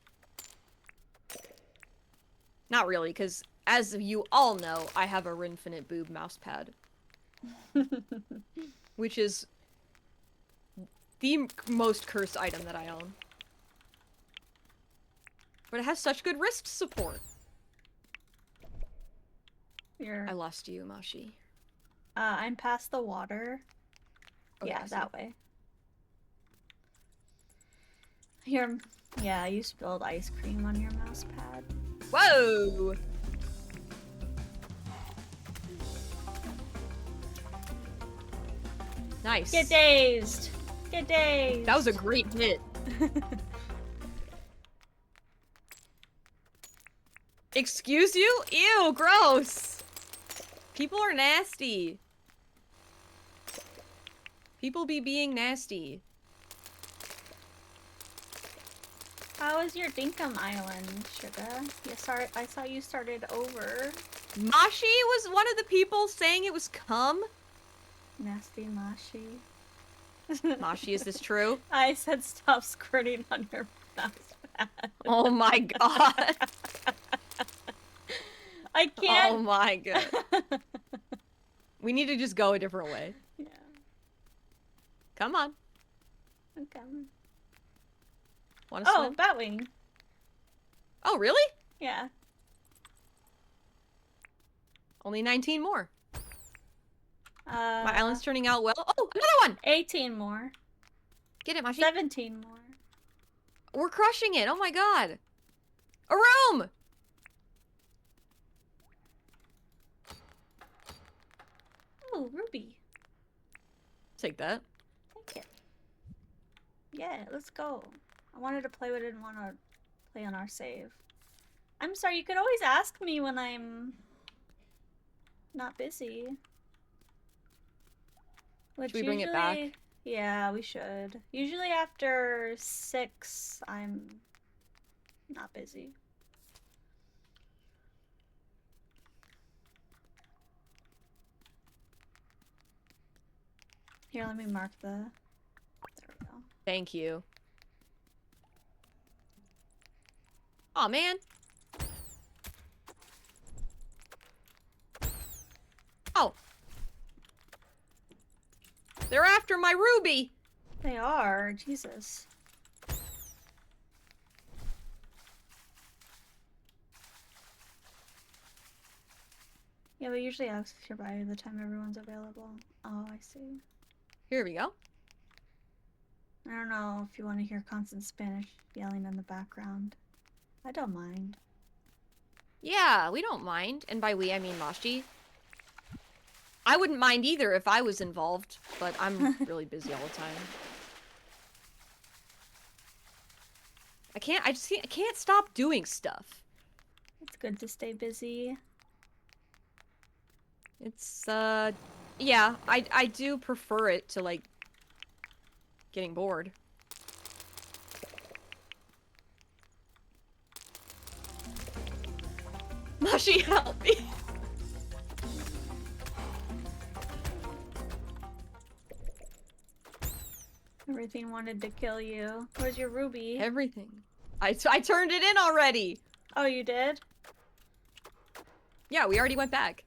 Not really, because as you all know, I have a Rinfinite Boob mouse pad. Which is the most cursed item that I own. But it has such good wrist support. I lost you, Mashi. I'm past the water. Okay, Yeah, I see. that way. Here, yeah, you spilled ice cream on your mouse pad. Whoa! Nice. Get dazed! Get dazed! That was a great hit. Excuse you? Ew, gross! People are nasty. People be being nasty. How was your Dinkum Island, Sugar? I saw you started over. Mashi was one of the people saying it was cum. Nasty Mashi. Mashi, is this true? I said stop squirting on your mouse pad. Oh my god. I can't. Oh my god. We need to just go a different way. Yeah. Come on. Okay. Wanna Oh, swim? Batwing. Oh, really? Yeah. Only 19 more. My My island's turning out well. Oh, another one! 18 more. Get it, Mashi. 17 more. We're crushing it. Oh my god. A room! Oh, Ruby. Take that. Take it. Yeah, let's go. I wanted to play, but I didn't want to play on our save. I'm sorry, you could always ask me when I'm not busy. Which Should we bring it back? Yeah, we should. Usually after 6, I'm not busy. Here, let me mark the... There we go. Thank you. Aw, man. Oh. They're after my ruby. They are. Jesus. Yeah, we usually ask if you're by the time everyone's available. Oh, I see. Here we go. I don't know if you want to hear constant Spanish yelling in the background. I don't mind. Yeah, we don't mind. And by we, I mean Mashi. I wouldn't mind either if I was involved, but I'm really busy all the time. I can't stop doing stuff. It's good to stay busy. It's, yeah, I do prefer it to, like, getting bored. Mashi, help me! Everything wanted to kill you. Where's your ruby? Everything. I turned it in already! Oh, you did? Yeah, we already went back.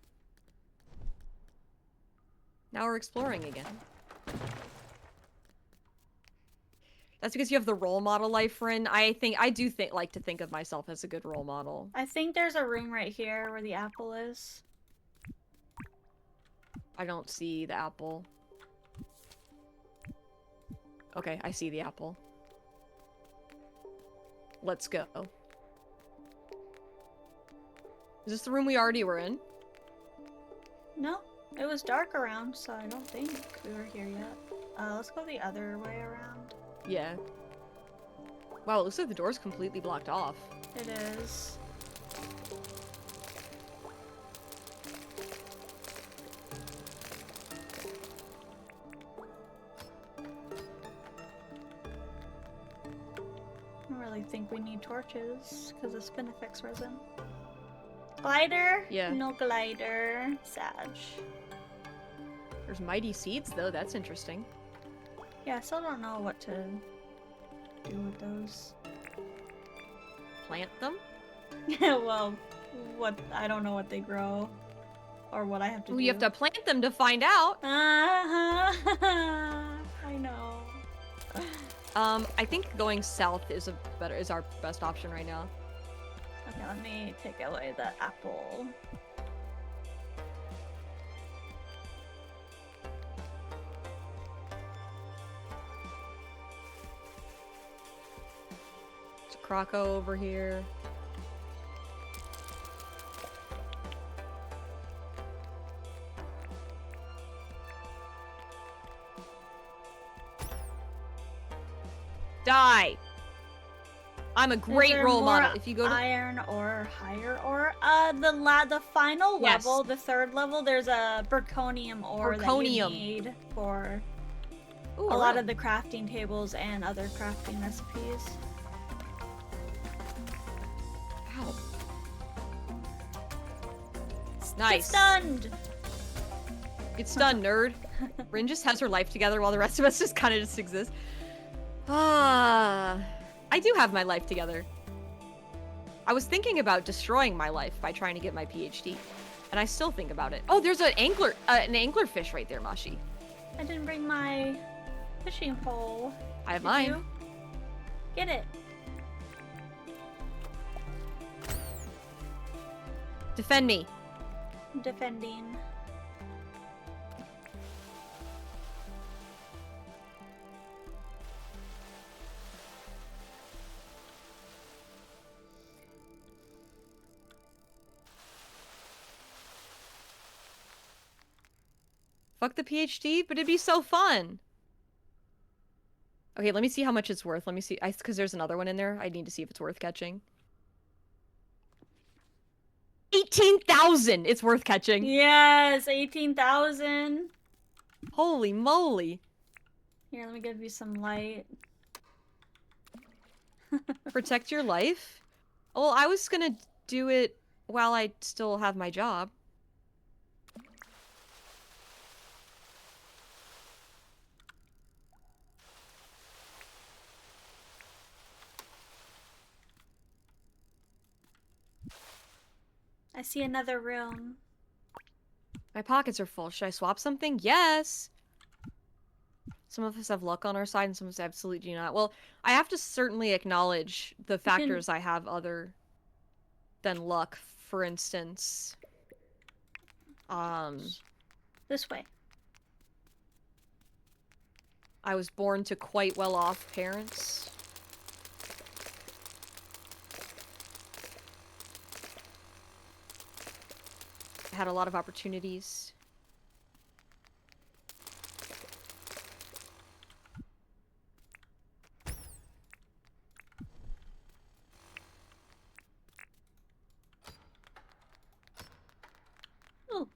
Now we're exploring again. That's because you have the role model life, Rin. I do like to think of myself as a good role model. I think there's a room right here where the apple is. I don't see the apple. Okay, I see the apple. Let's go. Is this the room we already were in? No, it was dark around, so I don't think we were here yet. Let's go the other way around. Yeah. Wow, it looks like the door's completely blocked off. It is. I don't really think we need torches because of Spinifex resin. Glider? Yeah. No glider. Sag. There's mighty seeds, though. That's interesting. Yeah, I still don't know what to do with those. Plant them? Well, what I don't know what they grow. Or what I have to Ooh, do. you have to plant them to find out. I know. I think going south is our best option right now. Okay, let me take away the apple. There's a Croco over here. Die! I'm a great role model. If you go to iron or higher ore, the final Yes. level, the third level, there's a Burconium ore that Burconium. you need for Ooh, a lot room. of the crafting tables and other crafting recipes. Ow. Get Nice. stunned! It's done, nerd. Rin just has her life together while the rest of us just kind of just exist. Ah, I do have my life together. I was thinking about destroying my life by trying to get my PhD, and I still think about it. Oh, there's an anglerfish right there, Mashi. I didn't bring my fishing pole. I have Did mine. you? Get it. Defend me. I'm defending. Fuck the PhD, but it'd be so fun. Okay, let me see how much it's worth. Let me see, because there's another one in there. I need to see if it's worth catching. 18,000! It's worth catching. Yes, 18,000. Holy moly. Here, let me give you some light. Protect your life? Well, I was gonna do it while I still have my job. I see another room. My pockets are full. Should I swap something? Yes! Some of us have luck on our side and some of us absolutely do not. Well, I have to certainly acknowledge the factors I have other than luck. For instance, This way. I was born to quite well-off parents. I had a lot of opportunities. Ooh.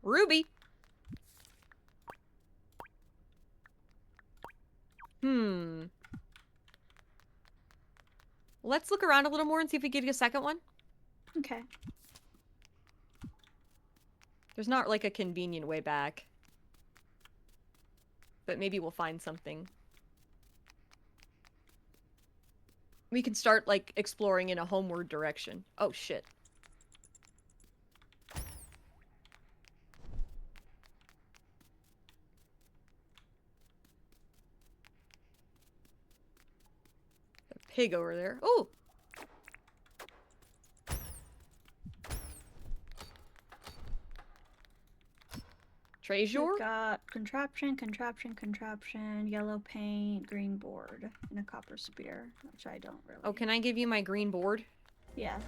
Ruby! Let's look around a little more and see if we get a second one. Okay. There's not like a convenient way back. But maybe we'll find something. We can start like exploring in a homeward direction. Oh shit. A pig over there. Oh! Treasure? We've got contraption, contraption, contraption, yellow paint, green board, and a copper spear, which I don't really. Oh, can I give you my green board? Yeah.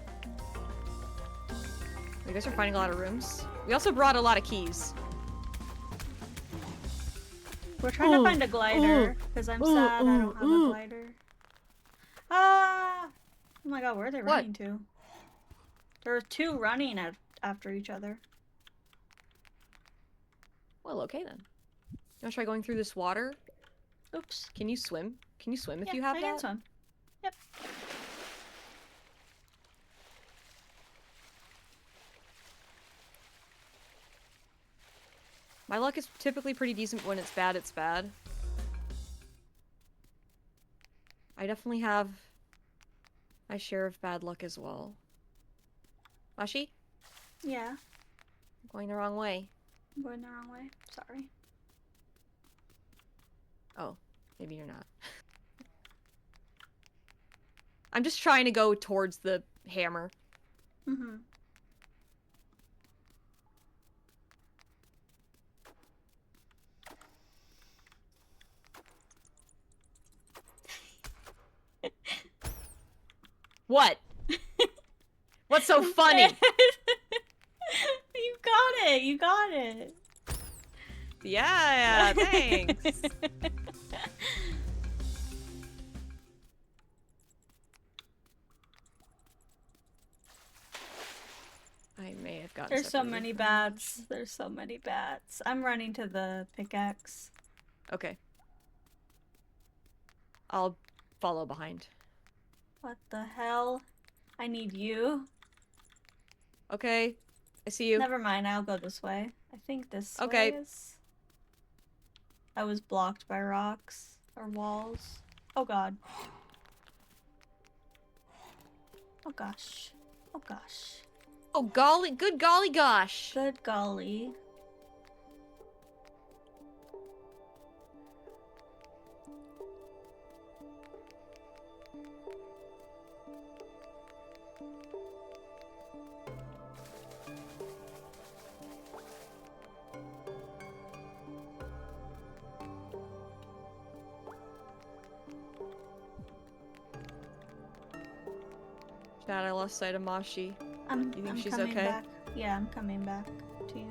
You guys are finding a lot of rooms. We also brought a lot of keys. We're trying to find a glider because I'm sad I don't have a glider. Ah! Oh my god, where are they running to? There were two running after each other. Well, okay then. You wanna try going through this water? Oops. Can you swim? Can you swim if Yeah, you have I that? can swim. Yep. My luck is typically pretty decent, but when it's bad, it's bad. I definitely have my share of bad luck as well. Mashi? Yeah. I'm going the wrong way. I'm going the wrong way. Sorry. Oh, maybe you're not. I'm just trying to go towards the hammer. Mm-hmm. What? What's so funny? You got it! You got it! Yeah, thanks. I may have gotten There's so separated many from bats. There's so many bats. I'm running to the pickaxe. Okay. I'll follow behind. What the hell? I need you. Okay. I see you. Never mind, I'll go this way. I think this Okay. way is... I was blocked by rocks. Or walls. Oh god. Oh gosh. Oh gosh. Oh golly, good golly gosh. Good golly. Dad, I lost sight of Mashi. I'm You think she's coming okay? back. Yeah, I'm coming back to you.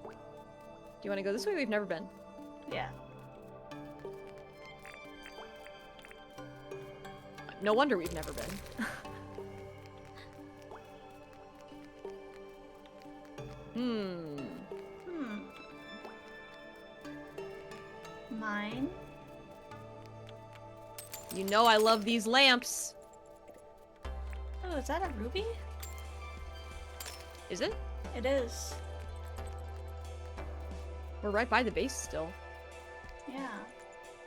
Do you want to go this way? We've never been. Yeah. No wonder we've never been. Mine? You know I love these lamps. Oh, is that a ruby? Is it? It is. We're right by the base still. Yeah.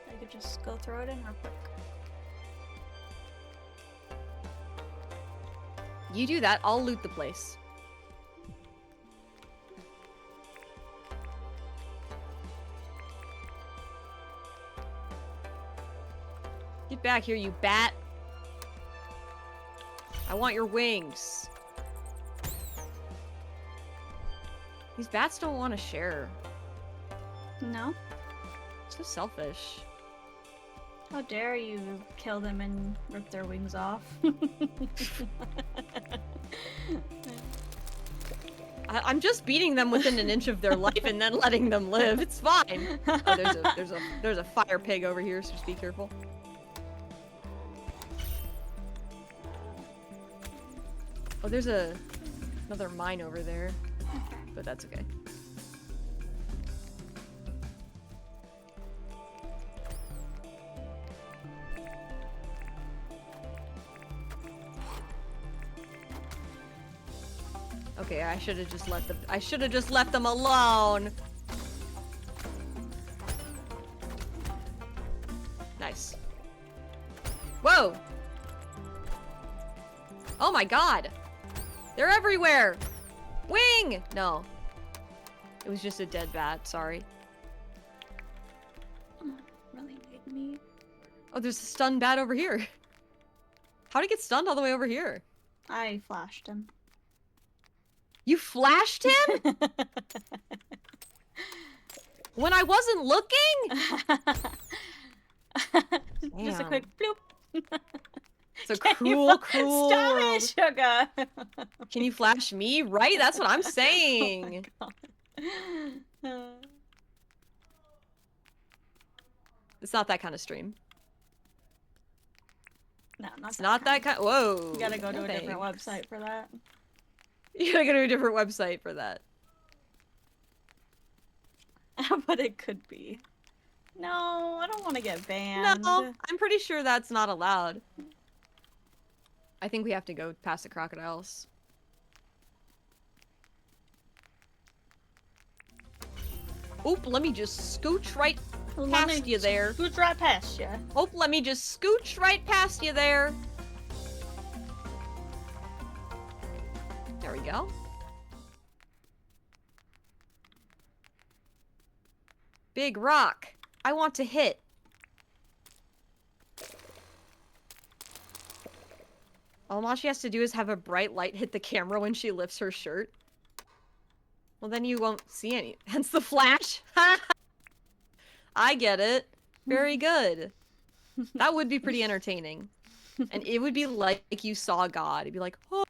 I could just go throw it in real quick. You do that, I'll loot the place. Get back here, you bat. I want your wings. These bats don't want to share. No? So selfish. How dare you kill them and rip their wings off? I'm just beating them within an inch of their life and then letting them live. It's fine. Oh, there's a fire pig over here, so just be careful. Oh, there's another mine over there, but that's okay. Okay, I should have just left them alone. Nice. Whoa! Oh my god! They're everywhere! Wing! No. It was just a dead bat, sorry. Really made me. Oh, there's a stunned bat over here. How'd he get stunned all the way over here? I flashed him. You flashed him? When I wasn't looking? Just a Damn. quick bloop. It's a cruel Stop world. it, sugar! Can you flash me? Right? That's what I'm saying. Oh my God. It's not that kind of stream. No, not It's not that kind. Whoa. You gotta go to no a different thanks. website for that. You gotta go to a different website for that. But it could be. No, I don't want to get banned. No, I'm pretty sure that's not allowed. I think we have to go past the crocodiles. Oop, let me just scooch right past you there. Scooch right past you. Oop, let me just scooch right past you there. There we go. Big rock. I want to hit. All she has to do is have a bright light hit the camera when she lifts her shirt. Well, then you won't see any. Hence the flash. I get it. Very good. That would be pretty entertaining. And it would be like you saw God. It'd be like, oh.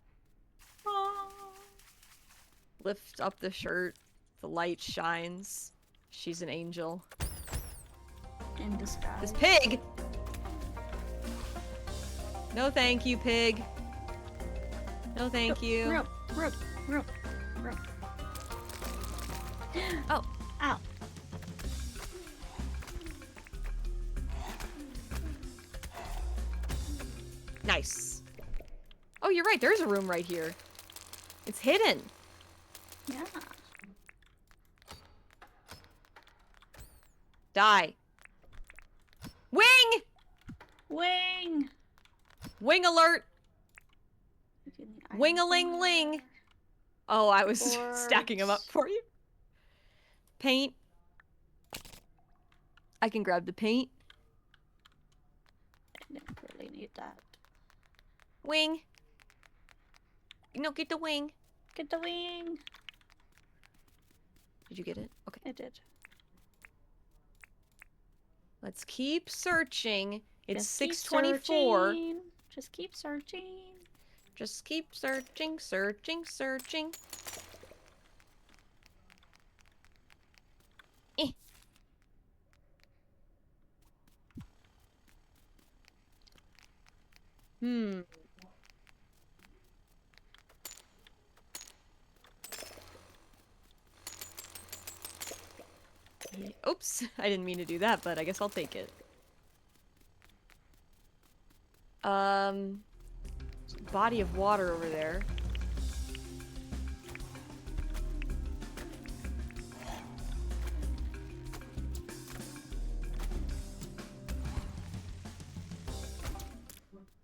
Lift up the shirt. The light shines. She's an angel. In disguise. This pig! No thank you, pig. No thank you. Rope. Oh. Ow. Nice. Oh, you're right. There's a room right here. It's hidden. Yeah. Die. Wing! Wing! Wing alert! Wing-a-ling-ling! Oh, I was stacking them up for you. Paint. I can grab the paint. I didn't really need that. Wing. No, get the wing. Get the wing! Did you get it? Okay. I did. Let's keep searching. It's Just keep 6:24. searching. Just keep searching. Just keep searching, searching, searching. Eh. Hmm. Oops, I didn't mean to do that, but I guess I'll take it. Body of water over there.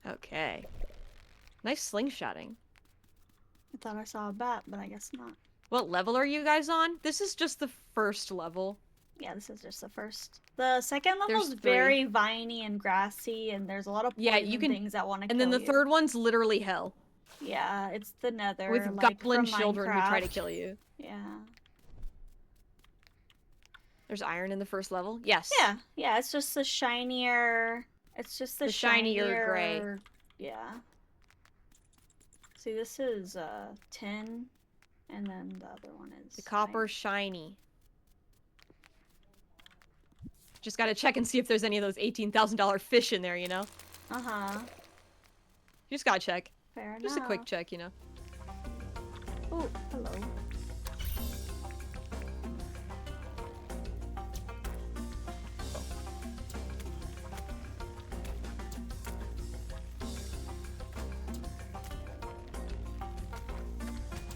Okay. Nice slingshotting. I thought I saw a bat, but I guess not. What level are you guys on? This is just the first level. Yeah, this is just the first. The second level There's is 3. very viney and grassy, and there's a lot of Yeah, poison you can- things that want to kill And then the you. third one's literally hell. Yeah, it's the nether. With like goblin from children who try to Minecraft. kill you. Yeah. There's iron in the first level? Yes. Yeah, it's just the shinier... It's just the, The shinier gray. Yeah. See, this is, tin, and then the other one is... The copper shiny. Just gotta check and see if there's any of those $18,000 fish in there, you know? Uh-huh. You just gotta check. Fair enough. Just a quick check, you know? Oh, hello.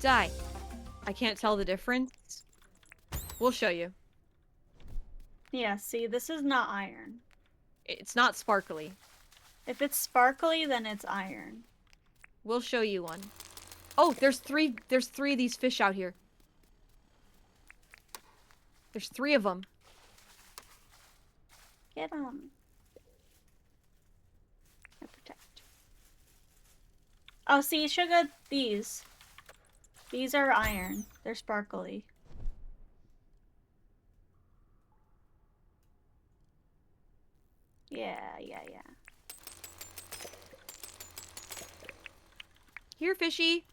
Die. I can't tell the difference. We'll show you. Yeah, see, this is not iron. It's not sparkly. If it's sparkly, then it's iron. We'll show you one. Oh, there's three of these fish out here. There's 3 of them. Get 'em. I protect. Oh, see, Sugar, these. These are iron. They're sparkly. Yeah. Here, fishy.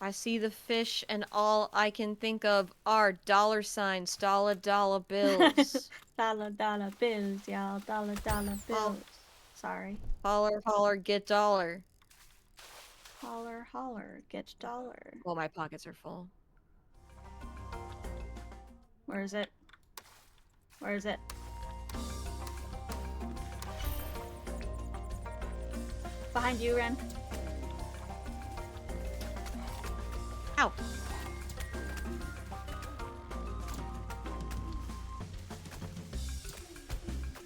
I see the fish and all I can think of are dollar signs, dollar bills. Dollar bills, y'all. Dollar bills. Sorry. Holler, holler, get dollar. Holler, holler, get dollar. Well, my pockets are full. Where is it? Where is it? Behind you, Ren. Ow.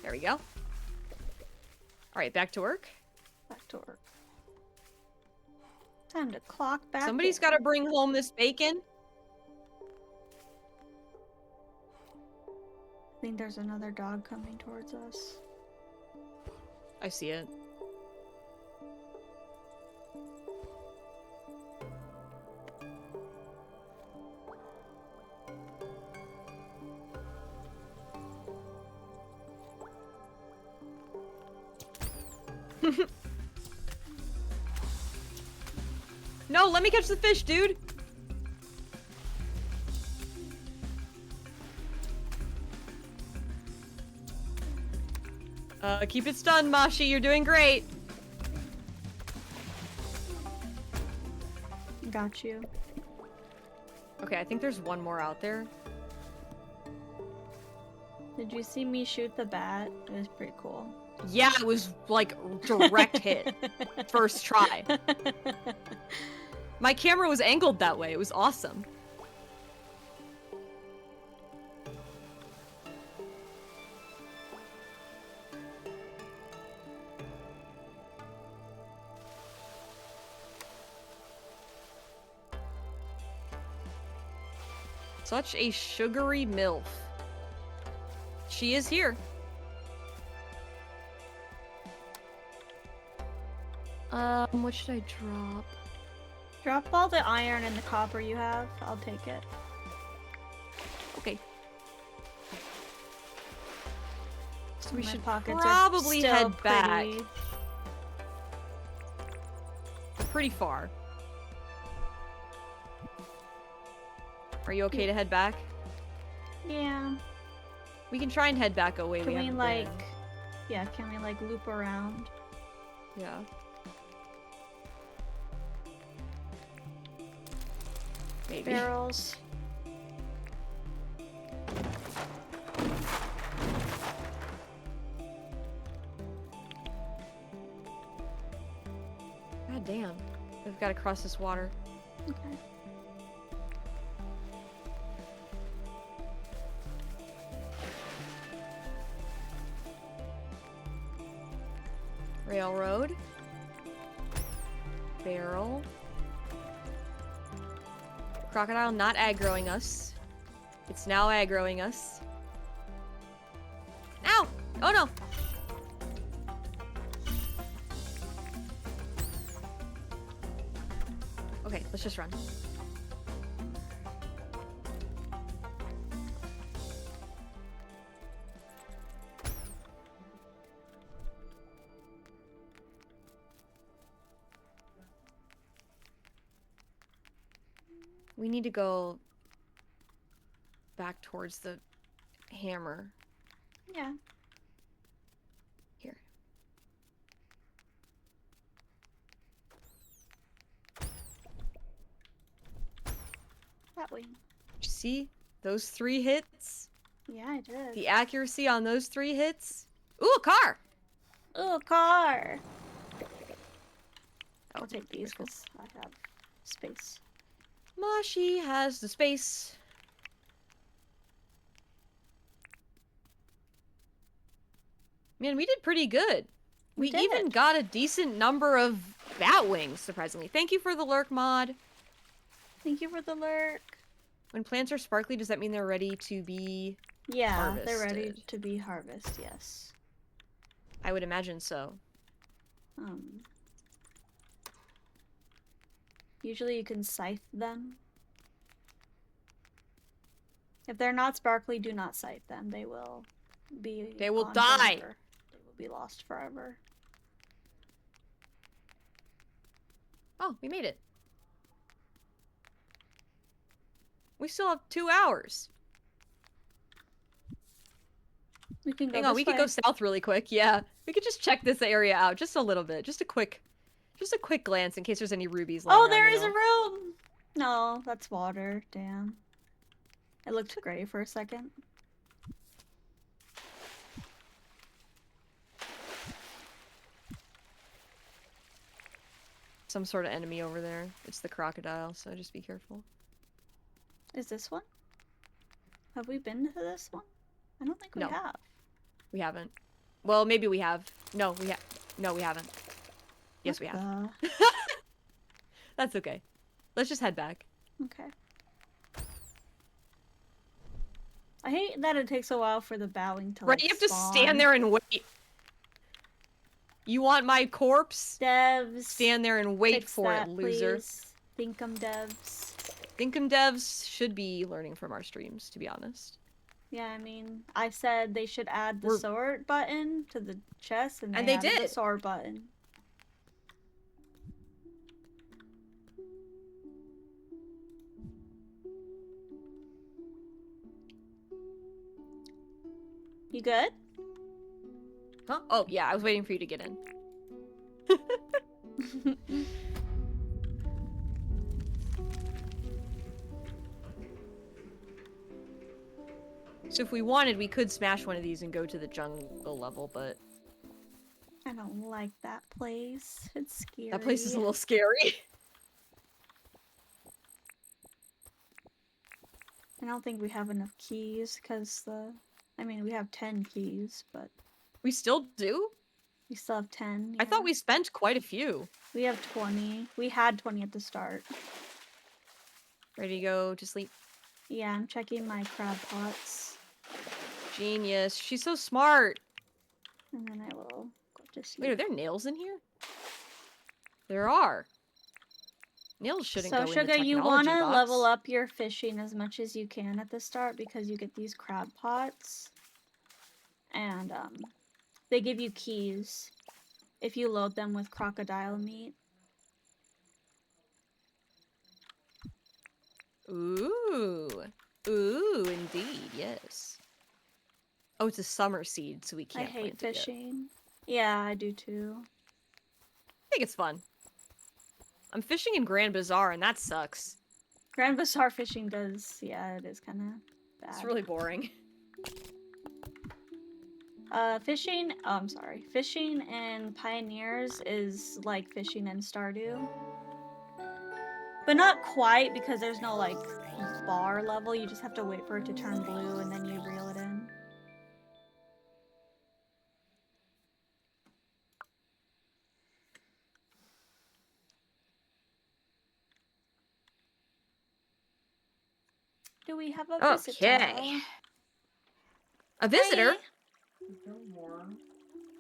There we go. Alright, back to work. Back to work. Time to clock back. Somebody's got to bring home this bacon. I think there's another dog coming towards us. I see it. No, let me catch the fish, dude. Keep it stunned, Mashi. You're doing great. Got you. Okay, I think there's one more out there. Did you see me shoot the bat? It was pretty cool. Yeah, it was like direct hit. First try. My camera was angled that way. It was awesome. Such a sugary MILF. She is here. What should I drop? Drop all the iron and the copper you have. I'll take it. Okay. So we My should pockets are probably still head back. pretty- We're pretty far. Are you okay to head back? Yeah. We can try and head back away. Can we haven't like... been. Yeah, can we like loop around? Yeah. Maybe. Barrels. God damn. We've got to cross this water. Okay. Railroad. Barrel. Crocodile not aggroing us. It's now aggroing us. Ow! Oh no! Okay, let's just run. We need to go back towards the hammer. Yeah. Here. That way. Did you see those 3 hits? Yeah, I did. The accuracy on those 3 hits? Ooh, a car! Ooh, a car! Oh, I'll take these cool. because I have space. Mashi has the space. Man, we did pretty good. We did. even got a decent number of bat wings, surprisingly. Thank you for the lurk mod. Thank you for the lurk. When plants are sparkly, does that mean they're ready to be... Yeah, they're ready Harvested. to be harvested, yes. I would imagine so. Usually you can scythe them. If they're not sparkly, do not scythe them. They will be They will gone die. forever. They will be lost forever. Oh, we made it. We still have 2 hours. We can go Hang on, this we could way. go south really quick. Yeah, we could just check this area out just a little bit, just a quick glance in case there's any rubies. Oh, there is a room. No, that's water. Damn. It looked gray for a second. Some sort of enemy over there. It's the crocodile, so just be careful. Is this one? Have we been to this one? I don't think we No. have. We haven't. Well, maybe we have. No, we have. No, we haven't. Yes, we What have. the- That's okay. Let's just head back. Okay. I hate that it takes a while for the bowing to Right, like, you have to spawn. stand there and wait. You want my corpse? Devs. Stand there and wait fix for that, it, loser. Please. Dinkum devs. Dinkum devs should be learning from our streams, to be honest. Yeah, I mean, I said they should add the We're- sort button to the chest, and And they they added the did. sort button. You good? Huh? Oh, yeah, I was waiting for you to get in. So if we wanted, we could smash one of these and go to the jungle level, but I don't like that place. It's scary. that place is a little scary. I don't think we have enough keys because I mean, we have 10 keys, but We still do? we still have 10. I thought yeah. we spent quite a few. We have 20. We had 20 at the start. Ready to go to sleep? Yeah, I'm checking my crab pots, Genius. She's so smart. and then I will go to sleep. Wait, are there nails in here? There are. Nails shouldn't So, go in the Sugar, technology you want to box. level up your fishing as much as you can at the start because you get these crab pots. And, they give you keys if you load them with crocodile meat. Ooh. Ooh, indeed, yes. Oh, it's a summer seed, so we I can't hate plant it yet. fishing. Yeah, I do too. I think it's fun. I'm fishing in Grand Bazaar, and that sucks. Grand Bazaar fishing does, yeah, it is kind of bad. It's really boring. Fishing, oh, I'm sorry. Fishing in Pioneers is like fishing in Stardew. But not quite, because there's no, like, bar level. You just have to wait for it to turn blue, and then you reel it in. Do we have a visitor? Okay. A visitor? Hey.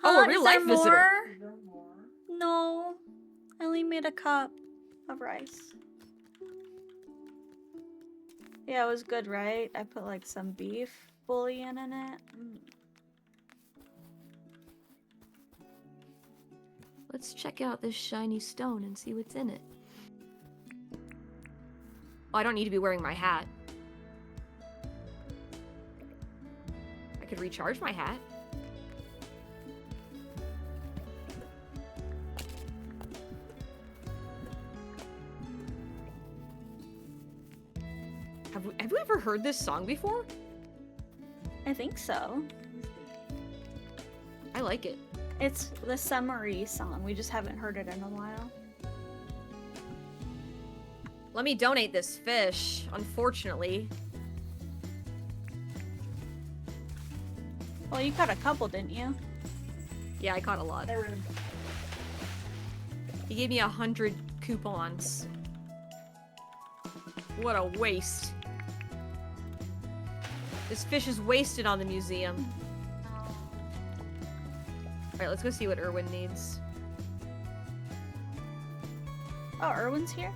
Oh, a Is real there life visitor. more? No. I only made a cup of rice. Yeah, it was good, right? I put like some beef bouillon in it. Let's check out this shiny stone and see what's in it. Oh, I don't need to be wearing my hat. I could recharge my hat. Have you ever heard this song before? I think so. I like it. It's the summery song. We just haven't heard it in a while. Let me donate this fish, unfortunately. Well, you caught a couple, didn't you? Yeah, I caught a lot. He gave me 100 coupons. What a waste. This fish is wasted on the museum. Alright, let's go see what Erwin needs. Oh, Erwin's here?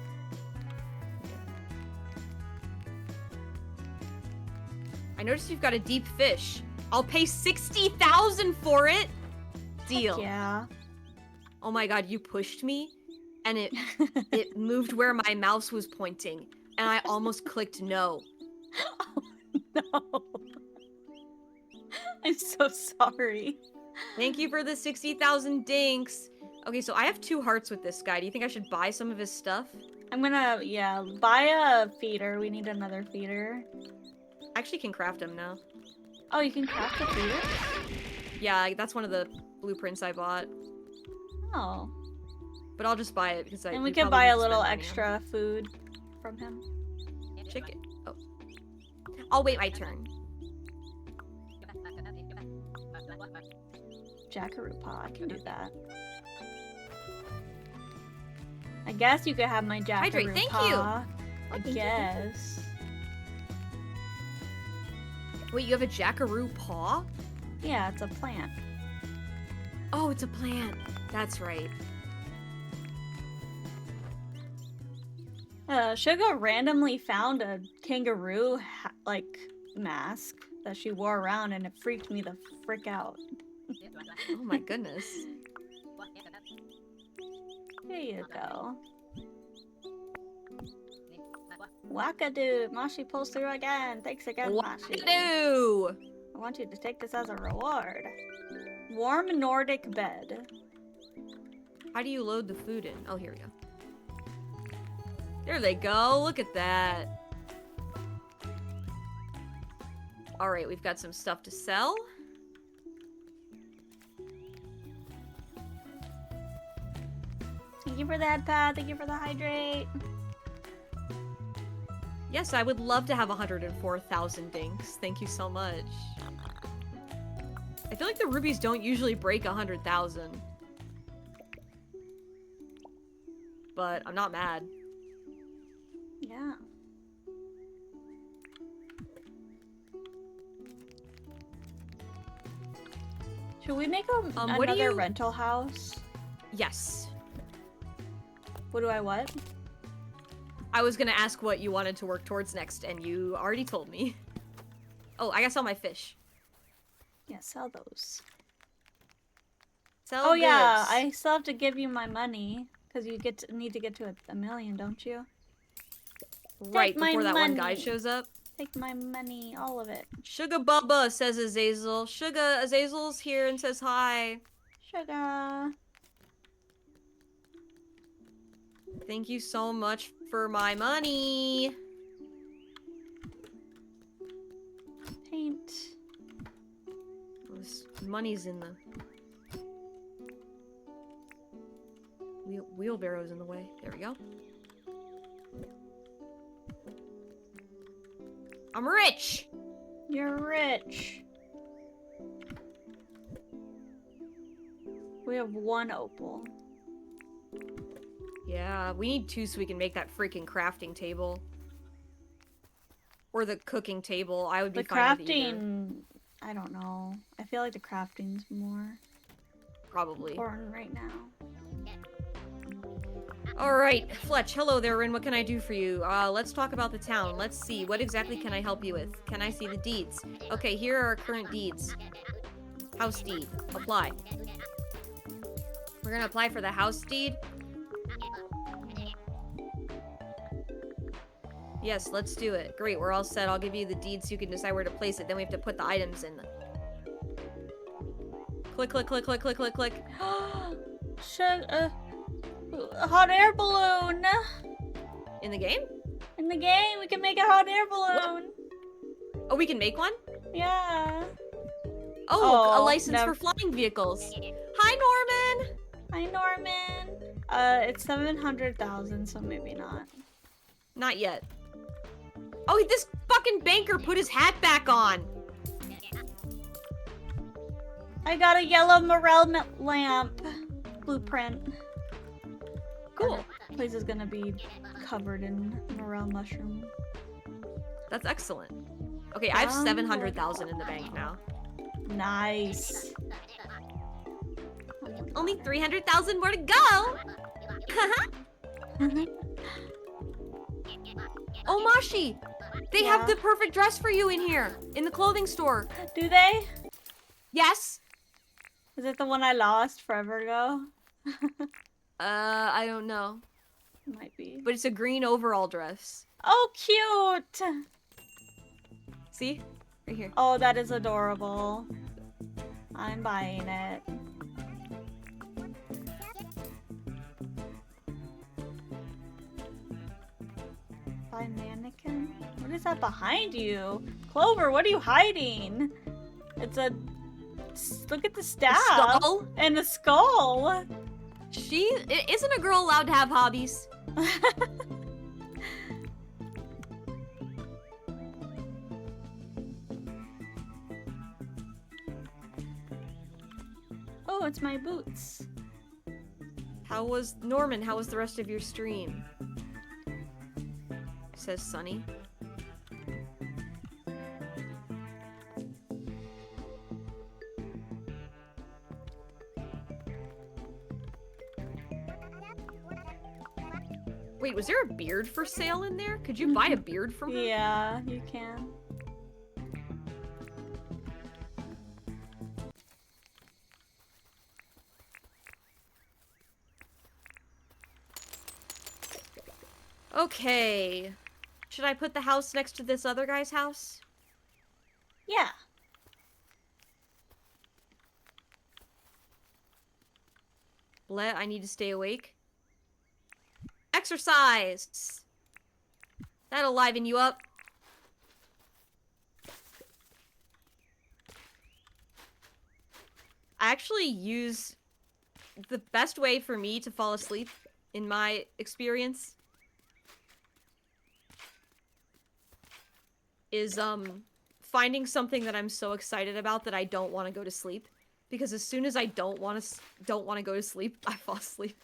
I noticed you've got a deep fish. I'll pay 60,000 for it. Deal. Yeah. Oh my god, you pushed me and it moved where my mouse was pointing and I almost clicked no. Oh, no. I'm so sorry. Thank you for the 60,000 dinks. Okay, so I have 2 hearts with this guy. Do you think I should buy some of his stuff? I'm gonna, yeah, buy a feeder. We need another feeder. I actually can craft them now. Oh, you can craft a feeder? Yeah, that's one of the blueprints I bought. Oh. But I'll just buy it because And we can buy a little extra food from him. Chicken. Oh. I'll wait my turn. Jackaroo paw, I can do that. I guess you could have my jackaroo Hydrate, thank paw. you. I thank you. guess. Wait, you have a jackaroo paw? Yeah, it's a plant. Oh, it's a plant. That's right. Sugar randomly found a kangaroo like mask that she wore around, and it freaked me the frick out. Oh my goodness. There you go. Wackadoo! Mashi pulls through again. Thanks again, Mashi. Wackadoo! I want you to take this as a reward. Warm Nordic bed. How do you load the food in? Oh, here we go. There they go. Look at that. All right, we've got some stuff to sell. Thank you for the head pad. Thank you for the hydrate. Yes, I would love to have 104,000 dinks. Thank you so much. I feel like the rubies don't usually break 100,000. But I'm not mad. Yeah. Should we make another rental house? Yes. What do I what? I was gonna ask what you wanted to work towards next, and you already told me. Oh, I gotta sell my fish. Yeah, sell those. Sell Oh yeah, goods. I still have to give you my money because you need to get to a million, don't you? Right Take my before that one guy money. shows up. Take my money, all of it. Sugar Bubba, says Azazel. Sugar Azazel's here and says hi. Sugar. Thank you so much for my money. Paint. This money's in the wheelbarrow's in the way. There we go. I'm rich. You're rich. We have 1 opal. Yeah, we need 2 so we can make that freaking crafting table. Or the cooking table. I would be The fine with either. crafting, I don't know. I feel like the crafting's more Probably. important right now. Alright, Fletch, hello there, Rin. What can I do for you? Let's talk about the town. Let's see. What exactly can I help you with? Can I see the deeds? Okay, here are our current deeds. House deed. Apply. We're gonna apply for the house deed. Yes, let's do it. Great, we're all set. I'll give you the deed so you can decide where to place it. Then we have to put the items in. Click, click, click, click, click, click, click. A hot air balloon! In the game? In the game, we can make a hot air balloon! Oh, we can make one? Yeah. Oh, a license for flying vehicles. Hi, Norman! Hi, Norman. It's 700,000, so maybe not. Not yet. Oh, this fucking banker put his hat back on. I got a yellow morel lamp blueprint. Cool. This place is gonna be covered in morel mushroom. That's excellent. Okay, I have 700,000 in the bank now. Nice. Only 300,000 more to go. Oh, Mashi, they have the perfect dress for you in here, in the clothing store. Do they? Yes. Is it the one I lost forever ago? I don't know. It might be. But it's a green overall dress. Oh, cute! See? Right here. Oh, that is adorable. I'm buying it. Buy mannequin? What is that behind you? Clover, what are you hiding? It's a... Look at the staff. skull? And the skull. Isn't a girl allowed to have hobbies? Oh, it's my boots. Norman, how was the rest of your stream? Says Sunny. Wait, was there a beard for sale in there? Could you buy a beard from her? Yeah, you can. Okay. Should I put the house next to this other guy's house? Yeah. I need to stay awake. Exercise! That'll liven you up. I actually use the best way for me to fall asleep, in my experience, is finding something that I'm so excited about that I don't want to go to sleep. Because as soon as I don't want to go to sleep, I fall asleep.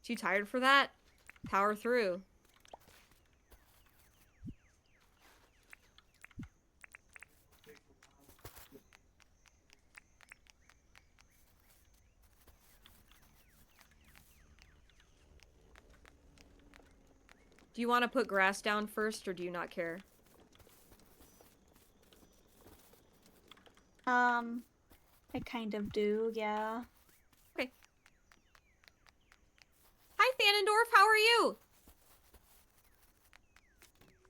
Too tired for that? Power through. Do you want to put grass down first, or do you not care? I kind of do, yeah. Okay. Hi, Thanendorf, how are you?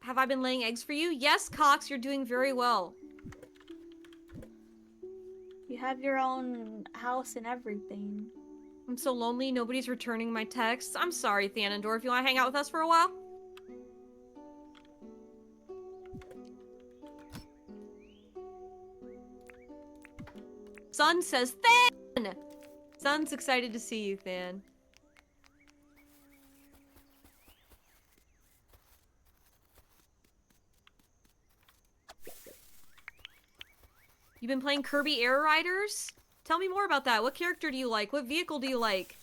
Have I been laying eggs for you? Yes, Cox, you're doing very well. You have your own house and everything. I'm so lonely, nobody's returning my texts. I'm sorry, Thanendorf. You want to hang out with us for a while? Sun says, Than! Sun's excited to see you, Than. You've been playing Kirby Air Riders? Tell me more about that. What character do you like? What vehicle do you like?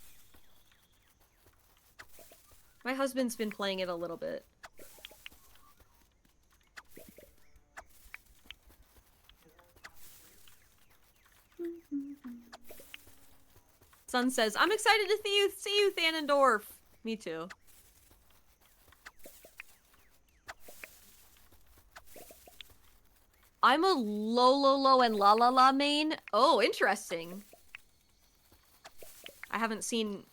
My husband's been playing it a little bit. Sun says, I'm excited to see you, Thanendorf. Me too. I'm a Lololo and La La La main. Oh, interesting. I haven't seen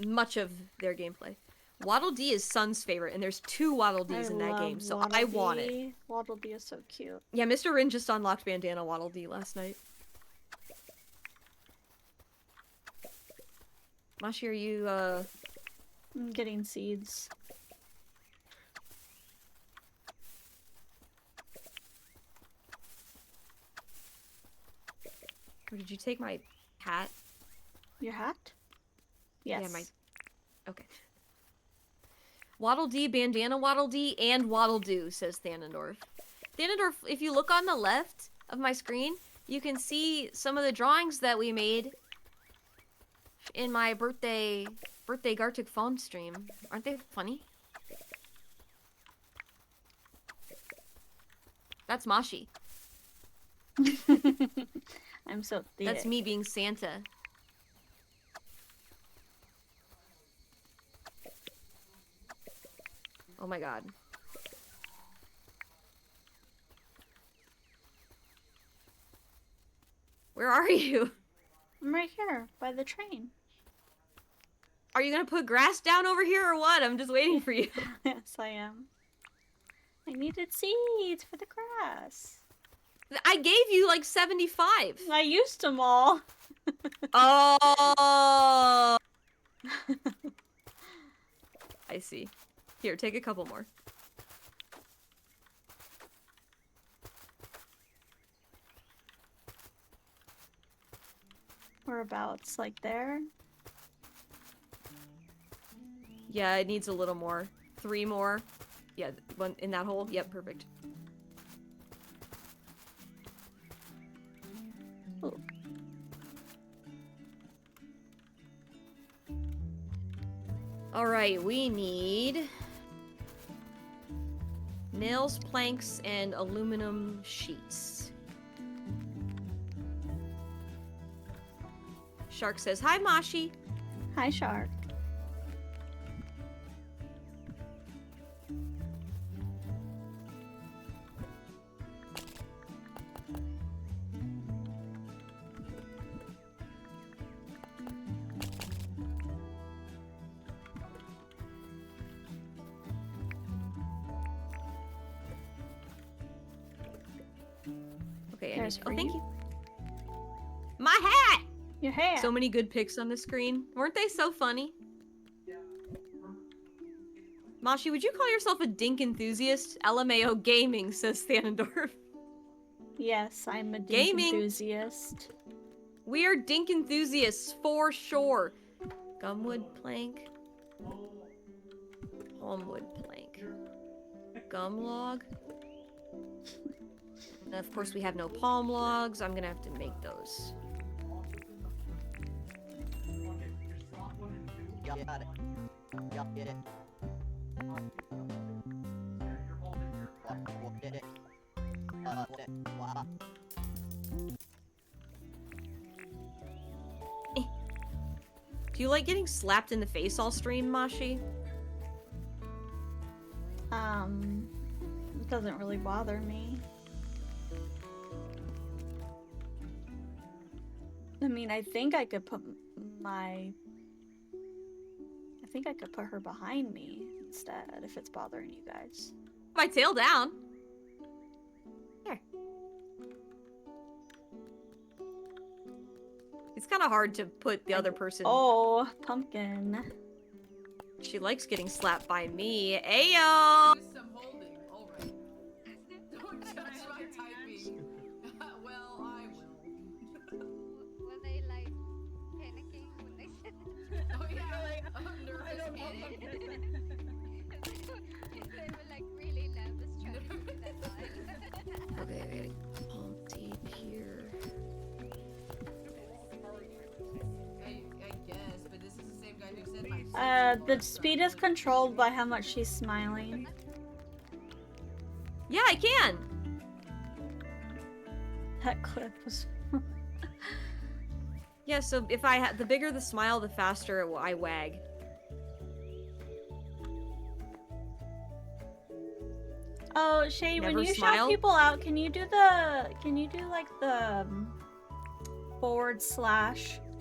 much of their gameplay. Waddle Dee is Sun's favorite, and there's 2 Waddle Dees in that game, so I want it. Waddle Dee is so cute. Yeah, Mr. Rin just unlocked Bandana Waddle Dee last night. Mashi, are you, I'm getting seeds. Or did you take my hat? Your hat? Yes. Yeah, okay. Waddle Dee, Bandana Waddle Dee, and Waddle Doo, says Thanendorf. Thanendorf, if you look on the left of my screen, you can see some of the drawings that we made in my birthday Gartic phone stream. Aren't they funny? That's Mashi. I'm so thick. That's me being Santa. Oh my god. Where are you? I'm right here, by the train. Are you gonna put grass down over here or what? I'm just waiting for you. Yes, I am. I needed seeds for the grass. I gave you like 75. I used them all. Oh. I see. Here, take a couple more. Whereabouts? Like there? Yeah, it needs a little more. 3 more. Yeah, one in that hole. Yep, perfect. Ooh. Alright, we need nails, planks, and aluminum sheets. Shark says, hi, Mashi. Hi, Shark. Okay, There's for thank you. you. My hat! Your hair. So many good pics on the screen. Weren't they so funny? Mashi, would you call yourself a dink enthusiast? LMAO gaming, says Thanendorf. Yes, I'm a dink Gaming. enthusiast. We are dink enthusiasts for sure. Gumwood plank. Palmwood plank. Gum log. And of course we have no palm logs. I'm gonna have to make those. Got it. Get it. What did it? What it? Wow. Do you like getting slapped in the face all stream, Mashi? It doesn't really bother me. I mean, I think I could put her behind me instead if it's bothering you guys. My tail down. Here. It's kind of hard to put the other person. Oh, pumpkin. She likes getting slapped by me. Ayo! Do some holding. All right. Don't judge my typing. Well, I will. Were they like panicking when they said Oh yeah, nervous panic. they were like really nervous trying to do that line. Okay, I gotta palm deep here. I guess, but this is the same guy who said my The speed is controlled by how much she's smiling. Yeah, I can. That clip was. Yeah, so if the bigger the smile, the faster I wag. Oh, Shay, when Never you smile? shout people out, can you do like the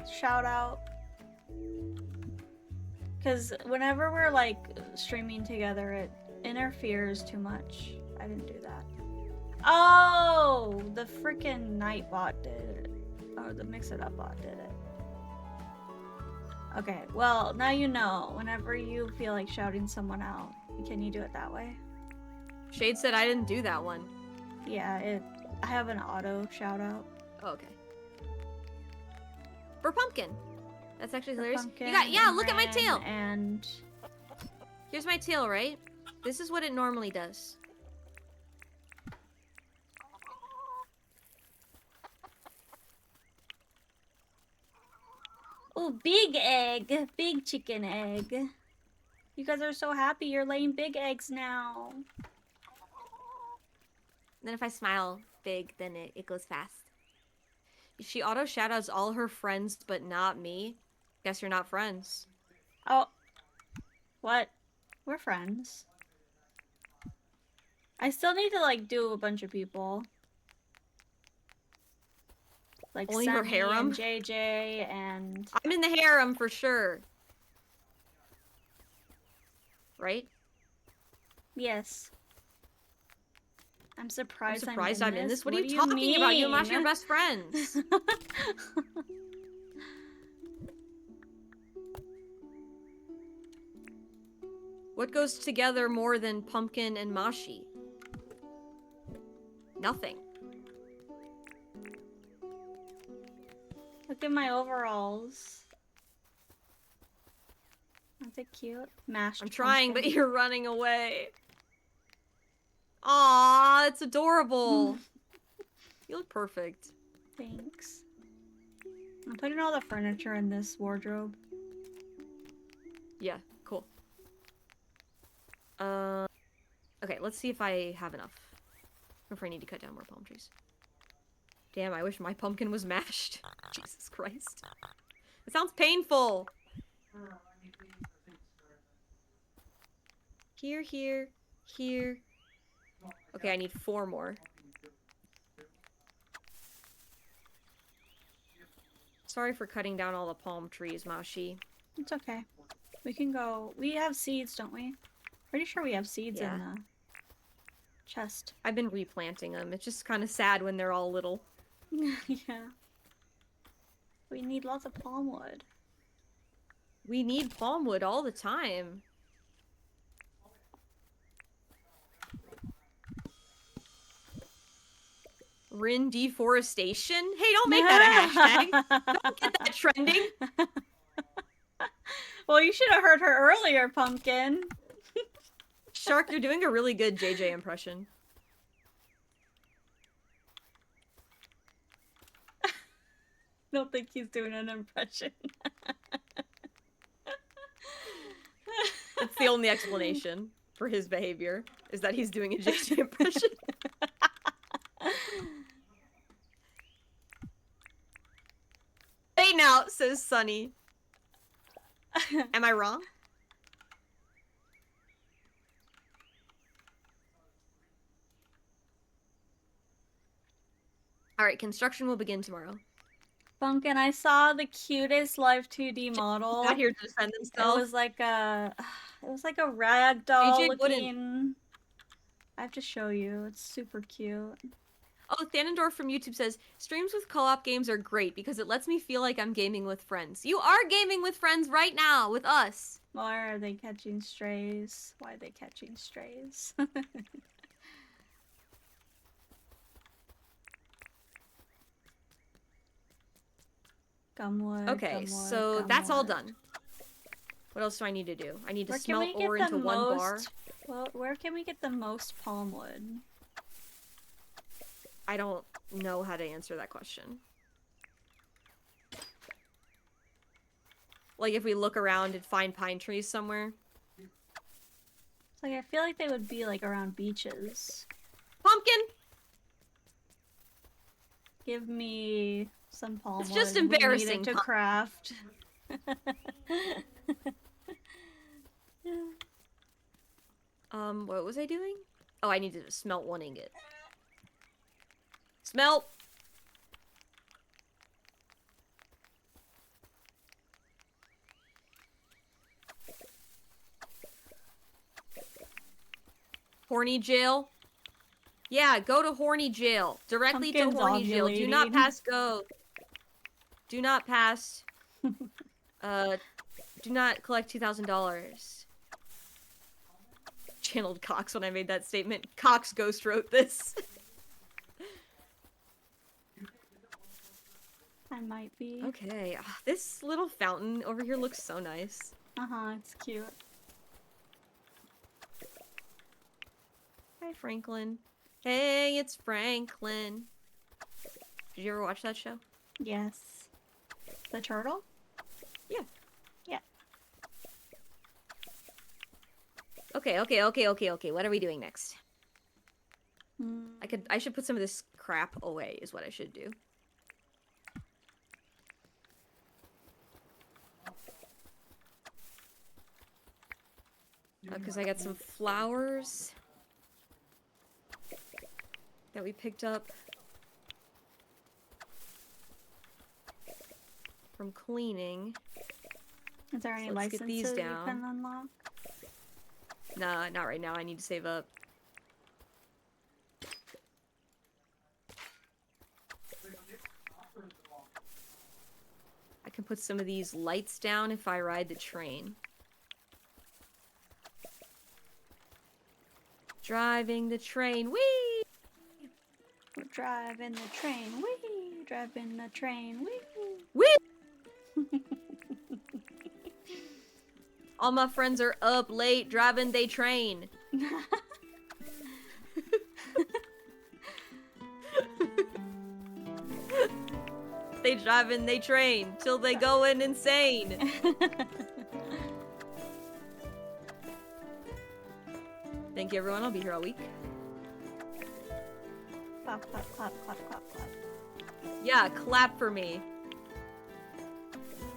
/ shout out? Because whenever we're like streaming together, it interferes too much. I didn't do that. Oh, the freaking Nightbot did it. Oh, the Mix It Up bot did it. Okay, well, now you know. Whenever you feel like shouting someone out, can you do it that way? Shade said I didn't do that one. Yeah, I have an auto shout out. Oh, okay. For pumpkin. That's actually hilarious. Pumpkin You got, yeah, and look at my Ren tail. And Here's my tail, right? This is what it normally does. oh, big egg, big chicken egg. You guys are so happy you're laying big eggs now. Then if I smile big, then it goes fast. She auto shoutouts all her friends, but not me. Guess you're not friends. Oh, what? We're friends. I still need to like do a bunch of people. Like Only her Sunny harem? and JJ and I'm in the harem for sure. right? Yes. I'm surprised. I'm surprised I'm in this. What are you do talking about? You and Mashi are mean? best friends. What goes together more than pumpkin and Mashi? Nothing. Look at my overalls. Aren't they cute? Mashed. I'm trying, pumpkin. but you're running away. Aww, it's adorable. You look perfect. Thanks. I'm putting all the furniture in this wardrobe. Yeah, cool. Okay, let's see if I have enough. Or if I need to cut down more palm trees. Damn, I wish my pumpkin was mashed. Jesus Christ. It sounds painful. Here, here, here. Okay, I need 4 more. Sorry for cutting down all the palm trees, Mashi. It's okay. We can go. We have seeds, don't we? Pretty sure we have seeds in the chest. I've been replanting them. It's just kind of sad when they're all little. Yeah. We need lots of palm wood. We need palm wood all the time. Rin deforestation? Hey, don't make that a hashtag. Don't get that trending. Well, you should have heard her earlier, Pumpkin. Shark, you're doing a really good JJ impression. Don't think he's doing an impression. That's the only explanation for his behavior, is that he's doing a JJ impression. Hey now, says Sunny. Am I wrong? Alright, construction will begin tomorrow. Pumpkin, I saw the cutest live 2D model. Not here to defend It themselves. was like a rag doll JJ looking. I have to show you. It's super cute. Oh, Thanendorf from YouTube says, streams with co-op games are great because it lets me feel like I'm gaming with friends. You are gaming with friends right now, with us. Why are they catching strays? Why are they catching strays? Gumwood. Okay, gumwood, so that's all gumwood. done. What else do I need to do? I need to Where can we smelt get ore the into one bar. Well, where can we get the most palm wood? I don't know how to answer that question. Like if we look around and find pine trees somewhere. It's like I feel like they would be like around beaches. Pumpkin! Give me some palm wood. It's just We need it embarrassing, to Pump- craft. What was I doing? Oh, I need to smelt 1 ingot. Smelt! Horny jail? Yeah, go to horny jail. Directly Pumpkin's to horny jail. Do not ovulating. pass go. Do not pass. Do not collect $2,000. Channeled Cox when I made that statement. Cox ghost wrote this. I might be. Okay, this little fountain over here looks so nice. It's cute. Hi, Franklin. Hey, it's Franklin. Did you ever watch that show? Yes. The turtle? Yeah. Yeah. Okay. What are we doing next? I should put some of this crap away, is what I should do. Because I got some flowers that we picked up from cleaning. Is there any Let's get licenses these you down. can unlock? Nah, not right now. I need to save up. I can put some of these lights down if I ride the train. Driving the train, whee! We're driving the train, wee! Driving the train, wee! Whee! All my friends are up late driving they train. They driving they train till they going insane. Thank you, everyone. I'll be here all week. Clap, clap, clap, clap, clap, clap. Yeah, clap for me.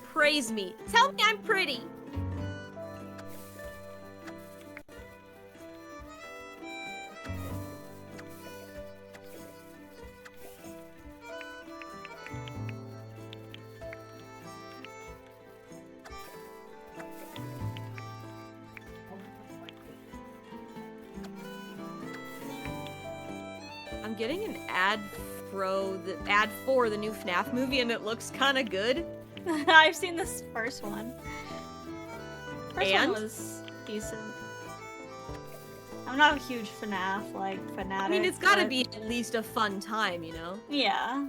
Praise me. Tell me I'm pretty. I'm getting an ad for the new FNAF movie, and it looks kind of good. I've seen this first one. First And? one was decent. I'm not a huge FNAF, like, fanatic. I mean, it's gotta but- be at least a fun time, you know? Yeah.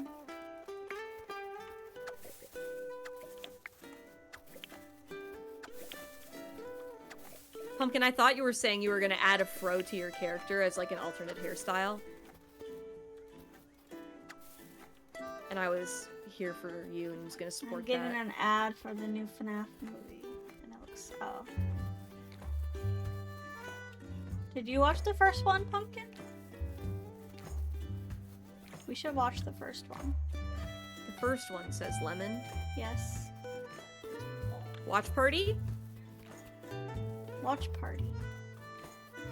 Pumpkin, I thought you were saying you were gonna add a fro to your character as like an alternate hairstyle. And I was here for you and was gonna I'm support getting that. an ad for the new FNAF movie. And it looks... oh. Did you watch the first one, Pumpkin? We should watch the first one. The first one says lemon. Yes. Watch party? Watch party.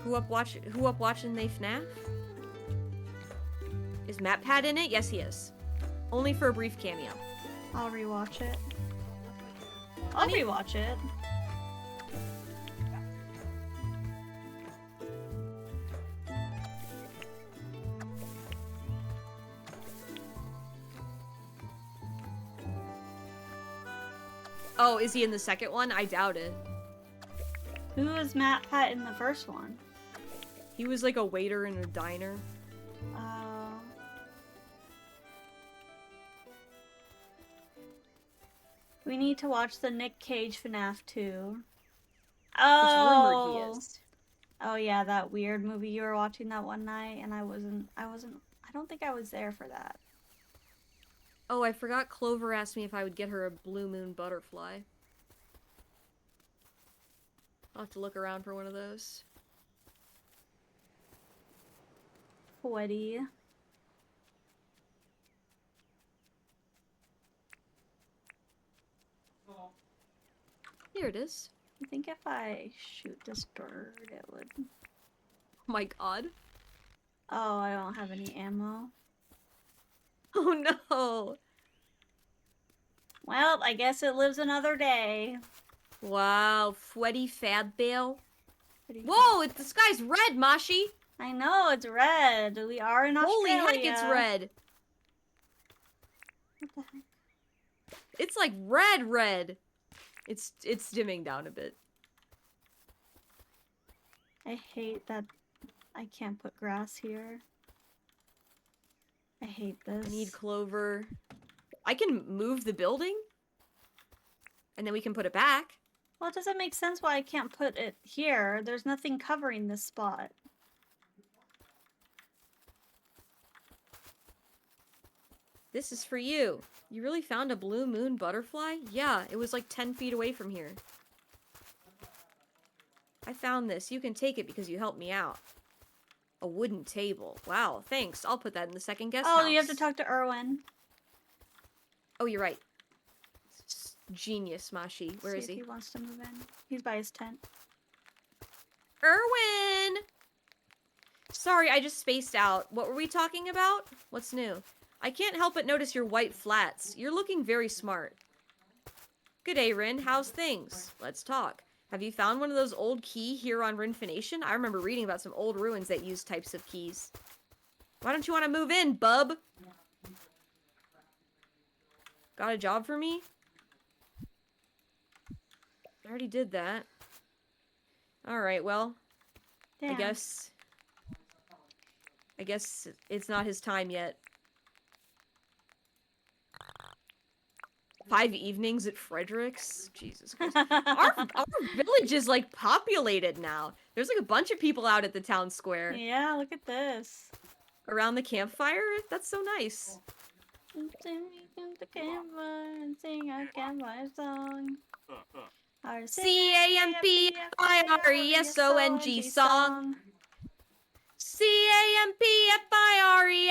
Who up watching they FNAF? Is MatPat in it? Yes, he is. Only for a brief cameo. I'll rewatch it. I'll Honey? rewatch it. Oh, is he in the second one? I doubt it. Who was MatPat in the first one? He was like a waiter in a diner. We need to watch the Nick Cage FNAF 2. It's rumored he Oh. is. Oh yeah, that weird movie you were watching that one night, and I don't think I was there for that. Oh, I forgot Clover asked me if I would get her a blue moon butterfly. I'll have to look around for one of those. Sweaty. Here it is. I think if I shoot this bird, it would... Oh my god. Oh, I don't have any ammo. Oh no! Well, I guess it lives another day. Wow, sweaty fab bale. Pretty Whoa, the sky's red, Mashi! I know, it's red. We are in Holy Australia. heck, it's red! What the heck? It's like red. It's dimming down a bit. I hate that I can't put grass here. I hate this. I need Clover. I can move the building? And then we can put it back. Well, it doesn't make sense why I can't put it here. There's nothing covering this spot. This is for you. You really found a blue moon butterfly? Yeah, it was like 10 feet away from here. I found this. You can take it because you helped me out. A wooden table. Wow, thanks. I'll put that in the second guest house. Oh, you have to talk to Erwin. Oh, you're right. Genius, Mashi. Where See is if he? he wants to move in. He's by his tent. Erwin! Sorry, I just spaced out. What were we talking about? What's new? I can't help but notice your white flats. You're looking very smart. Good day, Rin. How's things? Let's talk. Have you found one of those old key here on Rinfination? I remember reading about some old ruins that use types of keys. Why don't you want to move in, bub? Got a job for me? I already did that. Alright, well. Damn. I guess it's not his time yet. 5 evenings at Frederick's? Jesus Christ. Our village is, like, populated now. There's, like, a bunch of people out at the town square. Yeah, look at this. Around the campfire? That's so nice. The campfire and sing a campfire song. Our CAMPFIRESONG song.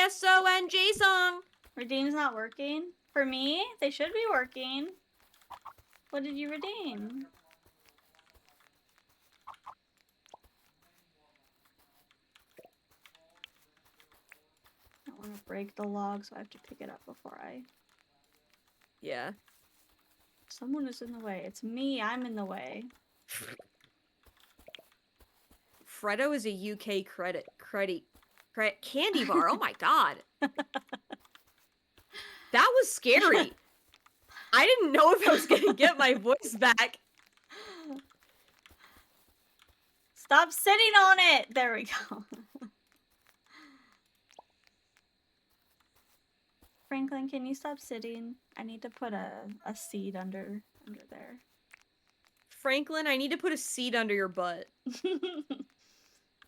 CAMPFIRESONG song. Redeem's not working? For me? They should be working. What did you redeem? I don't want to break the log, so I have to pick it up before I... Yeah. Someone is in the way. It's me. I'm in the way. Freddo is a UK candy bar. Oh my god. That was scary. I didn't know if I was gonna get my voice back. Stop sitting on it! There we go. Franklin, can you stop sitting? I need to put a seed under there. Franklin, I need to put a seed under your butt.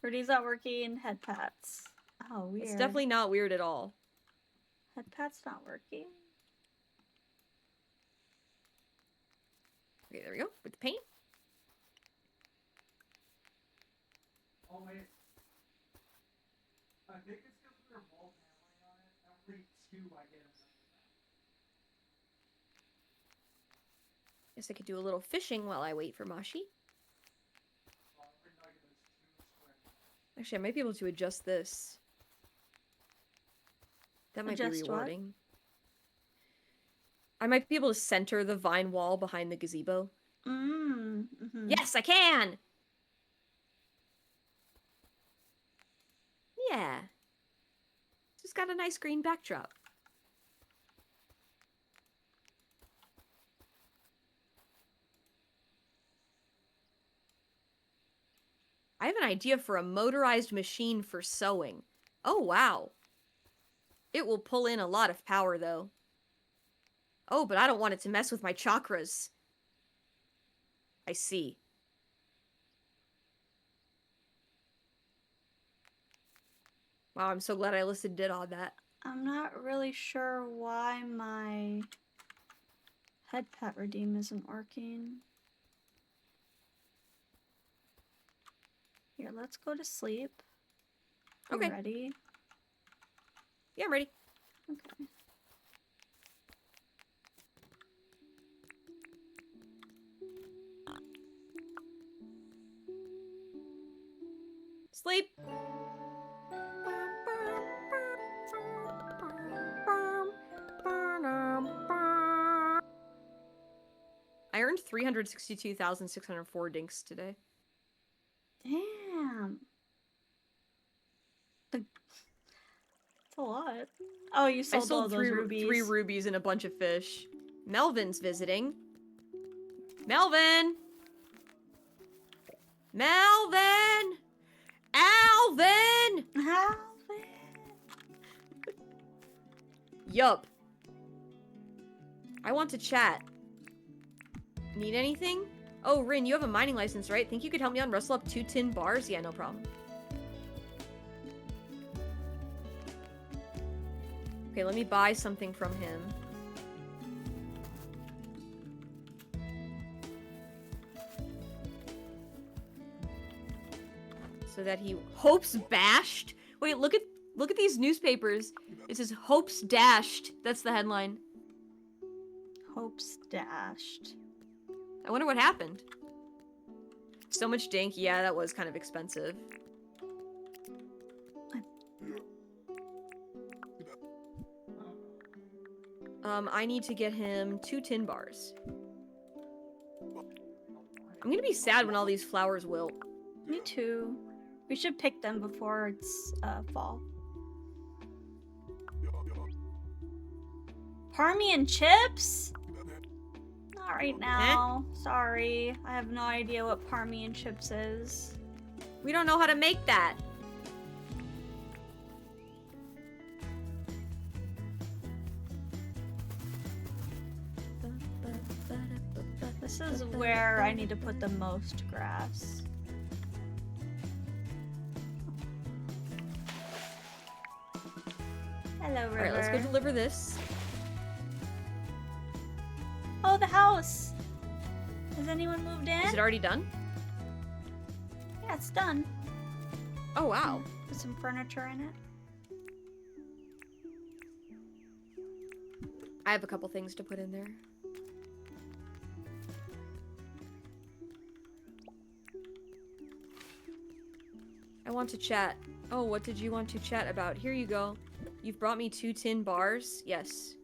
Rudy's not working. Head pats. Oh, weird. It's definitely not weird at all. Head pat's not working. Okay, there we go. With the paint. Oh wait. I think it's because we're both hammering on it. Every 2 I get a... Guess I could do a little fishing while I wait for Mashi. Actually, I might be able to adjust this. That might Adjust be what? rewarding. I might be able to center the vine wall behind the gazebo. Mm-hmm. Yes, I can! Yeah. Just got a nice green backdrop. I have an idea for a motorized machine for sewing. Oh, wow. It will pull in a lot of power, though. Oh, but I don't want it to mess with my chakras. I see. Wow, I'm so glad I listened in on that. I'm not really sure why my head pat redeem isn't working. Here, let's go to sleep. You Okay. ready? Yeah, I'm ready. Okay. Sleep. I earned 362,604 dinks today. Damn. That's a lot. Oh, you I sold all sold those rubies. 3 rubies and a bunch of fish. Melvin's visiting. Melvin! Melvin! Alvin! Alvin! Yup. I want to chat. Need anything? Oh, Rin, you have a mining license, right? Think you could help me on rustle up 2 tin bars? Yeah, no problem. Okay, let me buy something from him. So that he hopes bashed. Wait, look at these newspapers. It says hopes dashed. That's the headline. Hopes dashed. I wonder what happened. So much dink. Yeah, that was kind of expensive. I need to get him 2 tin bars. I'm gonna be sad when all these flowers wilt. Me too. We should pick them before it's fall. Parmy and chips? Not right now. Sorry. I have no idea what parmy and chips is. We don't know how to make that. This is where I need to put the most grass. Hello, River. Alright, let's go deliver this. Oh, the house! Has anyone moved in? Is it already done? Yeah, it's done. Oh, wow. Put some furniture in it. I have a couple things to put in there. I want to chat. Oh, what did you want to chat about? Here you go. You've brought me 2 tin bars. Yes.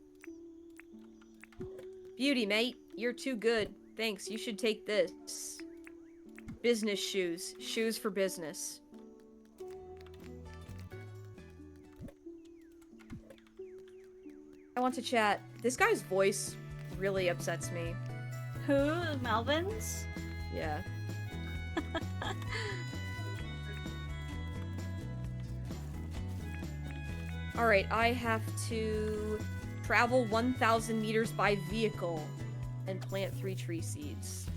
Beauty, mate. You're too good. Thanks. You should take this. Business shoes. Shoes for business. I want to chat. This guy's voice really upsets me. Who? Melvin's? Yeah. Alright, I have to travel 1,000 meters by vehicle and plant 3 tree seeds.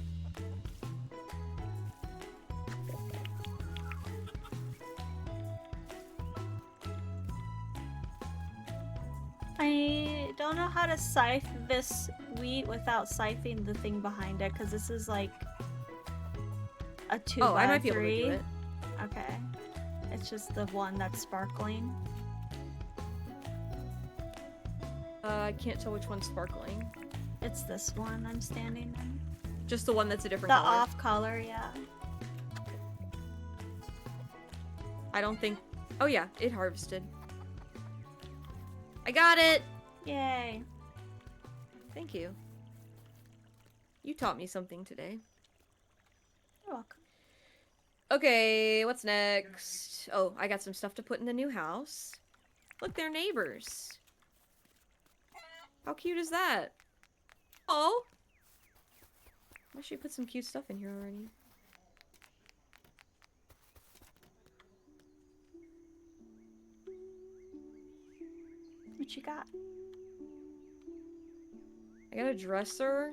I don't know how to scythe this wheat without scything the thing behind it, because this is like a 2 Oh, by I might be 3. able to do it. Okay. It's just the one that's sparkling. I can't tell which one's sparkling. It's this one I'm standing in. Just the one that's a different The color. off color, yeah. I don't think... Oh yeah, it harvested. I got it! Yay. Thank you. You taught me something today. You're welcome. Okay, what's next? Oh, I got some stuff to put in the new house. Look, they're neighbors. How cute is that? Oh! I should put some cute stuff in here already. What you got? I got a dresser.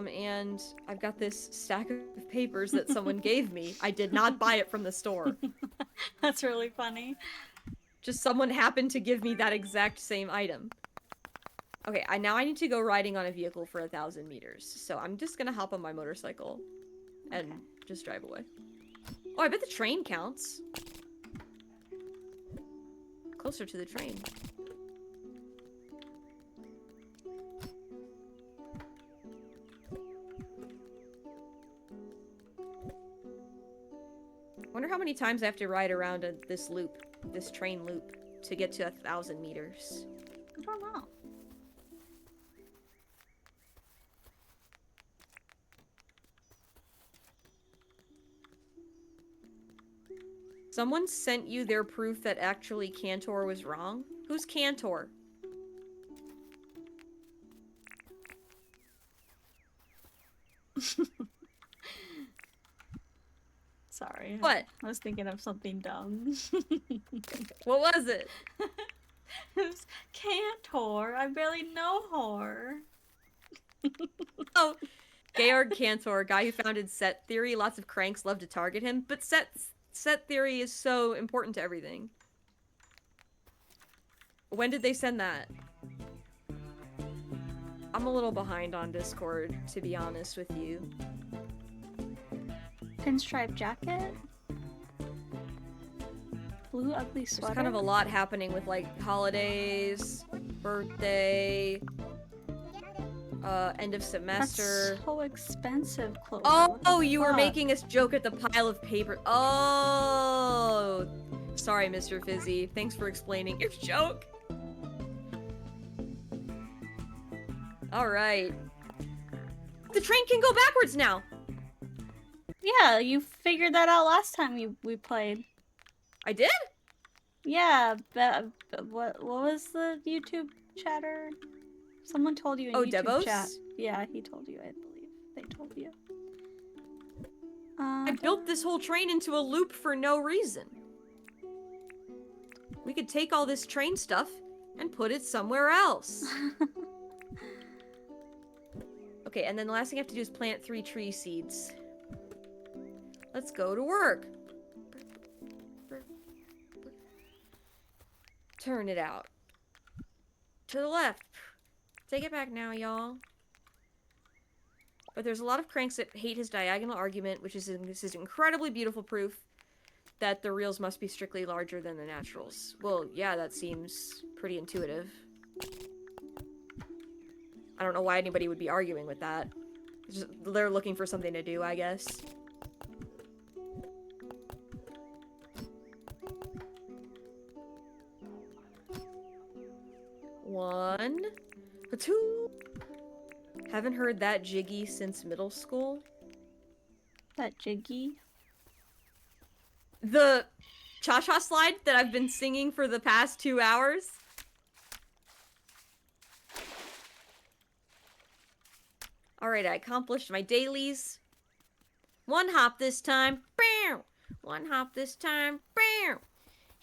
And I've got this stack of papers that someone gave me. I did not buy it from the store. That's really funny. Just someone happened to give me that exact same item. Okay, now I need to go riding on a vehicle for 1,000 meters. So I'm just gonna hop on my motorcycle and just drive away. Oh, I bet the train counts. Closer to the train. Wonder how many times I have to ride around this loop, this train loop, to get to 1,000 meters. I don't know. Someone sent you their proof that actually Cantor was wrong? Who's Cantor? Sorry. What? I was thinking of something dumb. What was it? It was Cantor. I barely know her. Oh, Georg Cantor, guy who founded set theory. Lots of cranks love to target him, but set theory is so important to everything. When did they send that? I'm a little behind on Discord, to be honest with you. Pinstripe jacket. Blue ugly sweater. There's kind of a lot happening with, like, holidays, birthday, end of semester. That's so expensive, Chloe. Oh, you were making us joke at the pile of paper. Oh, sorry, Mr. Fizzy. Thanks for explaining your joke. Alright. The train can go backwards now! Yeah, you figured that out last time we played. I did? Yeah, but what was the YouTube chatter? Someone told you in Oh, YouTube Devos? chat. Yeah, he told you, I believe. They told you. I built this whole train into a loop for no reason. We could take all this train stuff and put it somewhere else. Okay, and then the last thing I have to do is plant 3 tree seeds. Let's go to work. Turn it out. To the left. Take it back now, y'all. But there's a lot of cranks that hate his diagonal argument, which is this is incredibly beautiful proof that the reals must be strictly larger than the naturals. Well, yeah, that seems pretty intuitive. I don't know why anybody would be arguing with that. It's just, they're looking for something to do, I guess. One, two. Haven't heard that jiggy since middle school. That jiggy? The cha-cha slide that I've been singing for the past 2 hours. Alright, I accomplished my dailies. 1 hop this time. Bow! 1 hop this time. Bow!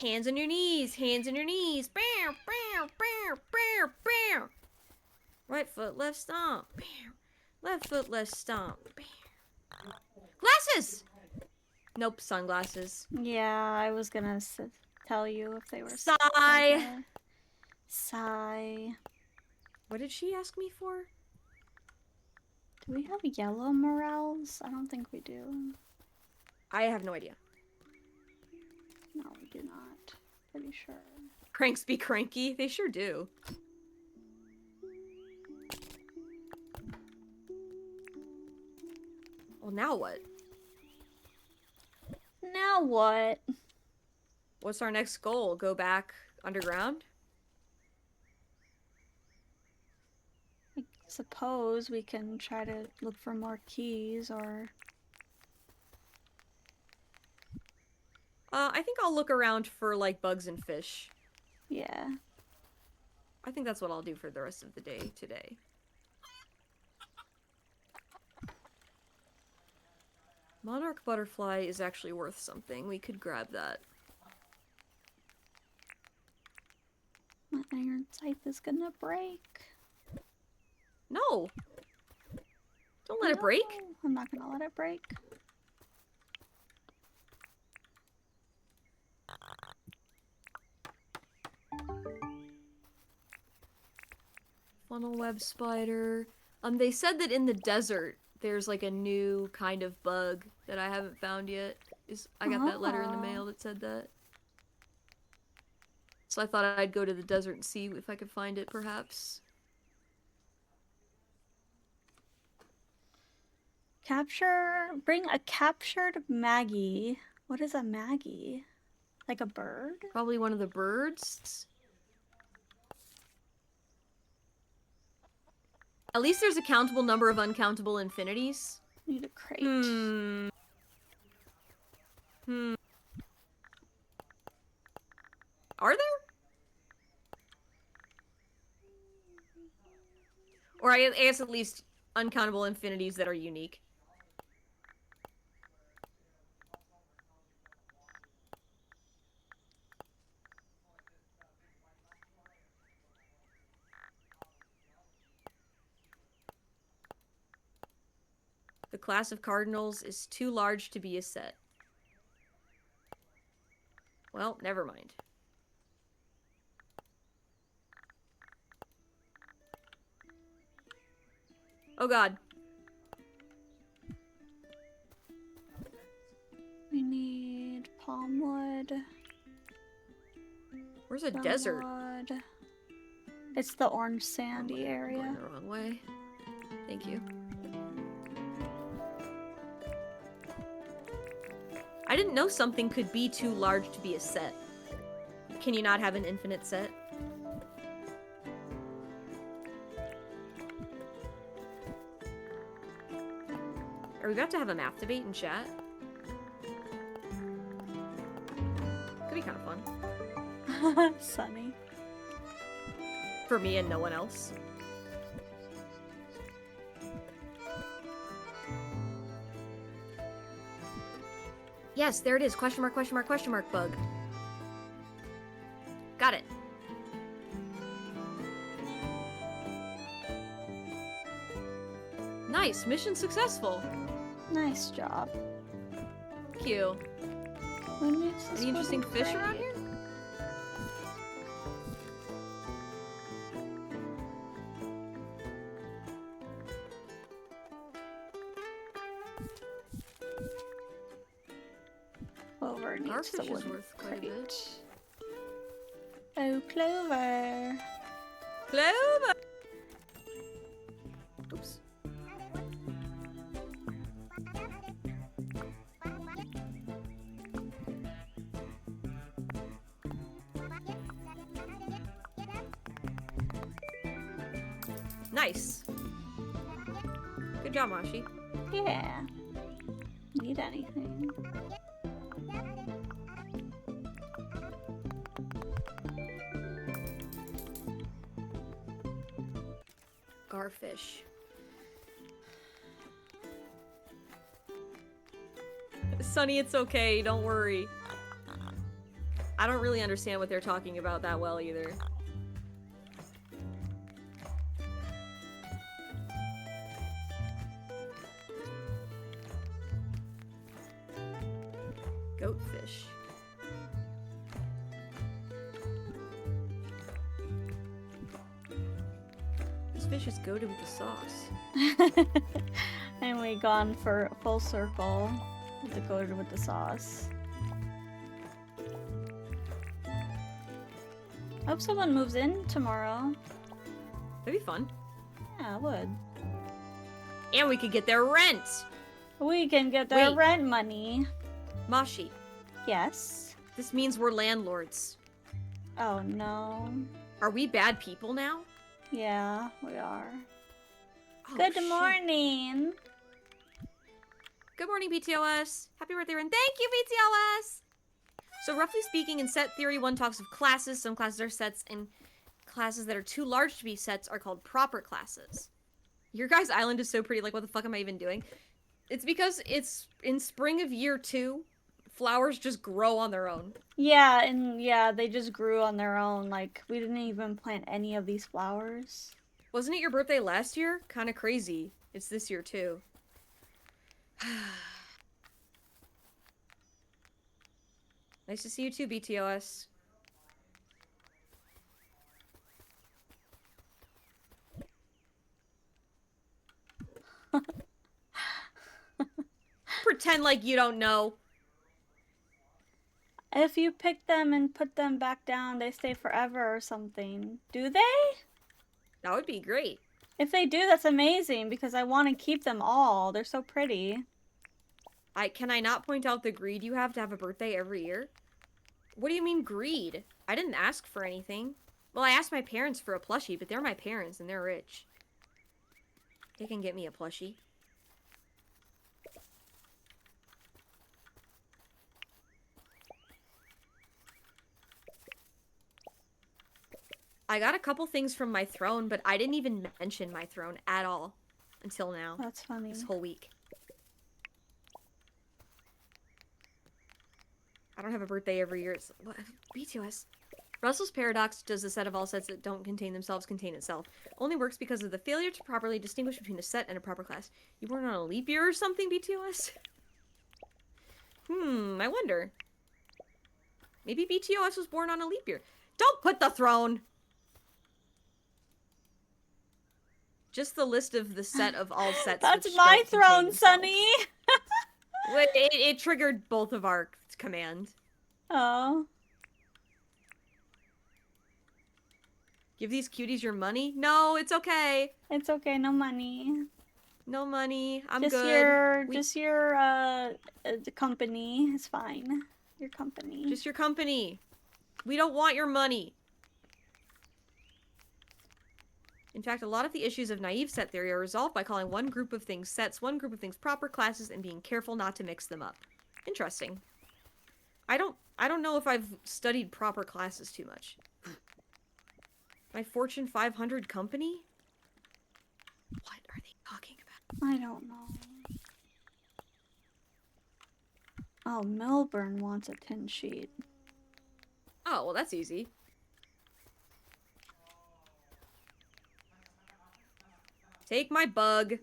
Hands on your knees. Hands on your knees. Bow! Bow! Bow! Bow! Bow! Right foot, left stomp. Bow! Left foot, left stomp. Bow! Glasses! Nope, sunglasses. Yeah, I was gonna tell you if they were. Sigh. Sigh. What did she ask me for? Do we have yellow morels? I don't think we do. I have no idea. No, we do not. Pretty sure. Cranks be cranky? They sure do. Well, now what? Now what? What's our next goal? Go back underground? I suppose we can try to look for more keys or... I think I'll look around for, like, bugs and fish. Yeah. I think that's what I'll do for the rest of the day today. Monarch butterfly is actually worth something. We could grab that. My iron scythe is gonna break. No! Don't let it break! No, I'm not gonna let it break. Funnel web spider. They said that in the desert there's like a new kind of bug that I haven't found yet. I got that letter in the mail that said that. So I thought I'd go to the desert and see if I could find it, perhaps. Bring a captured Maggie. What is a Maggie? Like a bird? Probably one of the birds. At least there's a countable number of uncountable infinities. Need a crate. Are there? Or I guess at least uncountable infinities that are unique. The class of cardinals is too large to be a set. Well, never mind. Oh god. We need palm wood. Where's a desert? Wood. It's the orange sandy I'm area. going the wrong way. Thank you. I didn't know something could be too large to be a set. Can you not have an infinite set? Are we about to have a math debate in chat? Could be kind of fun. Sunny. For me and no one else. Yes, there it is. Question mark, question mark, question mark bug. Got it. Nice. Mission successful. Nice job. Thank you. When makes this Any interesting one fish around great? here? Clover Our needs the fish is wooden worth quite a bit. crate. Oh, Clover. Clover! Oops. Nice. Good job, Mashi. Yeah. Need anything? Garfish. Sunny, it's okay. Don't worry. I don't really understand what they're talking about that well either. Goatfish. This fish is goated with the sauce. And we gone for full circle to go with the sauce. Hope someone moves in tomorrow. That'd be fun. Yeah, I would. And we could get their rent! We can get their Wait. rent money. Mashi, Yes. this means we're landlords. Oh no. Are we bad people now? Yeah, we are. Oh, Good shit. morning. Good morning, BTOS. Happy birthday, and thank you, BTOS! So roughly speaking, in set theory, one talks of classes. Some classes are sets, and classes that are too large to be sets are called proper classes. Your guys' island is so pretty. Like, what the fuck am I even doing? It's because it's in spring of year 2. Flowers just grow on their own. Yeah, and yeah, they just grew on their own. Like, we didn't even plant any of these flowers. Wasn't it your birthday last year? Kind of crazy. It's this year, too. Nice to see you too, BTOS. Pretend like you don't know. If you pick them and put them back down, they stay forever or something. Do they? That would be great. If they do, that's amazing because I want to keep them all. They're so pretty. Can I not point out the greed you have to have a birthday every year? What do you mean greed? I didn't ask for anything. Well, I asked my parents for a plushie, but they're my parents and they're rich. They can get me a plushie. I got a couple things from my throne, but I didn't even mention my throne at all until now. That's funny. This whole week. I don't have a birthday every year. It's what, BTOS. Russell's paradox does a set of all sets that don't contain themselves contain itself. Only works because of the failure to properly distinguish between a set and a proper class. You born on a leap year or something, BTOS? I wonder. Maybe BTOS was born on a leap year. Don't put the throne! Just the list of the set of all sets. That's which my don't contain throne, themselves. Sunny! It triggered both of our commands. Oh. Give these cuties your money? No, it's okay. It's okay, no money. No money. I'm just good. Just your the company is fine. Your company. Just your company. We don't want your money. In fact, a lot of the issues of naive set theory are resolved by calling one group of things sets, one group of things proper classes, and being careful not to mix them up. Interesting. I don't know if I've studied proper classes too much. My Fortune 500 company? What are they talking about? I don't know. Oh, Melbourne wants a tin sheet. Oh, well, that's easy. Take my bug.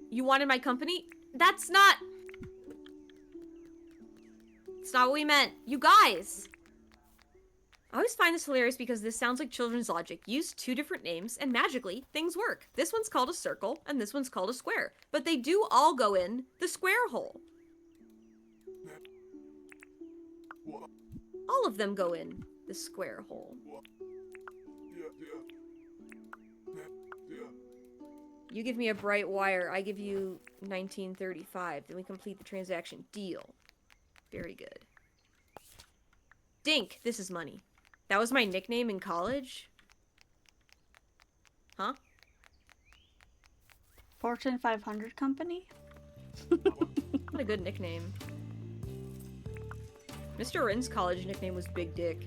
You wanted my company? That's not... It's not what we meant. You guys! I always find this hilarious because this sounds like children's logic. Use two different names, and magically, things work. This one's called a circle, and this one's called a square. But they do all go in the square hole. All of them go in the square hole. You give me a bright wire, I give you 1935. Then we complete the transaction. Deal. Very good. Dink, this is money. That was my nickname in college? Huh? Fortune 500 company? What a good nickname. Mr. Rin's college nickname was Big Dick.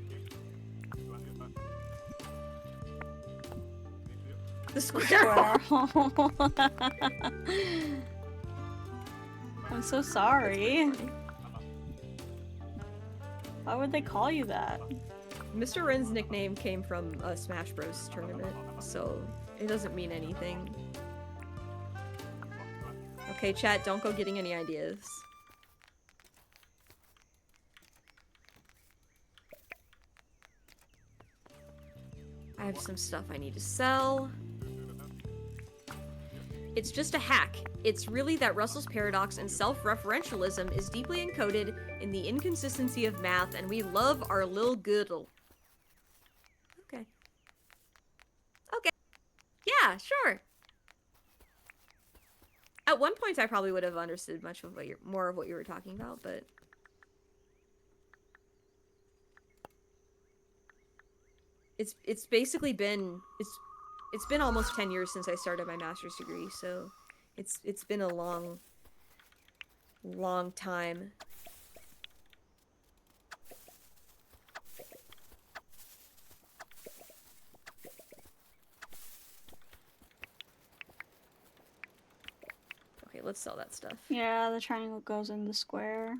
The square hole. I'm so sorry. Why would they call you that? Mr. Rin's nickname came from a Smash Bros. Tournament, so it doesn't mean anything. Okay, chat, don't go getting any ideas. I have some stuff I need to sell. It's just a hack. It's really that Russell's paradox and self-referentialism is deeply encoded in the inconsistency of math, and we love our lil goodle. Okay. Okay. Yeah, sure. At one point, I probably would have understood much of what more of what you were talking about, but it's basically been it's been almost 10 years since I started my master's degree, so it's been a long time. Okay, let's sell that stuff. Yeah, the triangle goes in the square.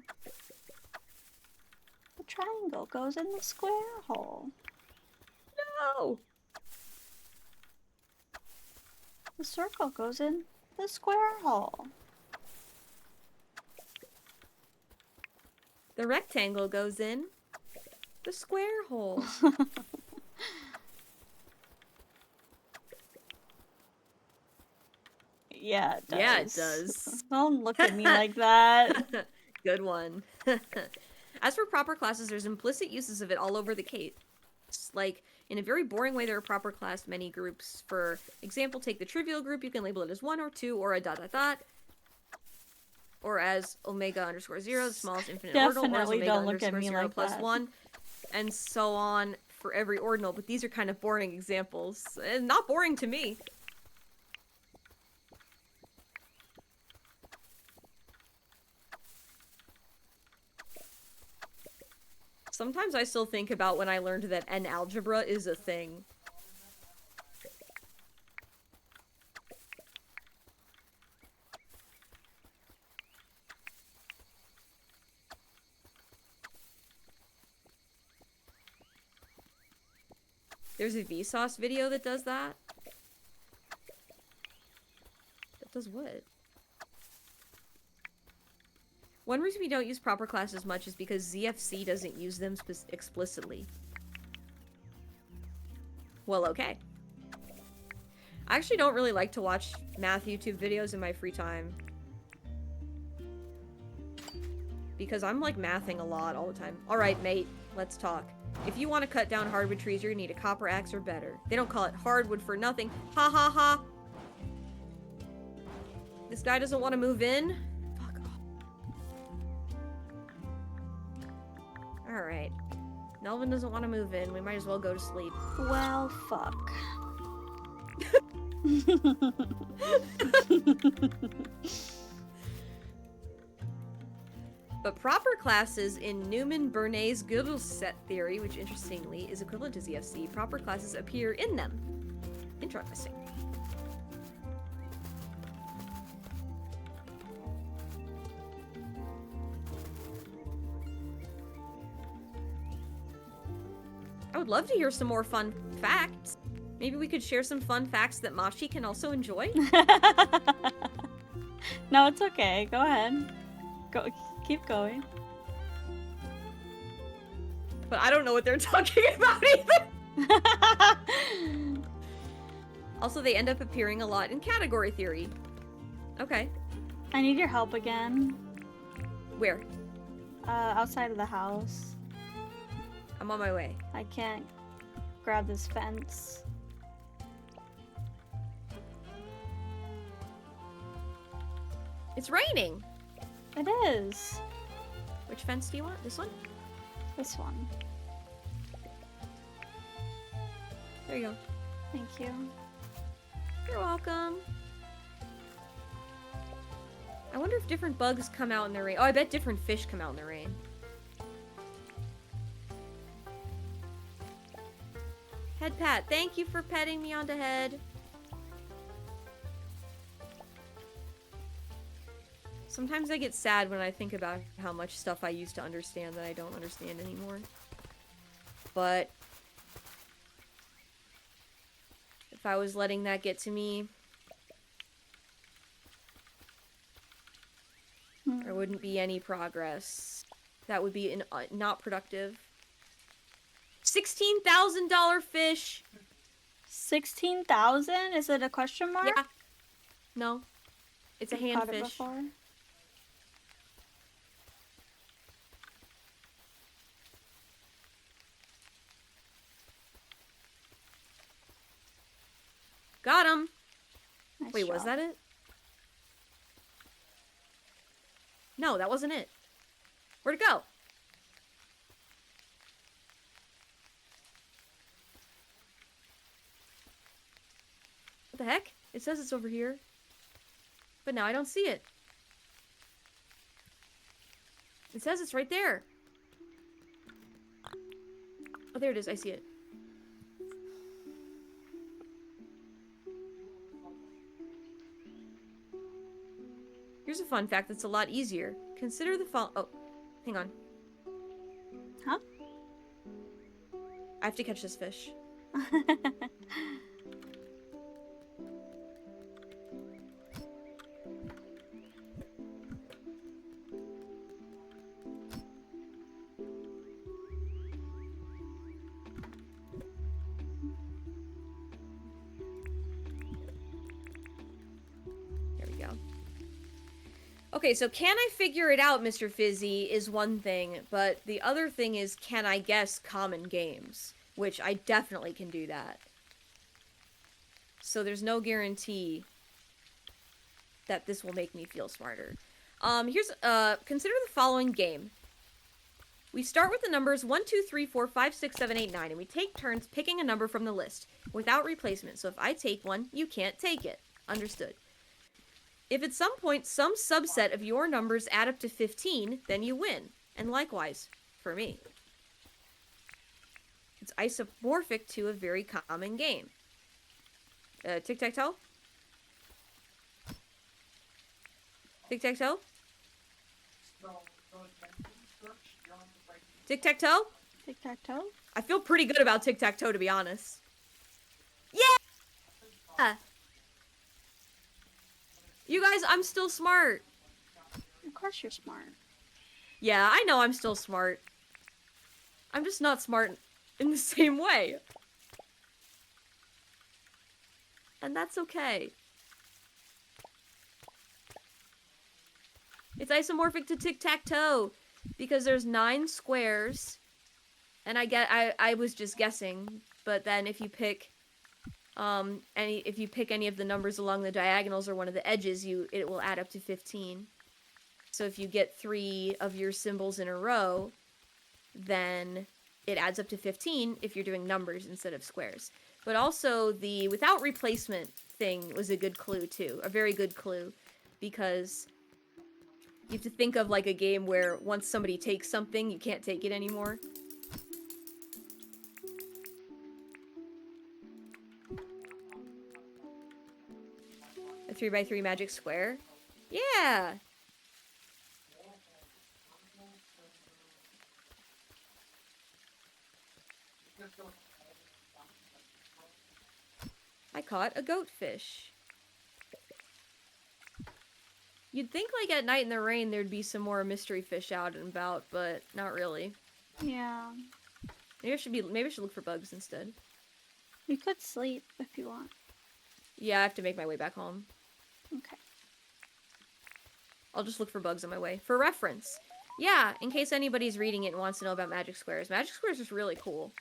The triangle goes in the square hole. No! The circle goes in the square hole. The rectangle goes in the square hole. Yeah, it does. Yeah, it does. Don't look at me like that. Good one. As for proper classes, there's implicit uses of it all over the case. Like, in a very boring way, there are proper class many groups. For example, take the trivial group, you can label it as 1 or 2 or a ... Or as omega_0, the smallest infinite ordinal, or as Definitely don't look at omega_0 me like plus that. 1, and so on for every ordinal. But these are kind of boring examples. And not boring to me. Sometimes I still think about when I learned that N algebra is a thing. There's a Vsauce video that does that. That does what? One reason we don't use proper class as much is because ZFC doesn't use them explicitly. Well, okay. I actually don't really like to watch math YouTube videos in my free time. Because I'm like mathing a lot all the time. Alright, mate, let's talk. If you want to cut down hardwood trees, you're gonna need a copper axe or better. They don't call it hardwood for nothing. Ha ha ha! This guy doesn't want to move in? Fuck off. Alright. Melvin doesn't want to move in. We might as well go to sleep. Well, fuck. But proper classes in Newman-Bernays Gödel set theory, which interestingly is equivalent to ZFC, proper classes appear in them. Interesting. I would love to hear some more fun facts. Maybe we could share some fun facts that Mashi can also enjoy. No, it's okay. Go ahead. Go. Keep going. But I don't know what they're talking about either. Also, they end up appearing a lot in category theory. Okay. I need your help again. Where? Outside of the house. I'm on my way. I can't grab this fence. It's raining. It is. Which fence do you want? This one? This one. There you go. Thank you. You're welcome. I wonder if different bugs come out in the rain. Oh, I bet different fish come out in the rain. Head pat. Thank you for petting me on the head. Sometimes I get sad when I think about how much stuff I used to understand that I don't understand anymore. But if I was letting that get to me, there wouldn't be any progress. That would be not productive. $16,000 fish! 16,000? Is it a question mark? Yeah. No. It's a You caught it handfish. before? Got him! Nice Wait, was job. that it? No, that wasn't it. Where'd it go? What the heck? It says it's over here. But now I don't see it. It says it's right there. Oh, there it is. I see it. Here's a fun fact that's a lot easier. Consider the Oh, hang on. Huh? I have to catch this fish. There we go. Okay, so can I figure it out, Mr. Fizzy, is one thing, but the other thing is, can I guess common games? Which I definitely can do that. So there's no guarantee that this will make me feel smarter. Consider the following game. We start with the numbers 1, 2, 3, 4, 5, 6, 7, 8, 9, and we take turns picking a number from the list without replacement. So if I take one, you can't take it. Understood. If at some point some subset of your numbers add up to 15, then you win. And likewise, for me. It's isomorphic to a very common game. Tic-tac-toe? Tic-tac-toe? Tic-tac-toe? Tic-tac-toe? I feel pretty good about tic-tac-toe, to be honest. Yeah! You guys, I'm still smart. Of course you're smart. Yeah, I know I'm still smart. I'm just not smart in the same way. And that's okay. It's isomorphic to tic-tac-toe because there's 9 squares. And I was just guessing, but then if you pick any of the numbers along the diagonals or one of the edges, it will add up to 15. So if you get 3 of your symbols in a row, then it adds up to 15 if you're doing numbers instead of squares. But also the without replacement thing was a good clue too, a very good clue, because you have to think of like a game where once somebody takes something, you can't take it anymore. A 3x3 magic square? Yeah! I caught a goatfish. You'd think like at night in the rain there'd be some more mystery fish out and about, but not really. Yeah. Maybe I should look for bugs instead. You could sleep if you want. Yeah, I have to make my way back home. Okay. I'll just look for bugs on my way. For reference. Yeah, in case anybody's reading it and wants to know about Magic Squares. Magic Squares is really cool.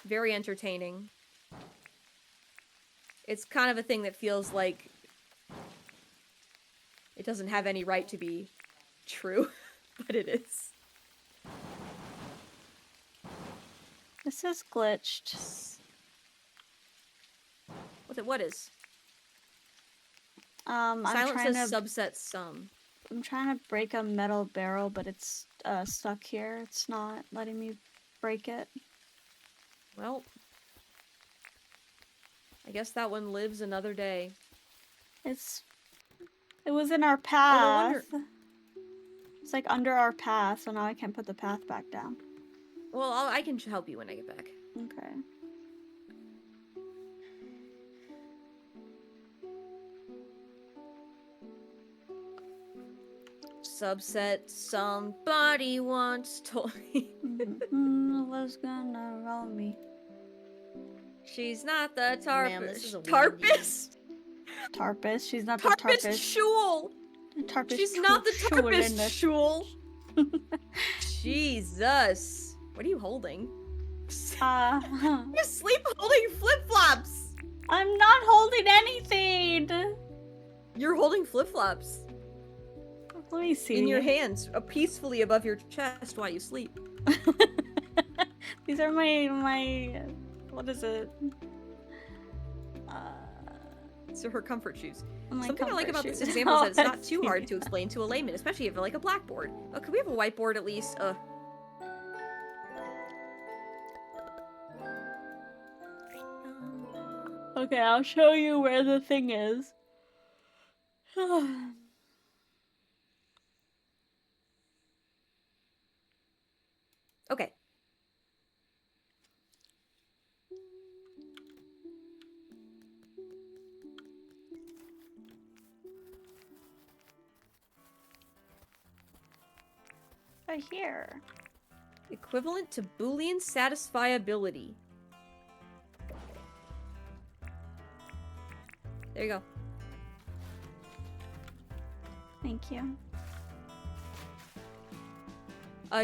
Very entertaining. It's kind of a thing that feels like it doesn't have any right to be true, but it is. This is glitched. What is? I'm Silent trying says to subset sum. I'm trying to break a metal barrel, but it's stuck here. It's not letting me break it. Well, I guess that one lives another day. It was in our Oh, path. no wonder. It's like under our path, so now I can't put the path back down. Well, I can help you when I get back. Okay. Subset somebody once told me. Was gonna roll me. She's not the Ma'am, this is a Tarpus. Tarpus? She's not the Tarpus Tarpus. Shul. Tarpus She's not the Shul in Tarpus the- Shul. Jesus. What are you holding? You sleep holding flip-flops. I'm not holding anything. You're holding flip-flops Let me see. in your hands, peacefully above your chest while you sleep. These are my what is it? So her comfort shoes. My Something I like comfort about this shoes. example is that it's Oh, not too hard to explain to a layman, especially if like a blackboard. Oh, could we have a whiteboard at least? Okay, I'll show you where the thing is. Okay. Right here. Equivalent to Boolean satisfiability. There you go. Thank you.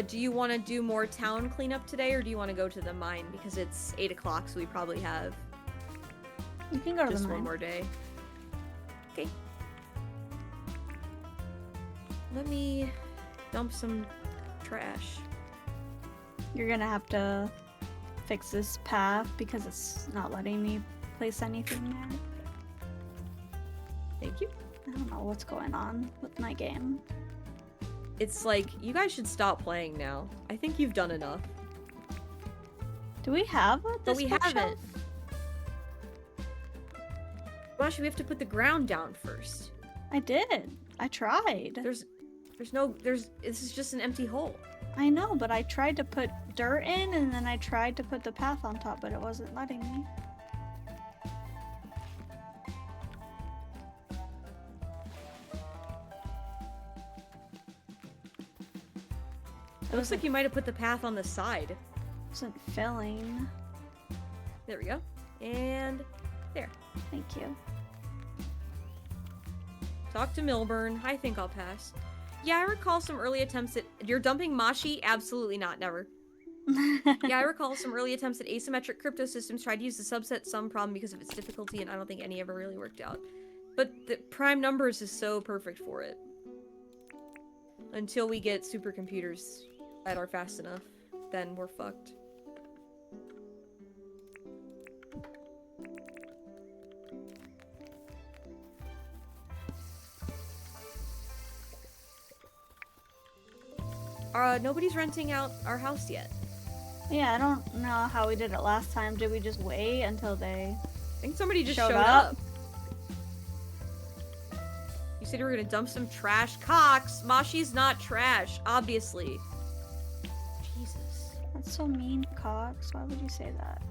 Do you want to do more town cleanup today, or do you want to go to the mine? Because it's 8 o'clock, so we probably have You can go to just the one mine. more day. Okay. Let me dump some trash. You're gonna have to fix this path because it's not letting me place anything there. Thank you. I don't know what's going on with my game. It's like, you guys should stop playing now. I think you've done enough. Do we have this But we bookshelf? haven't. Well, actually, we have to put the ground down first. I did. I tried. This is just an empty hole. I know, but I tried to put dirt in and then I tried to put the path on top, but it wasn't letting me. It looks like you might have put the path on the side. Wasn't filling. There we go. And there. Thank you. Talk to Milburn. I think I'll pass. Yeah, I recall some early attempts at... You're dumping Mashi? Absolutely not. Never. Yeah, I recall some early attempts at asymmetric crypto systems tried to use the subset sum problem because of its difficulty, and I don't think any ever really worked out. But the prime numbers is so perfect for it. Until we get supercomputers that are fast enough. then we're fucked. Nobody's renting out our house yet. Yeah, I don't know how we did it last time. Did we just wait until they... I think somebody just Showed showed up? up. You said you were gonna dump some trash. Cox! Mashi's not trash, obviously. Jesus. That's so mean, Cox. Why would you say that?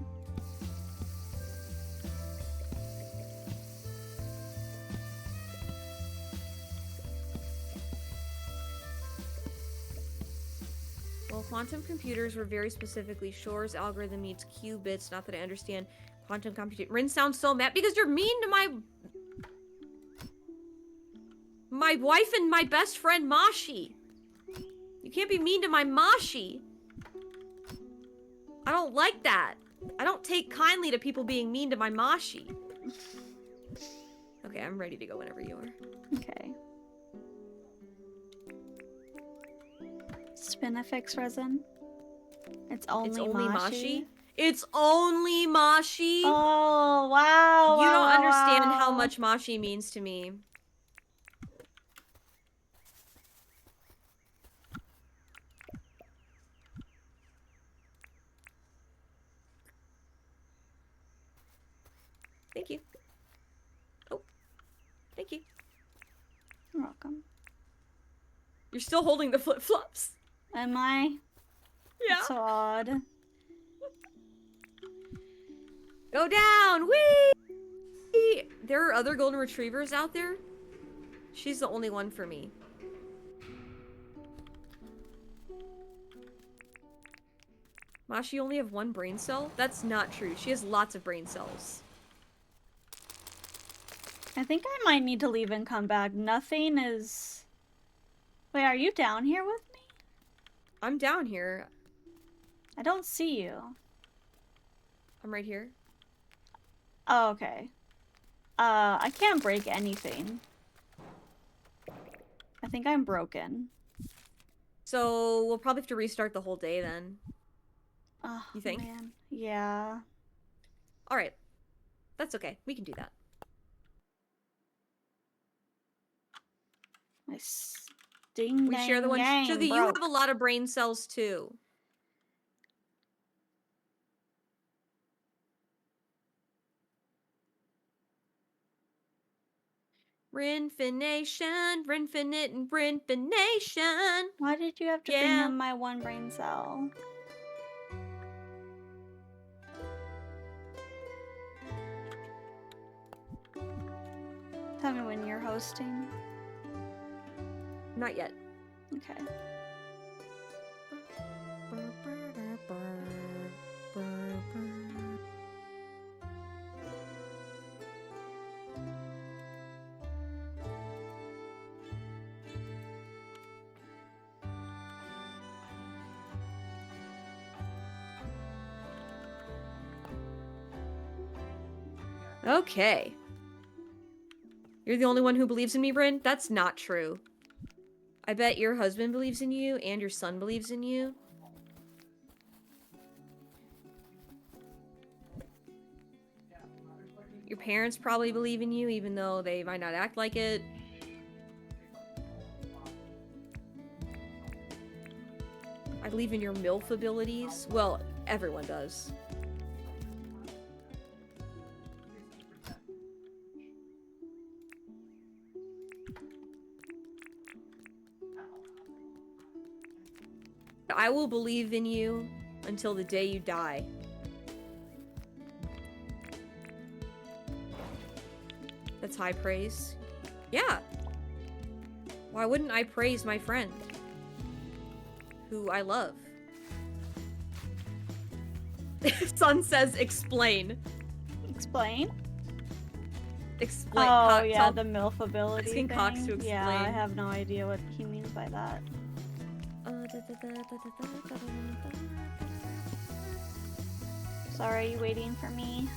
Well, quantum computers were very specifically Shor's algorithm needs qubits. Not that I understand quantum computing. Rin sounds so mad because you're mean to my wife and my best friend Mashi. You can't be mean to my Mashi. I don't like that. I don't take kindly to people being mean to my Mashi. Okay, I'm ready to go whenever you are. Okay. Spinifex resin. It's only Mashi. It's only Mashi. Oh, wow. You wow, don't understand wow. how much Mashi means to me. Thank you. Oh, thank you. You're welcome. You're still holding the flip-flops. Am I? Yeah. That's so odd. Go down! Whee! There are other golden retrievers out there. She's the only one for me. Mashi, you only have one brain cell? That's not true. She has lots of brain cells. I think I might need to leave and come back. Nothing is... Wait, are you down here with me? I'm down here. I don't see you. I'm right here. Oh, okay. I can't break anything. I think I'm broken. So, we'll probably have to restart the whole day then. Oh, You think? Man. Yeah. Alright. That's okay. We can do that. My ding We share the one. gang Sugar, you broke. have a lot of brain cells too. Rinfination, Rinfinite, and Rinfination. Why did you have to bring Yeah. in my one brain cell? Tell me when you're hosting. Not yet. Okay. Okay. You're the only one who believes in me, Bryn? That's not true. I bet your husband believes in you and your son believes in you. Your parents probably believe in you, even though they might not act like it. I believe in your MILF abilities. Well, everyone does. I will believe in you until the day you die. That's high praise. Yeah. Why wouldn't I praise my friend? Who I love. Sun says explain. Explain? Explain. Oh, yeah, the MILF ability asking thing. Cox to Yeah, I explain. have no idea what he means by that. Sorry, are you waiting for me?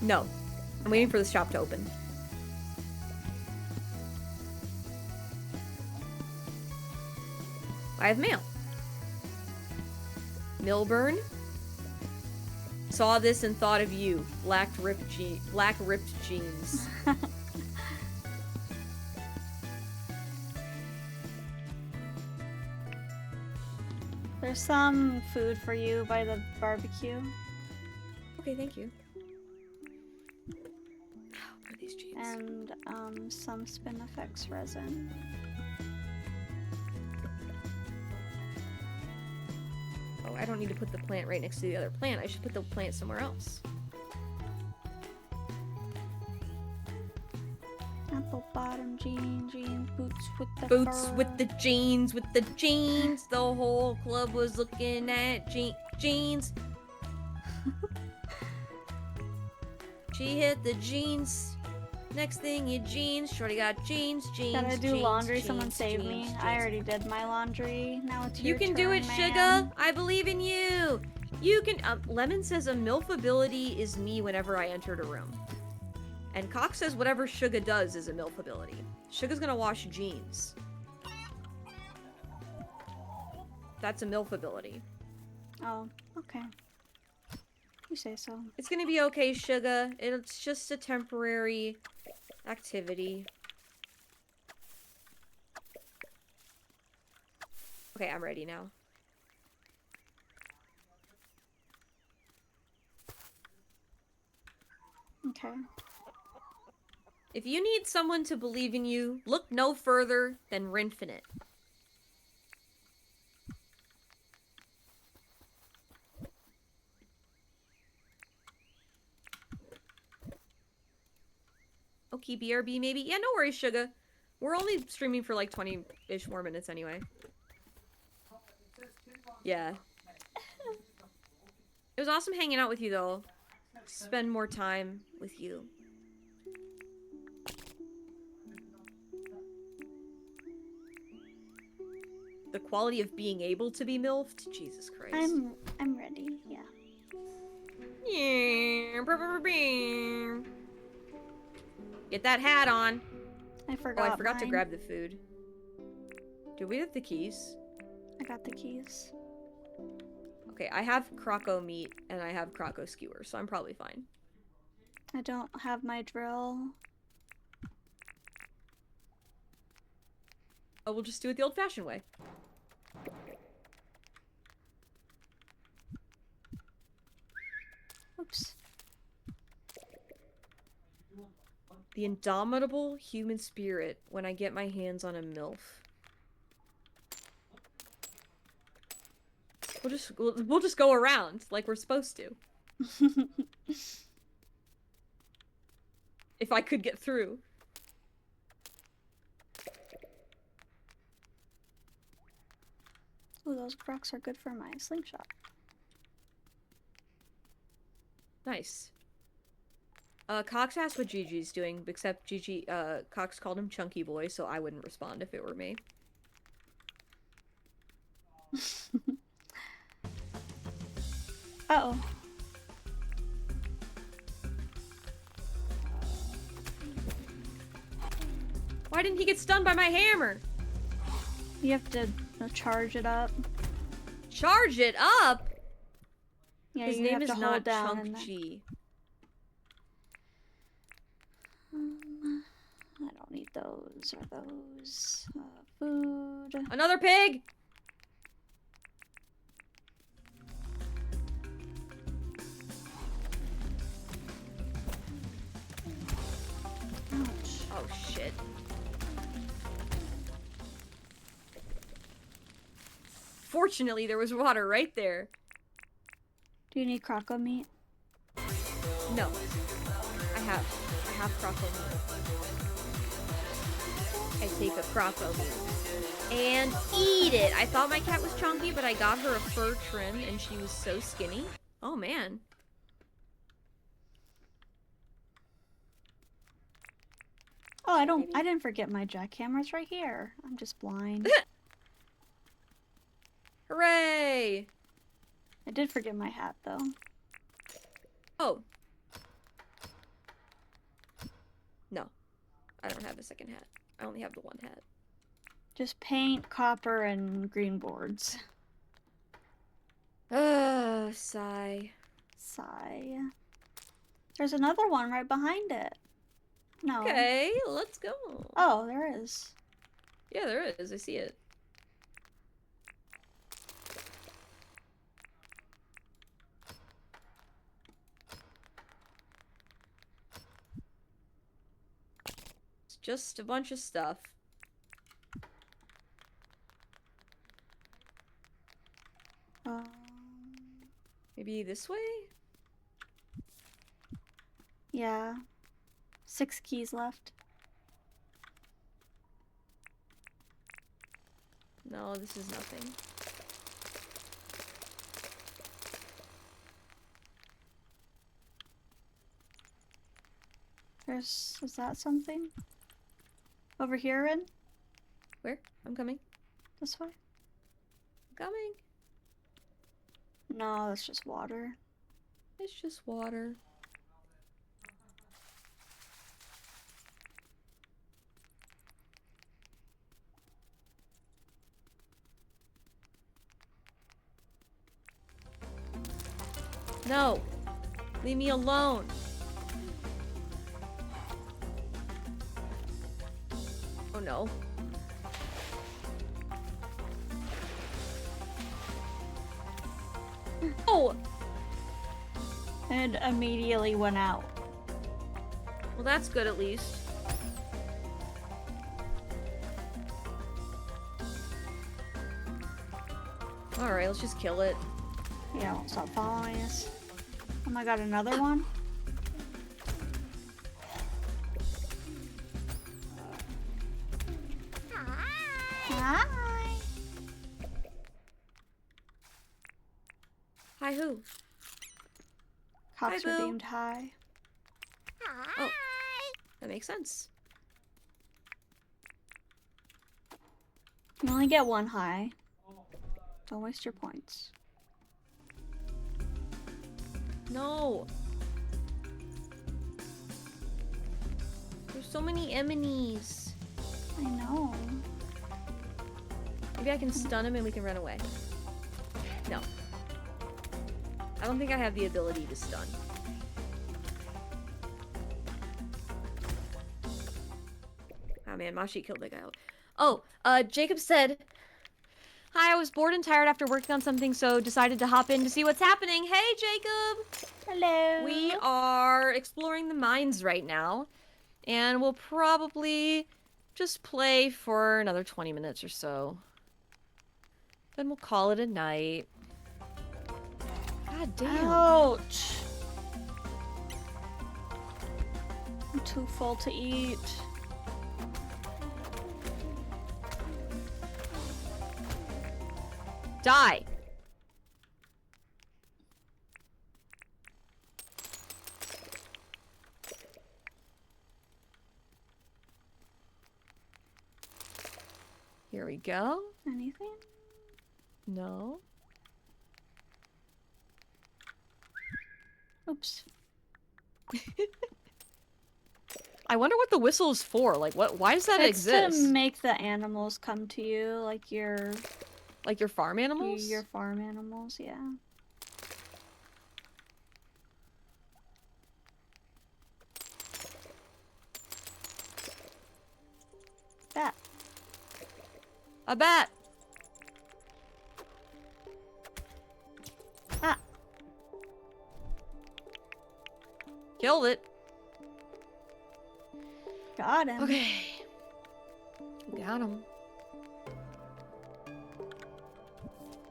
No. I'm waiting for the shop to open. I have mail. Milburn. Saw this and thought of you. Black ripped jeans. There's some food for you by the barbecue. Okay, thank you. What are these jeans? And some spin effects resin. Oh, I don't need to put the plant right next to the other plant. I should put the plant somewhere else. Apple bottom jeans, boots with the Boots fur. with the jeans, with the jeans. The whole club was looking at jeans. She hit the jeans. Next thing, your jeans. Shorty got jeans. Gotta do jeans, laundry. jeans, Someone save me. jeans, I jeans. already did my laundry. Now it's your You can turn, do it, man. Sugar. I believe in you. You can. Lemon says a MILF ability is me whenever I entered a room. And Cox says whatever Sugar does is a MILF ability. Sugar's gonna wash jeans. That's a MILF ability. Oh, okay. You say so. It's gonna be okay, Sugar. It's just a temporary activity. Okay, I'm ready now. Okay. If you need someone to believe in you, look no further than Rinfinite. Okay, BRB maybe? Yeah, no worries, Sugar. We're only streaming for like 20-ish more minutes anyway. Yeah. It was awesome hanging out with you, though. Spend more time with you. The quality of being able to be MILFed? Jesus Christ. I'm ready, yeah. Yeah. Get that hat on. I forgot. Oh, I forgot to mine. grab the food. Do we have the keys? I got the keys. Okay, I have croco meat and I have croco skewer, so I'm probably fine. I don't have my drill. Oh, we'll just do it the old-fashioned way. Oops. The indomitable human spirit when I get my hands on a MILF. We'll just go around like we're supposed to. If I could get through. Ooh, those crocs are good for my slingshot. Nice. Cox asked what Gigi's doing, except Cox called him Chunky Boy, so I wouldn't respond if it were me. Uh-oh. Why didn't he get stunned by my hammer? You have to charge it up. Charge it up? Yeah, His you name have is to hold not down Chunk and then- G. I don't need those or those. Food. Another pig! Ouch. Oh, shit. Fortunately, there was water right there. Do you need croco meat? No. I have croco meat. I take a croco meat and eat it. I thought my cat was chunky, but I got her a fur trim and she was so skinny. Oh, man. Oh, I didn't forget my jackhammer. It's right here. I'm just blind. Hooray! I did forget my hat though. Oh. No. I don't have a second hat. I only have the one hat. Just paint, copper, and green boards. Sigh. Sigh. There's another one right behind it. No. Okay, let's go. Oh, there is. Yeah, there is. I see it. It's just a bunch of stuff. Maybe this way? Yeah. 6 keys left. No, this is nothing. Is that something? Over here, Rin? Where? I'm coming. This way? I'm coming. No, that's just water. It's just water. No! Leave me alone! Oh no. Oh! And immediately went out. Well, that's good at least. Alright, let's just kill it. Yeah, won't stop following us. Oh my god, another one? Hi! Hi, who? Cops Hi, are Boo. deemed high. Oh. That makes sense. You only get one high. Don't waste your points. No! There's so many enemies. I know. Maybe I can stun him and we can run away. No. I don't think I have the ability to stun. Oh man, Mashi killed that guy. Oh, Jacob said, "Hi, I was bored and tired after working on something, so decided to hop in to see what's happening." Hey, Jacob! Hello. We are exploring the mines right now, and we'll probably just play for another 20 minutes or so. Then we'll call it a night. God damn. Ouch. I'm too full to eat. Die! Here we go. Anything? No. Oops. I wonder what the whistle is for. Like, what? Why does that It's exist? to make the animals come to you, like your farm animals? your farm animals, yeah. Bat. A bat! Ah. Killed it. Got him. Okay. Got him.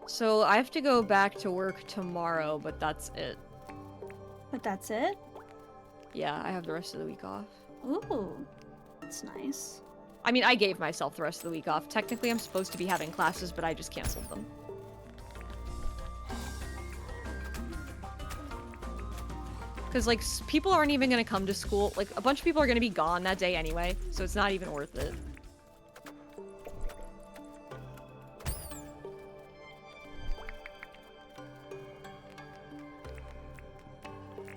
So I have to go back to work tomorrow, but that's it. But that's it? Yeah, I have the rest of the week off. Ooh. That's nice. I mean, I gave myself the rest of the week off. Technically, I'm supposed to be having classes, but I just canceled them. Because, like, people aren't even going to come to school. Like, a bunch of people are going to be gone that day anyway, so it's not even worth it.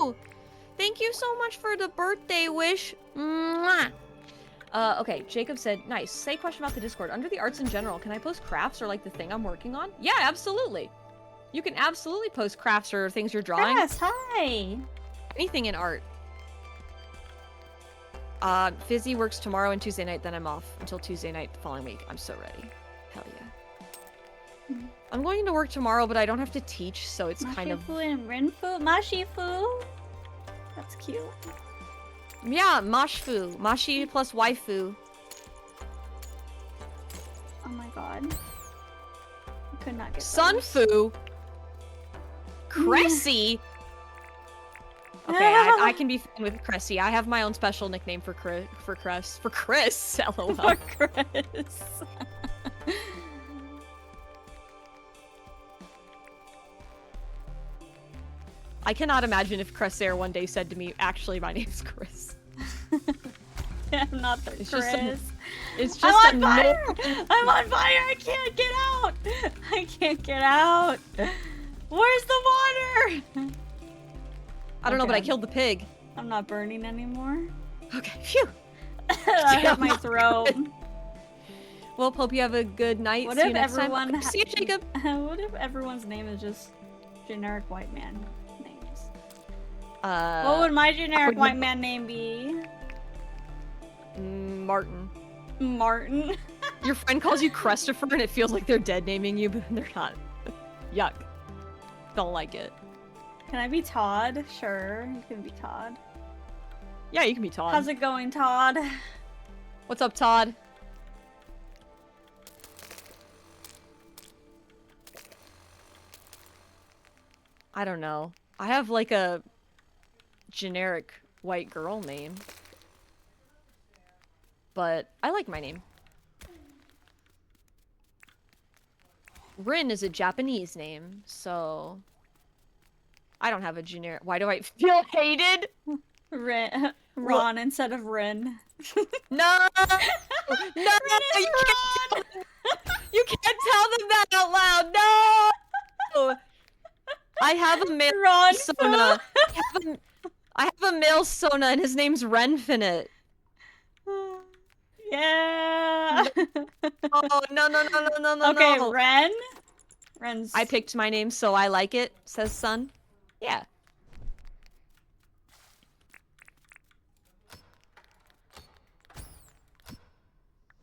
Oh, thank you so much for the birthday wish. Mwah! Okay, Jacob said, nice. Say question about the Discord. Under the arts in general, can I post crafts or, like, the thing I'm working on? Yeah, absolutely. You can absolutely post crafts or things you're drawing. Yes, hi. Anything in art. Fizzy works tomorrow and Tuesday night, then I'm off until Tuesday night the following week. I'm so ready. Hell yeah. I'm going to work tomorrow, but I don't have to teach, so it's kind of... Mashifu and Rinfu. Mashifu. That's cute. Yeah, Mashfu. Mashi plus waifu. Oh my god. I could not get those. Sunfu. Cressy. Okay, I can be fine with Cressy. I have my own special nickname for Chris. For Chris. LOL. For Chris. I cannot imagine if Cressair one day said to me, actually, my name's Chris. I'm not the It's Chris. just some- It's just I'm on a fire! I'm on fire! I can't get out! I can't get out! Where's the water? I don't know, but I Okay. killed the pig. I'm not burning anymore. Okay, phew. I got my throat. Well, hope you have a good night. What See if you next everyone time. See you, Jacob. What if everyone's name is just generic white man names? What would my generic would white man name be? Martin. Martin. Your friend calls you Christopher and it feels like they're dead naming you, but they're not. Yuck. Don't like it. Can I be Todd? Sure, you can be Todd. Yeah, you can be Todd. How's it going, Todd? What's up, Todd? I don't know. I have like a generic white girl name. But I like my name. Rin is a Japanese name, so I don't have a generic. Why do I feel hated? Ron instead of Rin. No! No! You can't tell them that out loud! No! I have a male Ron Sona. I have a male Sona and his name's Renfinite. Yeah. Oh, no, Okay, no. Ren. Ren's. I picked my name, so I like it, says Sun. Yeah.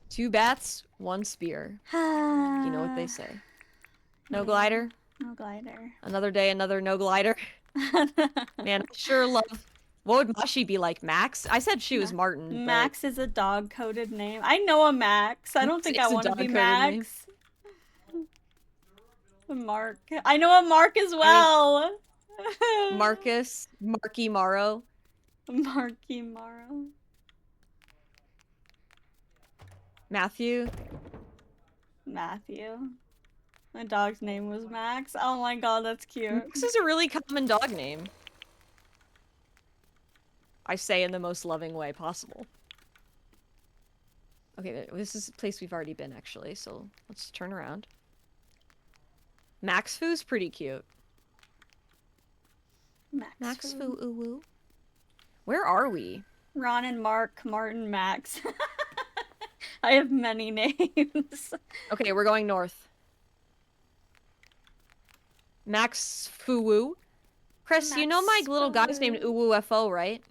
Two bats, one spear. You know what they say. No glider? No glider. Another day, another no glider. Man, I sure love... What would Mashi be like? Max? I said she was Martin. but- Max is a dog-coded name. I know a Max. I don't think I It's a want to be dog-coded Max. Mark. I know a Mark as well. Marcus, Marky Morrow. Marky Morrow. Matthew. Matthew. My dog's name was Max. Oh my god, that's cute. This is a really common dog name. I say in the most loving way possible. Okay, this is a place we've already been, actually, so let's turn around. Max Foo's pretty cute. Max Foo ooh woo. Where are we? Ron and Mark, Martin, Max. I have many names. Okay, we're going north. Max Foo Woo. Chris, you know my Max little guy's Foo. named UWFO, right?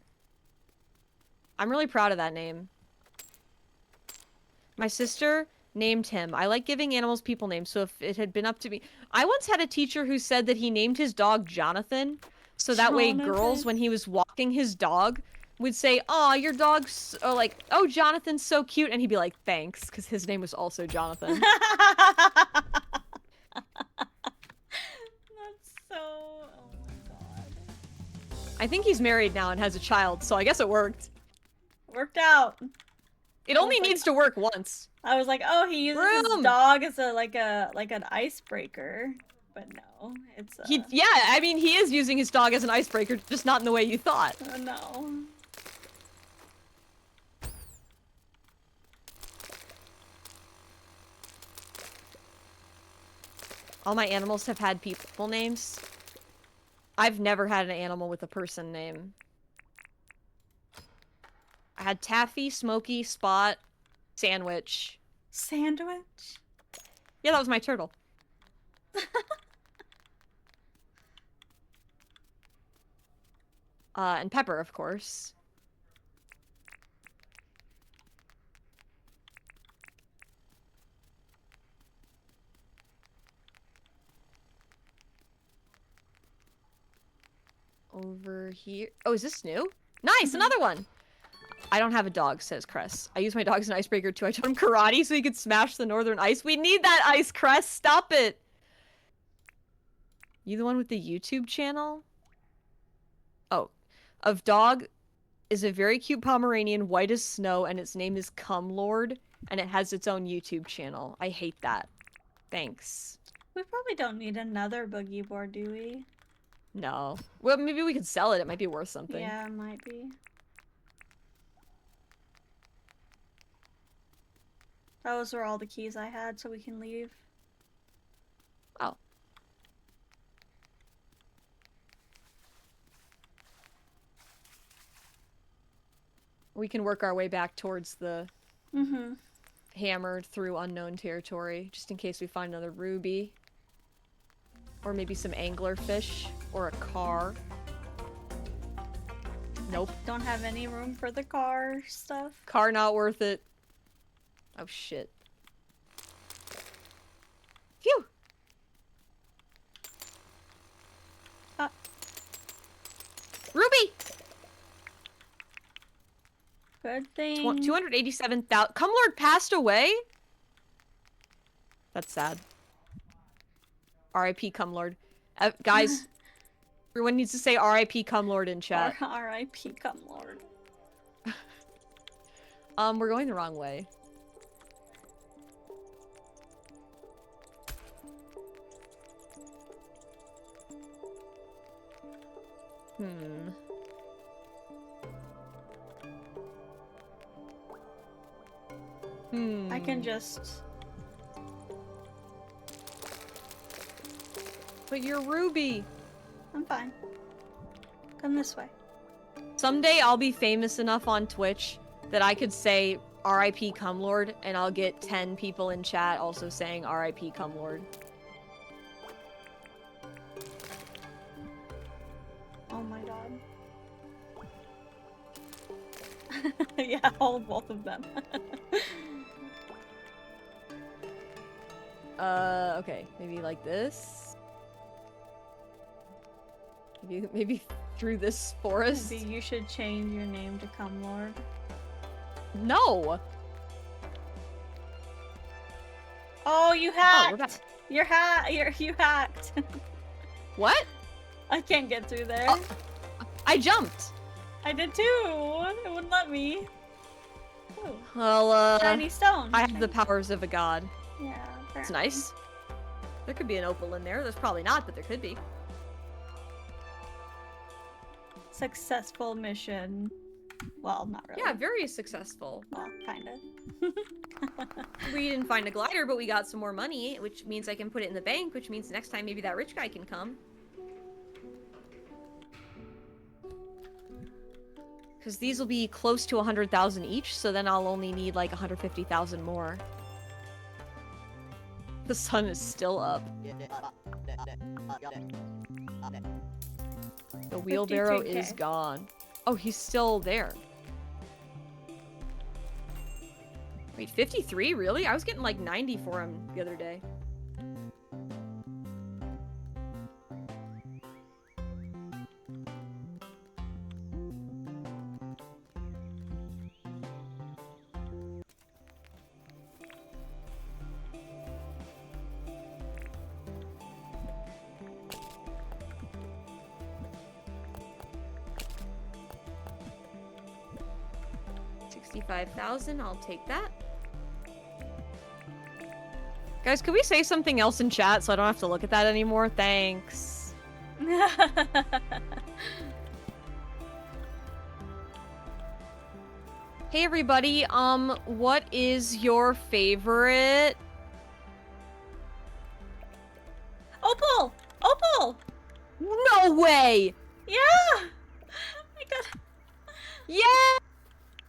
I'm really proud of that name. My sister named him. I like giving animals people names, so if it had been up to me... I once had a teacher who said that he named his dog Jonathan, so that way girls, Jonathan? when he was walking his dog, would say, "Aw, your dog's..." Or like, "Oh, Jonathan's so cute," and he'd be like, "Thanks," because his name was also Jonathan. That's so... Oh my god. I think he's married now and has a child, so I guess it worked. Worked out. It only like- needs to work once. I was like, oh, he uses his Room. dog as like an icebreaker, but no, it's Yeah, I mean, he is using his dog as an icebreaker, just not in the way you thought. oh no. All my animals have had people names. I've never had an animal with a person name. I had Taffy, Smokey, Spot, Sandwich. Sandwich? Yeah, that was my turtle. And Pepper, of course. Over here. Oh, is this new? Nice, another one! I don't have a dog, says Cress. I use my dog as an icebreaker too. I taught him karate so he could smash the northern ice. We need that ice, Cress! Stop it! You the one with the YouTube channel? Oh. Of dog is a very cute Pomeranian, white as snow, and its name is Cumlord, and it has its own YouTube channel. I hate that. Thanks. We probably don't need another boogie board, do we? No. Well, maybe we could sell it. It might be worth something. Yeah, it might be. Those are all the keys I had, so we can leave. Oh. We can work our way back towards the hammered through unknown territory, just in case we find another ruby. Or maybe some anglerfish, or a car. Nope. Don't have any room for the car stuff. Car not worth it. Oh shit. Phew! Ruby! Good thing. 287,000. Cumlord passed away? That's sad. R.I.P. Cumlord. Guys, everyone needs to say R.I.P. Cumlord in chat. R.I.P. Cumlord. We're going the wrong way. I can just... But you're Ruby! I'm fine. Come this way. Someday I'll be famous enough on Twitch that I could say R.I.P. Cumlord, and I'll get 10 people in chat also saying R.I.P. Cumlord. Oh my god. Yeah, hold both of them. Okay. Maybe like this? Maybe through this forest? Maybe you should change your name to Cumlord. No! Oh, you hacked! back. You hacked! What? I can't get through there. Oh, I jumped! I did too! It wouldn't let me. Ooh. Well, Shiny stone. I have the powers of a god. Yeah, It's apparently. nice. There could be an opal in there. There's probably not, but there could be. Successful mission. Well, not really. Yeah, very successful. Well, kinda. We didn't find a glider, but we got some more money, which means I can put it in the bank, which means next time maybe that rich guy can come. Because these will be close to 100,000 each, so then I'll only need like 150,000 more. The sun is still up. The wheelbarrow 52K. is gone. Oh, he's still there. Wait, 53? Really? I was getting like 90 for him the other day. $65,000, I'll take that. Guys, could we say something else in chat so I don't have to look at that anymore? Thanks. Hey everybody, what is your favorite? Opal! Opal! No way! Yeah! I got... Yeah!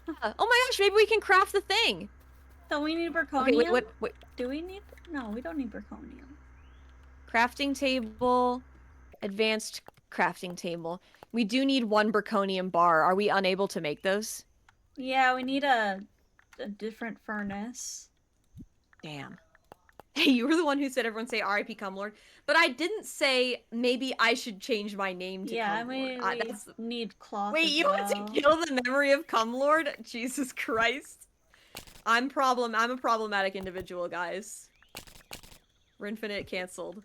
Oh my gosh, maybe we can craft the thing. Don't we need Berconium? Okay, wait. Do we need... No, we don't need Berconium. Crafting table, advanced crafting table. We do need one Braconium bar. Are we unable to make those? Yeah, we need a different furnace. Damn. Hey, you were the one who said everyone say R.I.P. Cumlord, but I didn't say maybe I should change my name to Yeah, Cumlord. we need cloth. Wait, as you well. want to kill the memory of Cumlord? Jesus Christ. I'm a problematic individual, guys. Rinfinite canceled.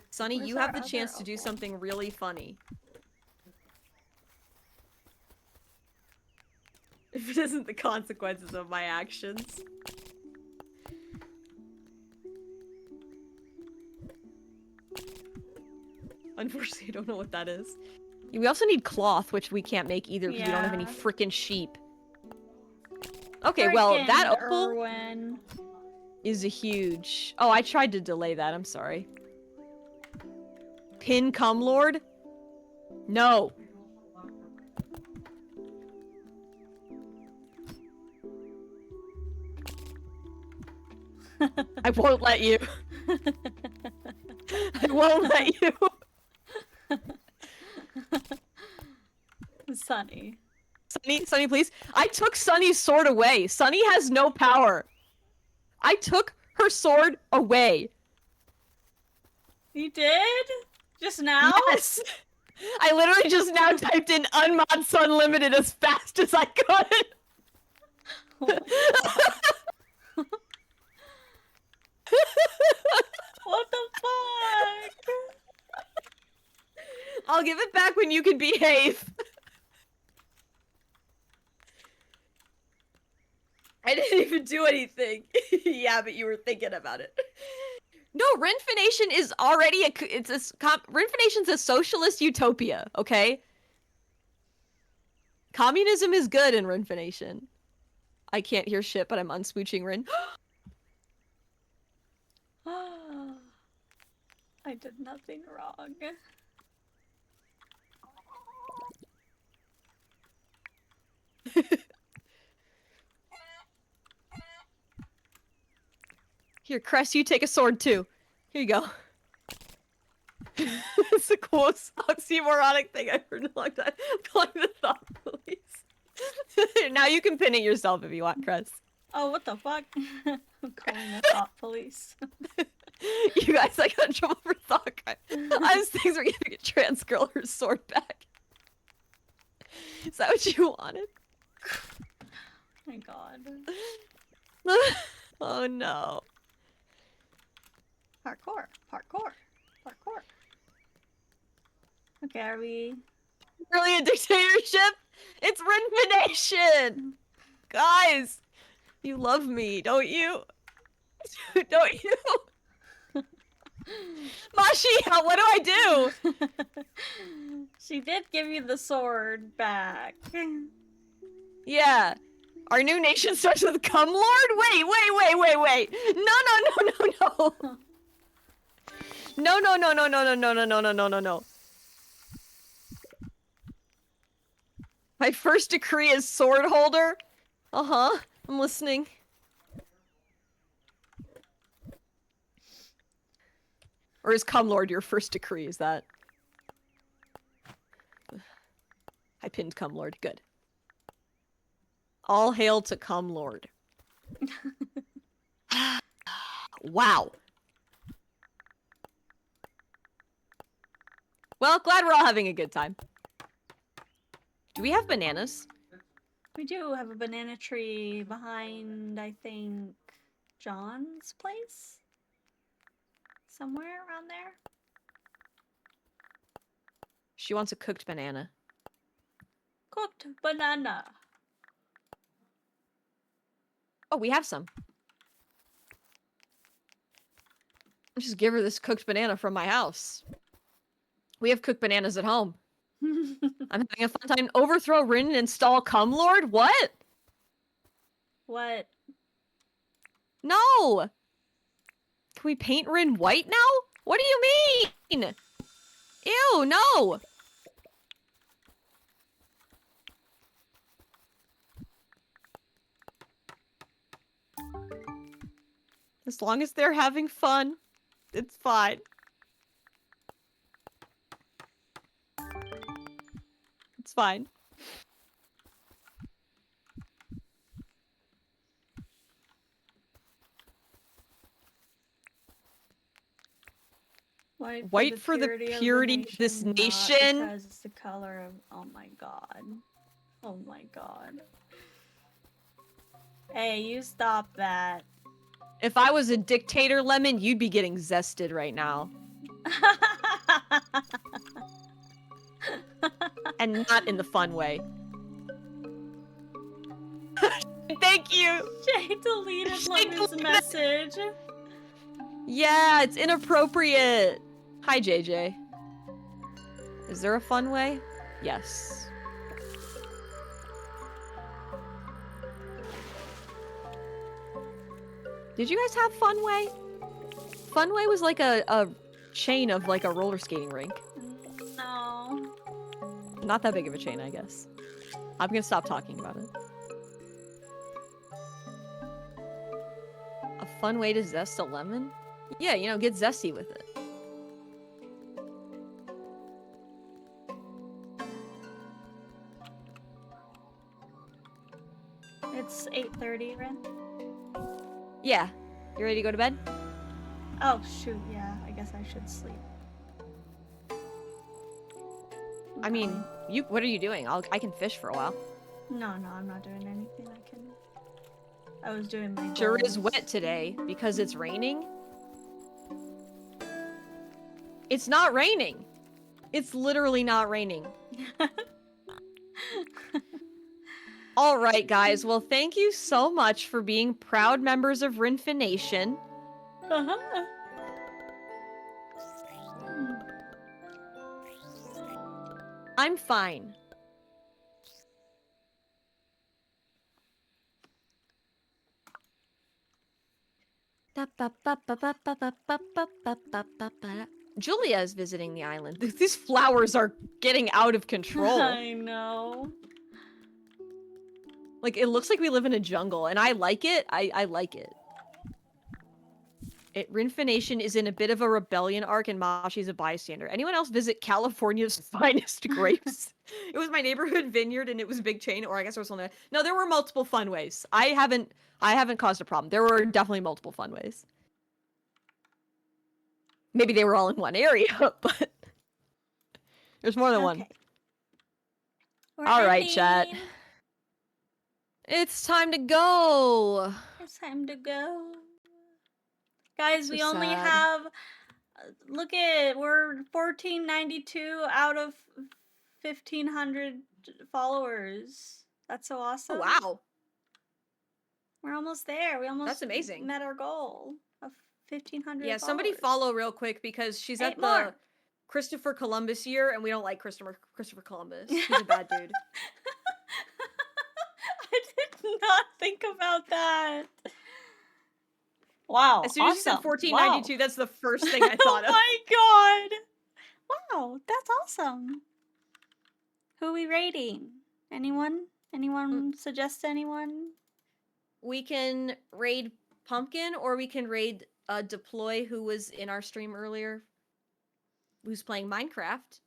Sonny, Where's you our have the other chance to do opal? something really funny. If it isn't the consequences of my actions. Unfortunately, I don't know what that is. We also need cloth, which we can't make either because we don't have any Yeah. freaking sheep. Okay, well, that Frickin' opal Erwin. is a huge... Oh, I tried to delay that, I'm sorry. Pin Cumlord? No. I won't let you. I won't let you. Sunny. Sunny, please. I took Sunny's sword away. Sunny has no power. I took her sword away. You did? Just now? Yes. I literally just now typed in unmods unlimited as fast as I could. Oh my God. What the fuck? I'll give it back when you can behave. I didn't even do anything. Yeah, but you were thinking about it. No, Rinfination is already Rinfination's a socialist utopia, okay? Communism is good in Rinfination. I can't hear shit, but I'm unsmooching Rin. I did nothing wrong. Here, Cress, you take a sword too. Here you go. It's the coolest oxymoronic thing I've heard in a long time. Calling the thought police. Now you can pin it yourself if you want, Cress. Oh, what the fuck? I'm calling the thought police. You guys, I got in trouble for thought crime. I was things were giving a trans girl her sword back. Is that what you wanted? My God. Oh no. Parkour. Parkour. Parkour. Okay, are we... Really a dictatorship? It's Rinfination! Guys! You love me, don't you? Don't you? Mashi, what do I do? She did give you the sword back. Yeah. Our new nation starts with Cumlord? Wait. No. No. My first decree is sword holder? Uh-huh. I'm listening. Or is Cumlord your first decree? Is that... I pinned Cumlord. Good. All hail to Cumlord. Wow. Well, glad we're all having a good time. Do we have bananas? We do have a banana tree behind, I think, John's place? Somewhere around there? She wants a cooked banana. Cooked banana. Oh, we have some. I'll just give her this cooked banana from my house. We have cooked bananas at home. I'm having a fun time. Overthrow Rin and install Cumlord? What? What? No! Can we paint Rin white now? What do you mean? Ew, no! As long as they're having fun, it's fine. It's fine. White for the purity of this not nation. because it's the color of. Oh my god. Oh my god. Hey, you stop that. If I was a dictator, Lemon, you'd be getting zested right now. And not in the fun way. Thank you! Jay deleted Lemon's message. Yeah, it's inappropriate. Hi, JJ. Is there a fun way? Yes. Did you guys have Funway? Funway was like a chain of like a roller skating rink. No. Not that big of a chain, I guess. I'm gonna stop talking about it. A fun way to zest a lemon? Yeah, you know, get zesty with it. It's 8:30, Ren. Yeah. You ready to go to bed? Oh shoot, yeah. I guess I should sleep. I mean, what are you doing? I can fish for a while. No, I'm not doing anything. I was doing my Sure is goals. wet today because it's raining. It's not raining. It's literally not raining. All right, guys. Well, thank you so much for being proud members of Rinfa Nation. Uh-huh. I'm fine. Julia is visiting the island. These flowers are getting out of control. I know. Like, it looks like we live in a jungle, and I like it. I like it. Rinfa Nation is in a bit of a rebellion arc, and Mashi's a bystander. Anyone else visit California's finest grapes? It was my neighborhood vineyard, and it was a big chain, or I guess there was something. No, there were multiple fun ways. I haven't caused a problem. There were definitely multiple fun ways. Maybe they were all in one area, but there's more than one. All right, chat. It's time to go. It's time to go. Guys, So we only sad. have look at we're 1492 out of 1500 followers. That's so awesome. Oh, wow. We're almost there. We almost That's amazing. met our goal of 1500 Yeah, somebody followers. follow real quick because she's at 8 the more. Christopher Columbus year, and we don't like Christopher Columbus. He's a bad dude. I did not think about that. Wow. As soon as you said awesome. 1492, that's the first thing I thought Oh of. my god. Wow, that's awesome. Who are we rating? Anyone? Anyone suggest anyone? We can raid Pumpkin, or we can raid Deploy, who was in our stream earlier, who's playing Minecraft.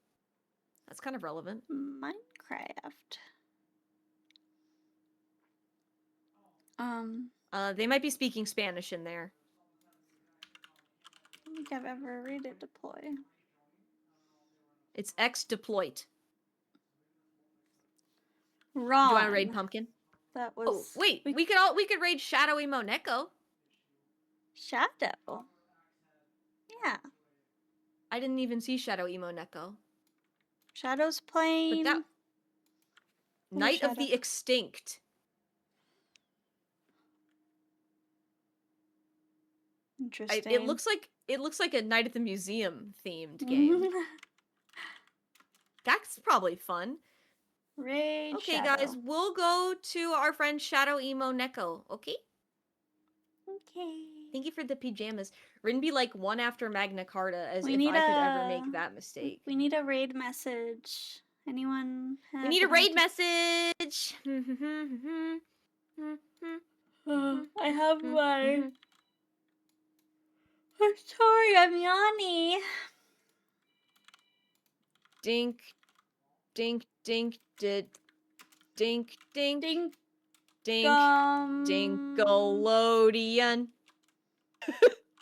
That's kind of relevant. Minecraft. They might be speaking Spanish in there. I don't think I've ever raided Deploy. It's X-Deployed. Wrong. Do you want to raid Pumpkin? That was. Oh, wait. We could raid Shadowy Moneko. Shadow. Yeah. I didn't even see Shadow Emo Neko. Shadow's playing. But that... Night of Shadow? the Extinct. Interesting. It looks like a Night at the Museum themed game. That's probably fun. Raid Okay, Shadow. guys, we'll go to our friend Shadow Emo Neko. Okay. Okay. Thank you for the pajamas. Rin be like one after Magna Carta, as We if I need could ever a- make that mistake. We need a raid message. Anyone? We need a raid message. I have my. I'm sorry, I'm yawning. Dink, dink, Dink did. Dink dink Ding. dink. Gum. Dinkalodian.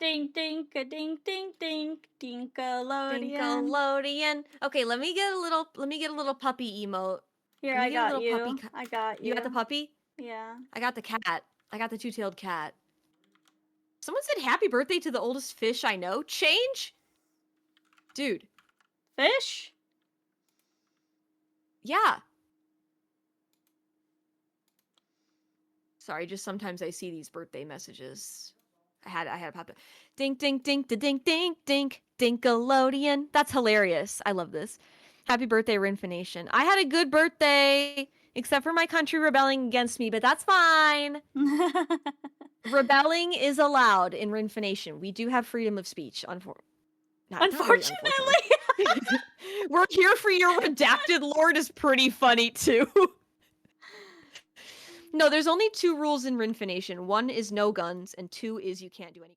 Ding ding a ding ding ding dinkalodian. Dinkalodian. Okay, let me get a little puppy emote. Here, Let me I get a got little you. puppy I got you. You got the puppy? Yeah. I got the cat. I got the two-tailed cat. Someone said happy birthday to the oldest fish I know. Change? Dude. Fish? Yeah. Sorry, just sometimes I see these birthday messages. I had a pop up. Dink dink dink da dink dink dink dinkalodian. That's hilarious. I love this. Happy birthday, Rinfination. I had a good birthday, except for my country rebelling against me, but that's fine. Rebelling is allowed in Rinfination. We do have freedom of speech. Unfortunately. We're here for your redacted lord is pretty funny too. No, there's only 2 rules in Rinfination. 1 is no guns, and 2 is you can't do any